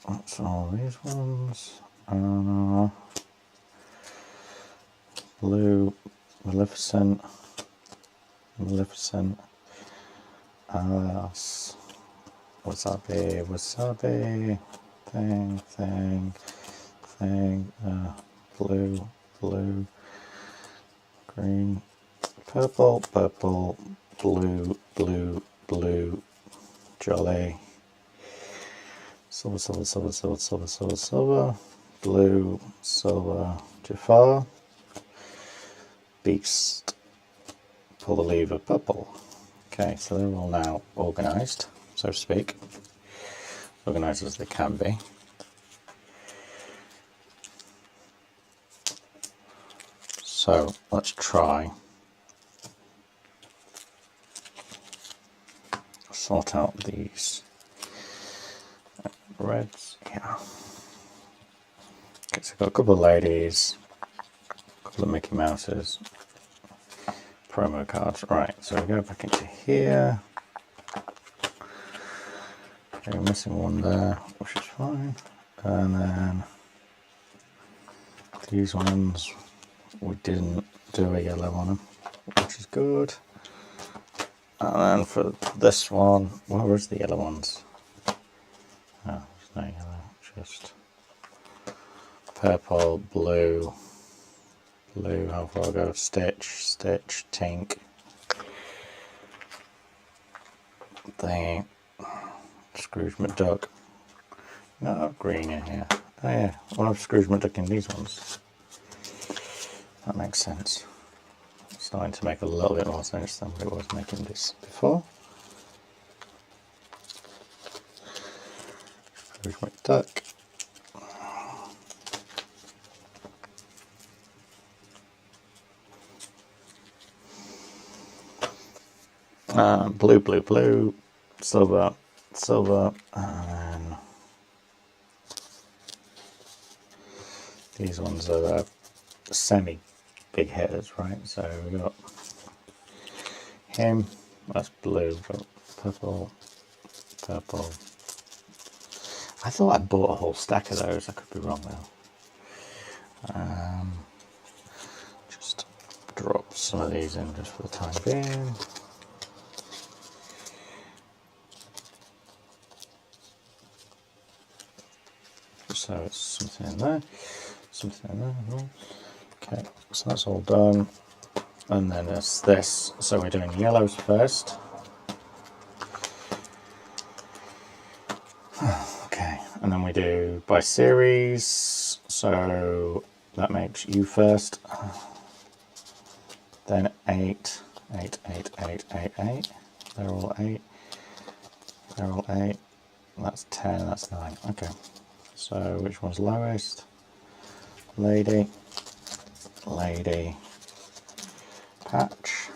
A: that's all these ones, Anna, blue, Maleficent, Alice, wasabi, thing, blue, green, purple, blue, jolly, silver, blue, silver, Jafar, beast, pull the lever, purple. Okay, so they're all now organised, so to speak, organised as they can be. So let's try sort out these reds. Yeah. Okay, so I've got a couple of ladies, a couple of Mickey Mouses, promo cards. Right, so we go back into here. Okay, we're missing one there, which is fine. And then these ones, we didn't do a yellow on them, which is good. And then for this one, where is the yellow ones? Oh, there's no yellow, just purple, blue, blue, how far I go? Stitch, stitch, tink. The Scrooge McDuck. No, green in here. Oh yeah, one of Scrooge McDuck in these ones. That makes sense. It's starting to make a little bit more sense than what it was making this before. Scrooge McDuck. Blue, blue, blue, silver, silver, and then these ones are the semi big hitters, right? So we got him, that's blue, but purple, purple. I thought I bought a whole stack of those, I could be wrong though. Just drop some of these in just for the time being. So it's something in there, something in there. Okay, so that's all done. And then there's this. So we're doing yellows first. Okay, and then we do by series. So that makes you first. Then 8, 8, 8, 8, 8, 8. They're all 8. They're all 8. That's 10, that's 9. Okay. So which one's lowest? Lady, lady, patch,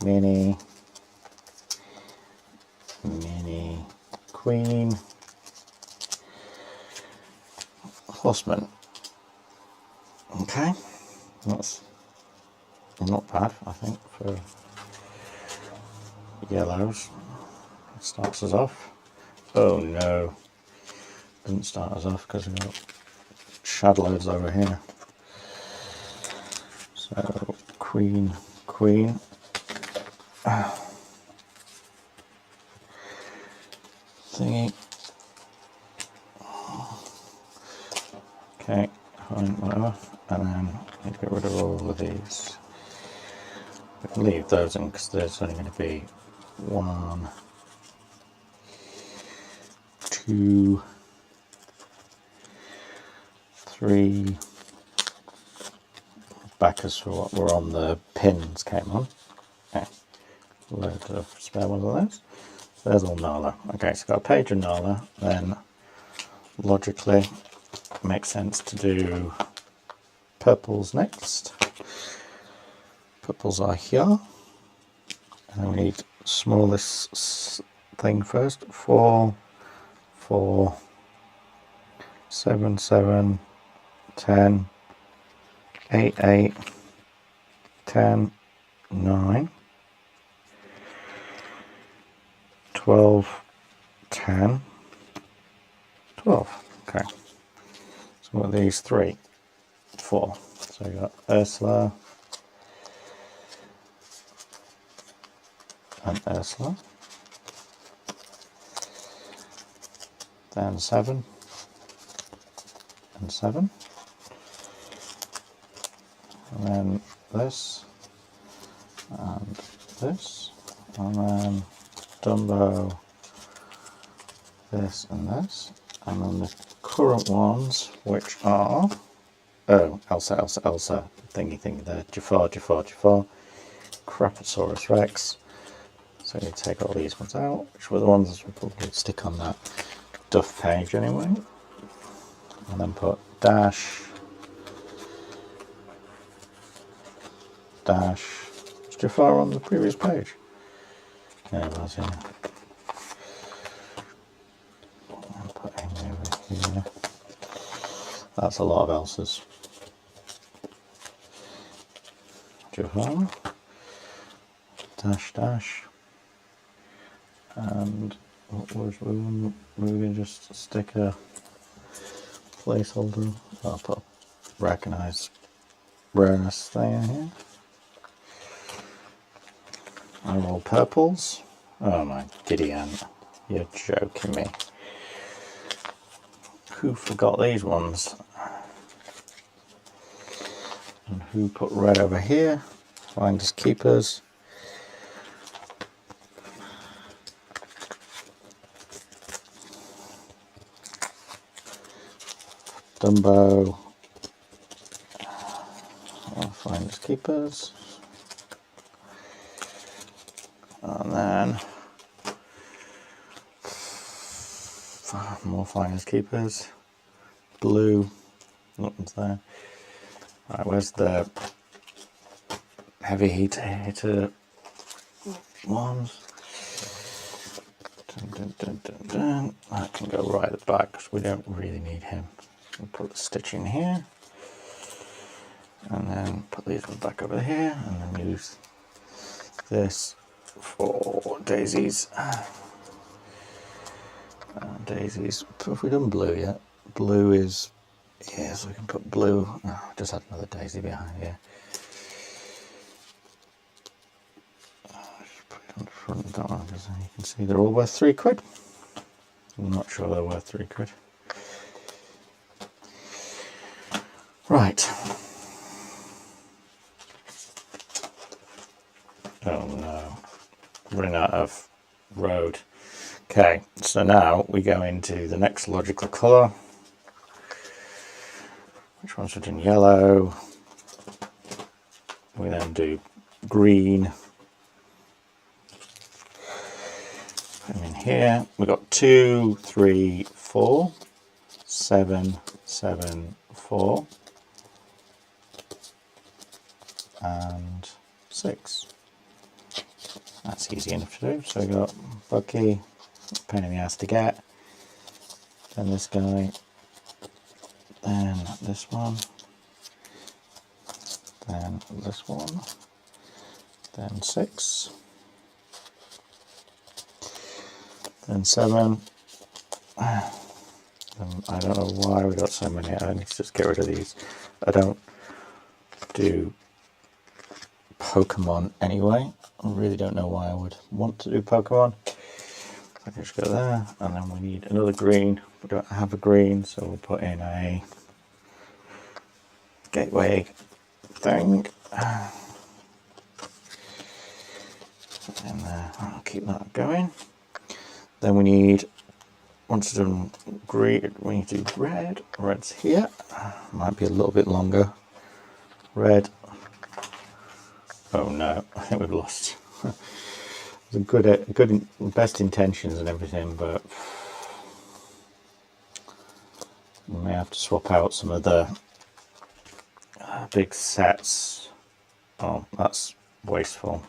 A: mini, mini, queen, horseman. Okay, that's not bad, I think, for yellows. It starts us off. Oh no. Didn't start us off because we've got shad loads over here. So queen, queen. Thingy. Okay, fine, whatever. And then I need to get rid of all of these. We can leave those in because there's only going to be 1, 2, 3 backers for what were on the pins came on. Okay, load of spare ones of those. So there's all Nala. Okay, so got a page of Nala, then logically it makes sense to do purples next. Purples are here. And then we need smallest thing first. 4, 4, 7, 7, 10, 8, 8, 10, 9, 12, 10, 12. Okay. So what are these 3, 4. So we got Ursula and Ursula. Then 7 and 7. And then this and this, and then Dumbo, this and this, and then the current ones, which are, oh, Elsa, thingy, there, Jafar, Craposaurus Rex. So you take all these ones out, which were the ones we'll probably stick on that Duff page anyway. And then put dash, was Jafar on the previous page? Yeah, it was, yeah. And put him over here. That's a lot of Elsas. Jafar, dash, and what was we going to just stick a placeholder? I'll put recognize rareness thing in here. And all purples. Oh my giddy aunt, you're joking me. Who forgot these ones? And who put red over here? Finders keepers. Dumbo. Finders keepers. And then more finders keepers. Blue. Nothing's there. Right, where's the heavy hitter ones? That can go right at the back because we don't really need him. We'll put the stitch in here. And then put these ones back over here. And then use this for daisies. Daisies. Have we done blue yet? Blue is, yeah, so we can put blue. Oh, just add another daisy behind here. Just put it on the front of that one because you can see they're all worth £3. I'm not sure they're worth £3. Right. Oh no. Running out of road. Okay, so now we go into the next logical colour. Which ones are in yellow? We then do green. Put them in here. We've got 2, 3, 4, 7, 7, 4, and 6. That's easy enough to do. So we've got Bucky, pain in the ass to get, then this guy, then this one, then this one, then 6, then 7. I don't know why we got so many. I need to just get rid of these. I don't do Pokemon anyway. I really don't know why I would want to do Pokemon. I can just go there, and then we need another green. We don't have a green, so we'll put in a gateway thing. In there, I'll keep that going. Then we need, once it's done green, we need to do red. Red's here. Might be a little bit longer. Red. Oh no, I think we've lost. Good, best intentions and everything, but we may have to swap out some of the big sets. Oh, that's wasteful.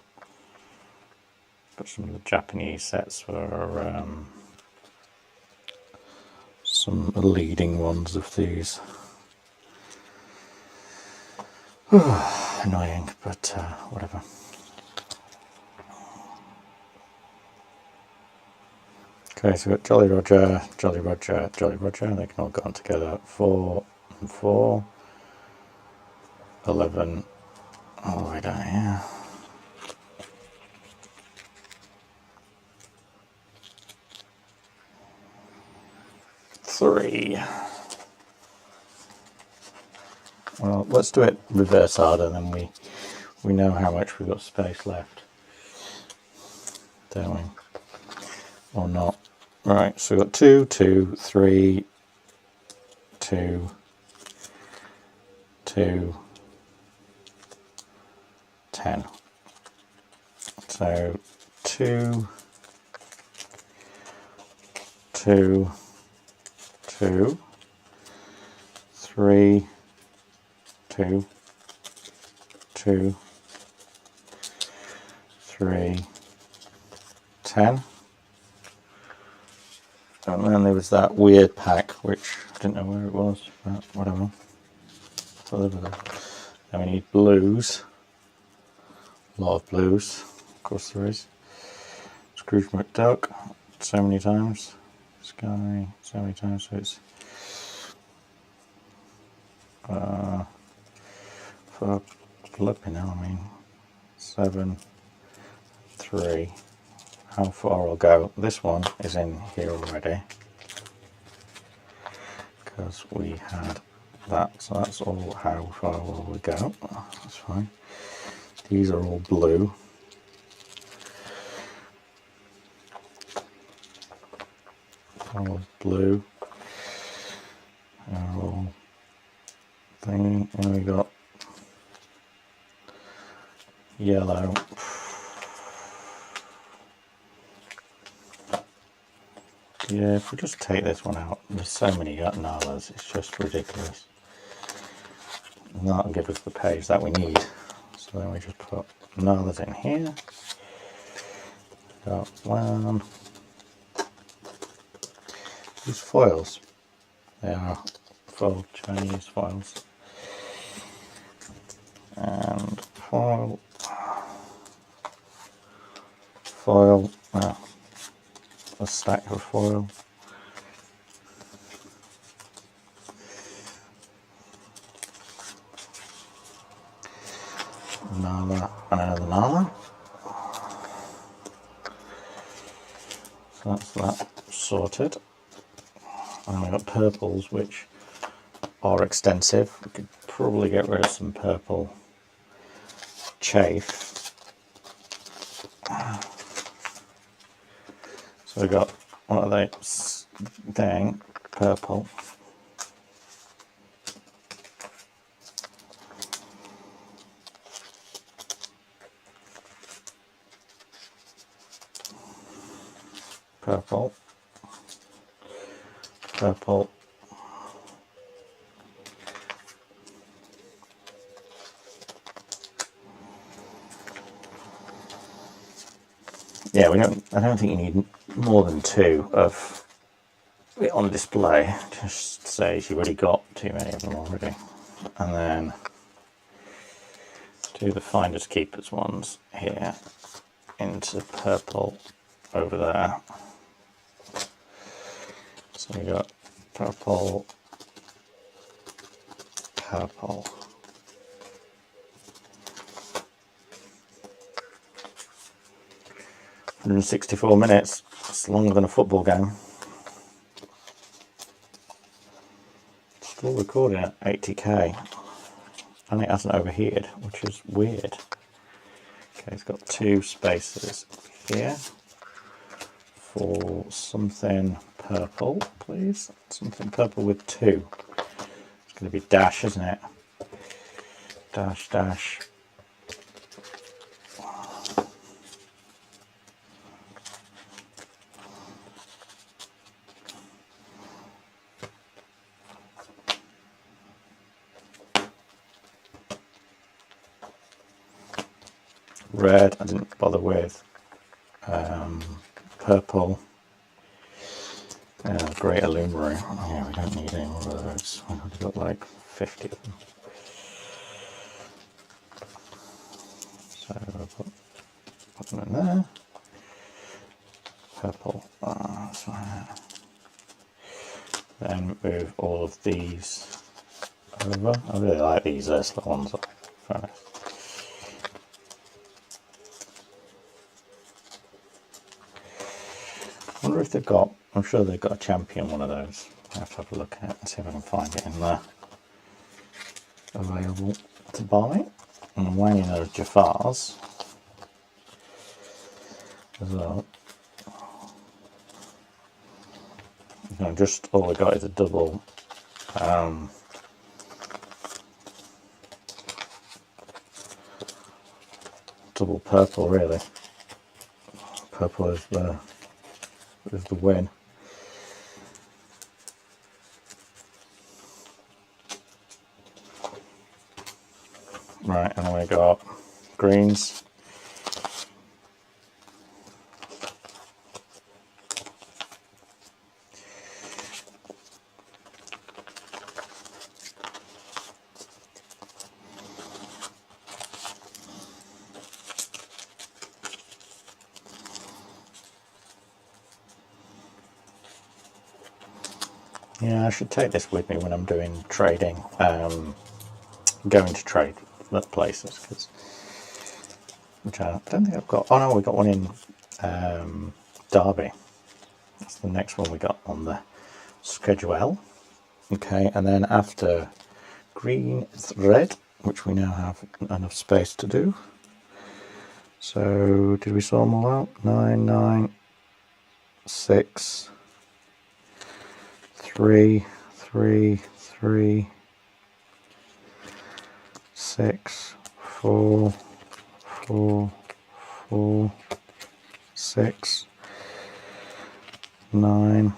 A: But some of the Japanese sets for some leading ones of these. Annoying, but whatever. Okay, so we've got Jolly Roger, Jolly Roger, Jolly Roger. They can all go on together. 4 and 4. 11 all the way down here. Three. Well, let's do it reverse order, then we know how much we've got space left. Don't we? Or not. Right, so we've got 2, 2, 3, 2, 2, 10. So 2, 2, 2, 3, 2, 2, 3, 10. And then there was that weird pack, which I didn't know where it was, but whatever. So then we need blues. A lot of blues, of course there is. Scrooge McDuck, so many times. Sky, so many times. So it's for flipping hell, I mean, 7, 3. How far I'll go? This one is in here already because we had that, so that's all. How far will we go? That's fine. These are all blue. All blue. They're all thingy. And we got yellow. Yeah, if we just take this one out, there's so many nalas, it's just ridiculous. And that'll give us the page that we need. So then we just put nalas in here. Got one. These foils, they are full Chinese foils. And foil, a stack of foil. Nala and another nala. So that's that sorted. And we've got purples, which are extensive. We could probably get rid of some purple chafe. So we've got one of those thing, purple. Purple. Purple. Yeah, I don't think you need more than 2 of it on display. Just says you've already got too many of them already. And then do the finders keepers ones here into purple over there. So we got purple, purple. In 64 minutes, it's longer than a football game. Still recording at 80k, and it hasn't overheated, which is weird. Okay, it's got 2 spaces here for something purple, please. Something purple with 2. It's going to be dash, isn't it? Dash, dash. Red, I didn't bother with. Purple. Great illuminary. Yeah, we don't need any more of those. We've got like 50 of them. So I'll put them in there. Purple. Then move all of these over. I really like these little ones. Very nice. I wonder if they've got, I'm sure they've got a champion one of those. I have to have a look at it and see if I can find it in there. Available to buy. And when you know Jafar's as well. Just all I got is a double Double purple, really. Purple is the win. Right, and then we got greens. Yeah, I should take this with me when I'm doing trading, going to trade at places, which I don't think I've got. Oh no, we got one in Derby. That's the next one we got on the schedule. Okay, and then after green, it's red, which we now have enough space to do. So, did we sort them all out? 9, 9, 6, 3, 3, 3, 6, 4, 4, 4, 6, 9,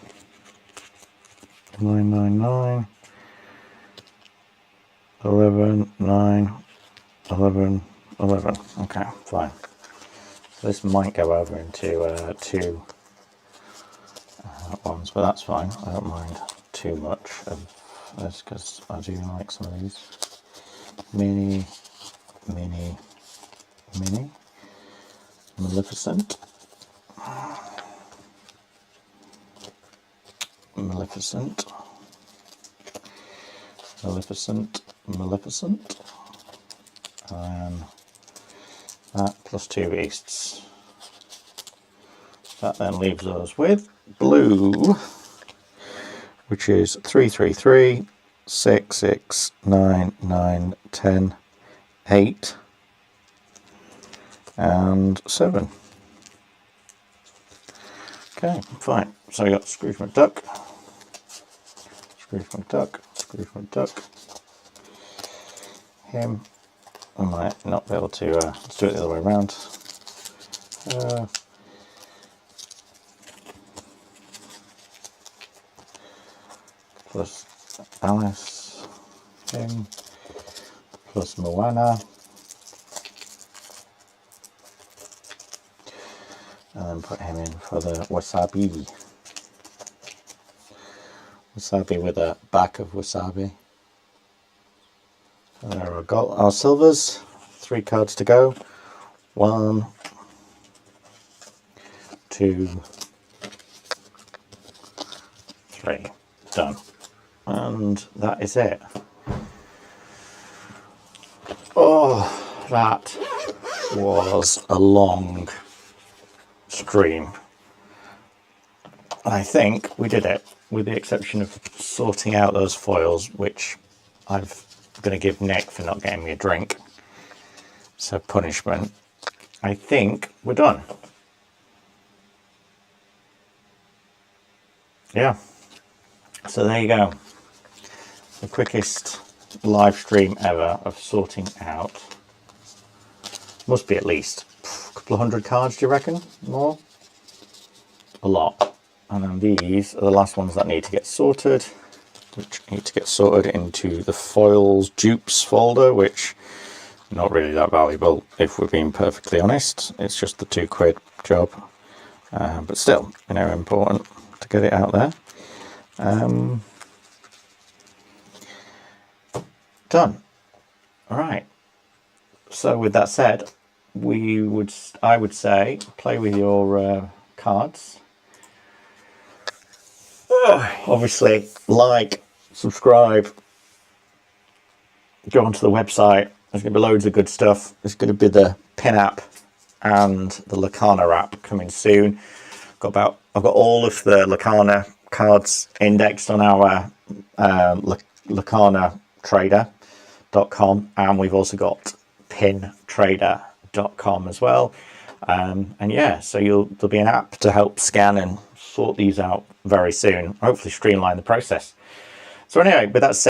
A: 9, 9, 9, 11, 9, 11, 11. Okay, fine. So this might go over into two ones, but that's fine. I don't mind too much of this because I do like some of these. Mini, mini, mini, Maleficent, Maleficent, Maleficent, Maleficent, and that plus 2 beasts. That then leaves us with blue, which is 3, 3, 3, 6, 6, 9, 9, 10, 8, and 7. Okay, fine. So we got Scrooge McDuck, Scrooge McDuck, Scrooge McDuck. Him. I might not be able to. Let's do it the other way around. Plus Alice, him, plus Moana, and then put him in for the wasabi. Wasabi with a back of wasabi. And there we go. Our silvers, 3 cards to go. 1, 2, 3. Done. And that is it. Oh, that was a long stream. I think we did it, with the exception of sorting out those foils, which I'm going to give Nick for not getting me a drink. So punishment. I think we're done. Yeah. So there you go. The quickest live stream ever of sorting out. Must be at least a couple of 100 cards, do you reckon? More? A lot. And then these are the last ones that need to get sorted, which need to get sorted into the foils dupes folder, which not really that valuable if we're being perfectly honest. It's just the £2 job, but still, you know, important to get it out there. Done. All right. So with that said, I would say play with your cards. Obviously, like, subscribe, go onto the website. There's going to be loads of good stuff. There's going to be the pin app and the Lorcana app coming soon. I've got all of the Lorcana cards indexed on our Lorcana trader.com, and we've also got pintrader.com as well. And yeah, so there'll be an app to help scan and sort these out very soon, hopefully streamline the process. So anyway, with that said,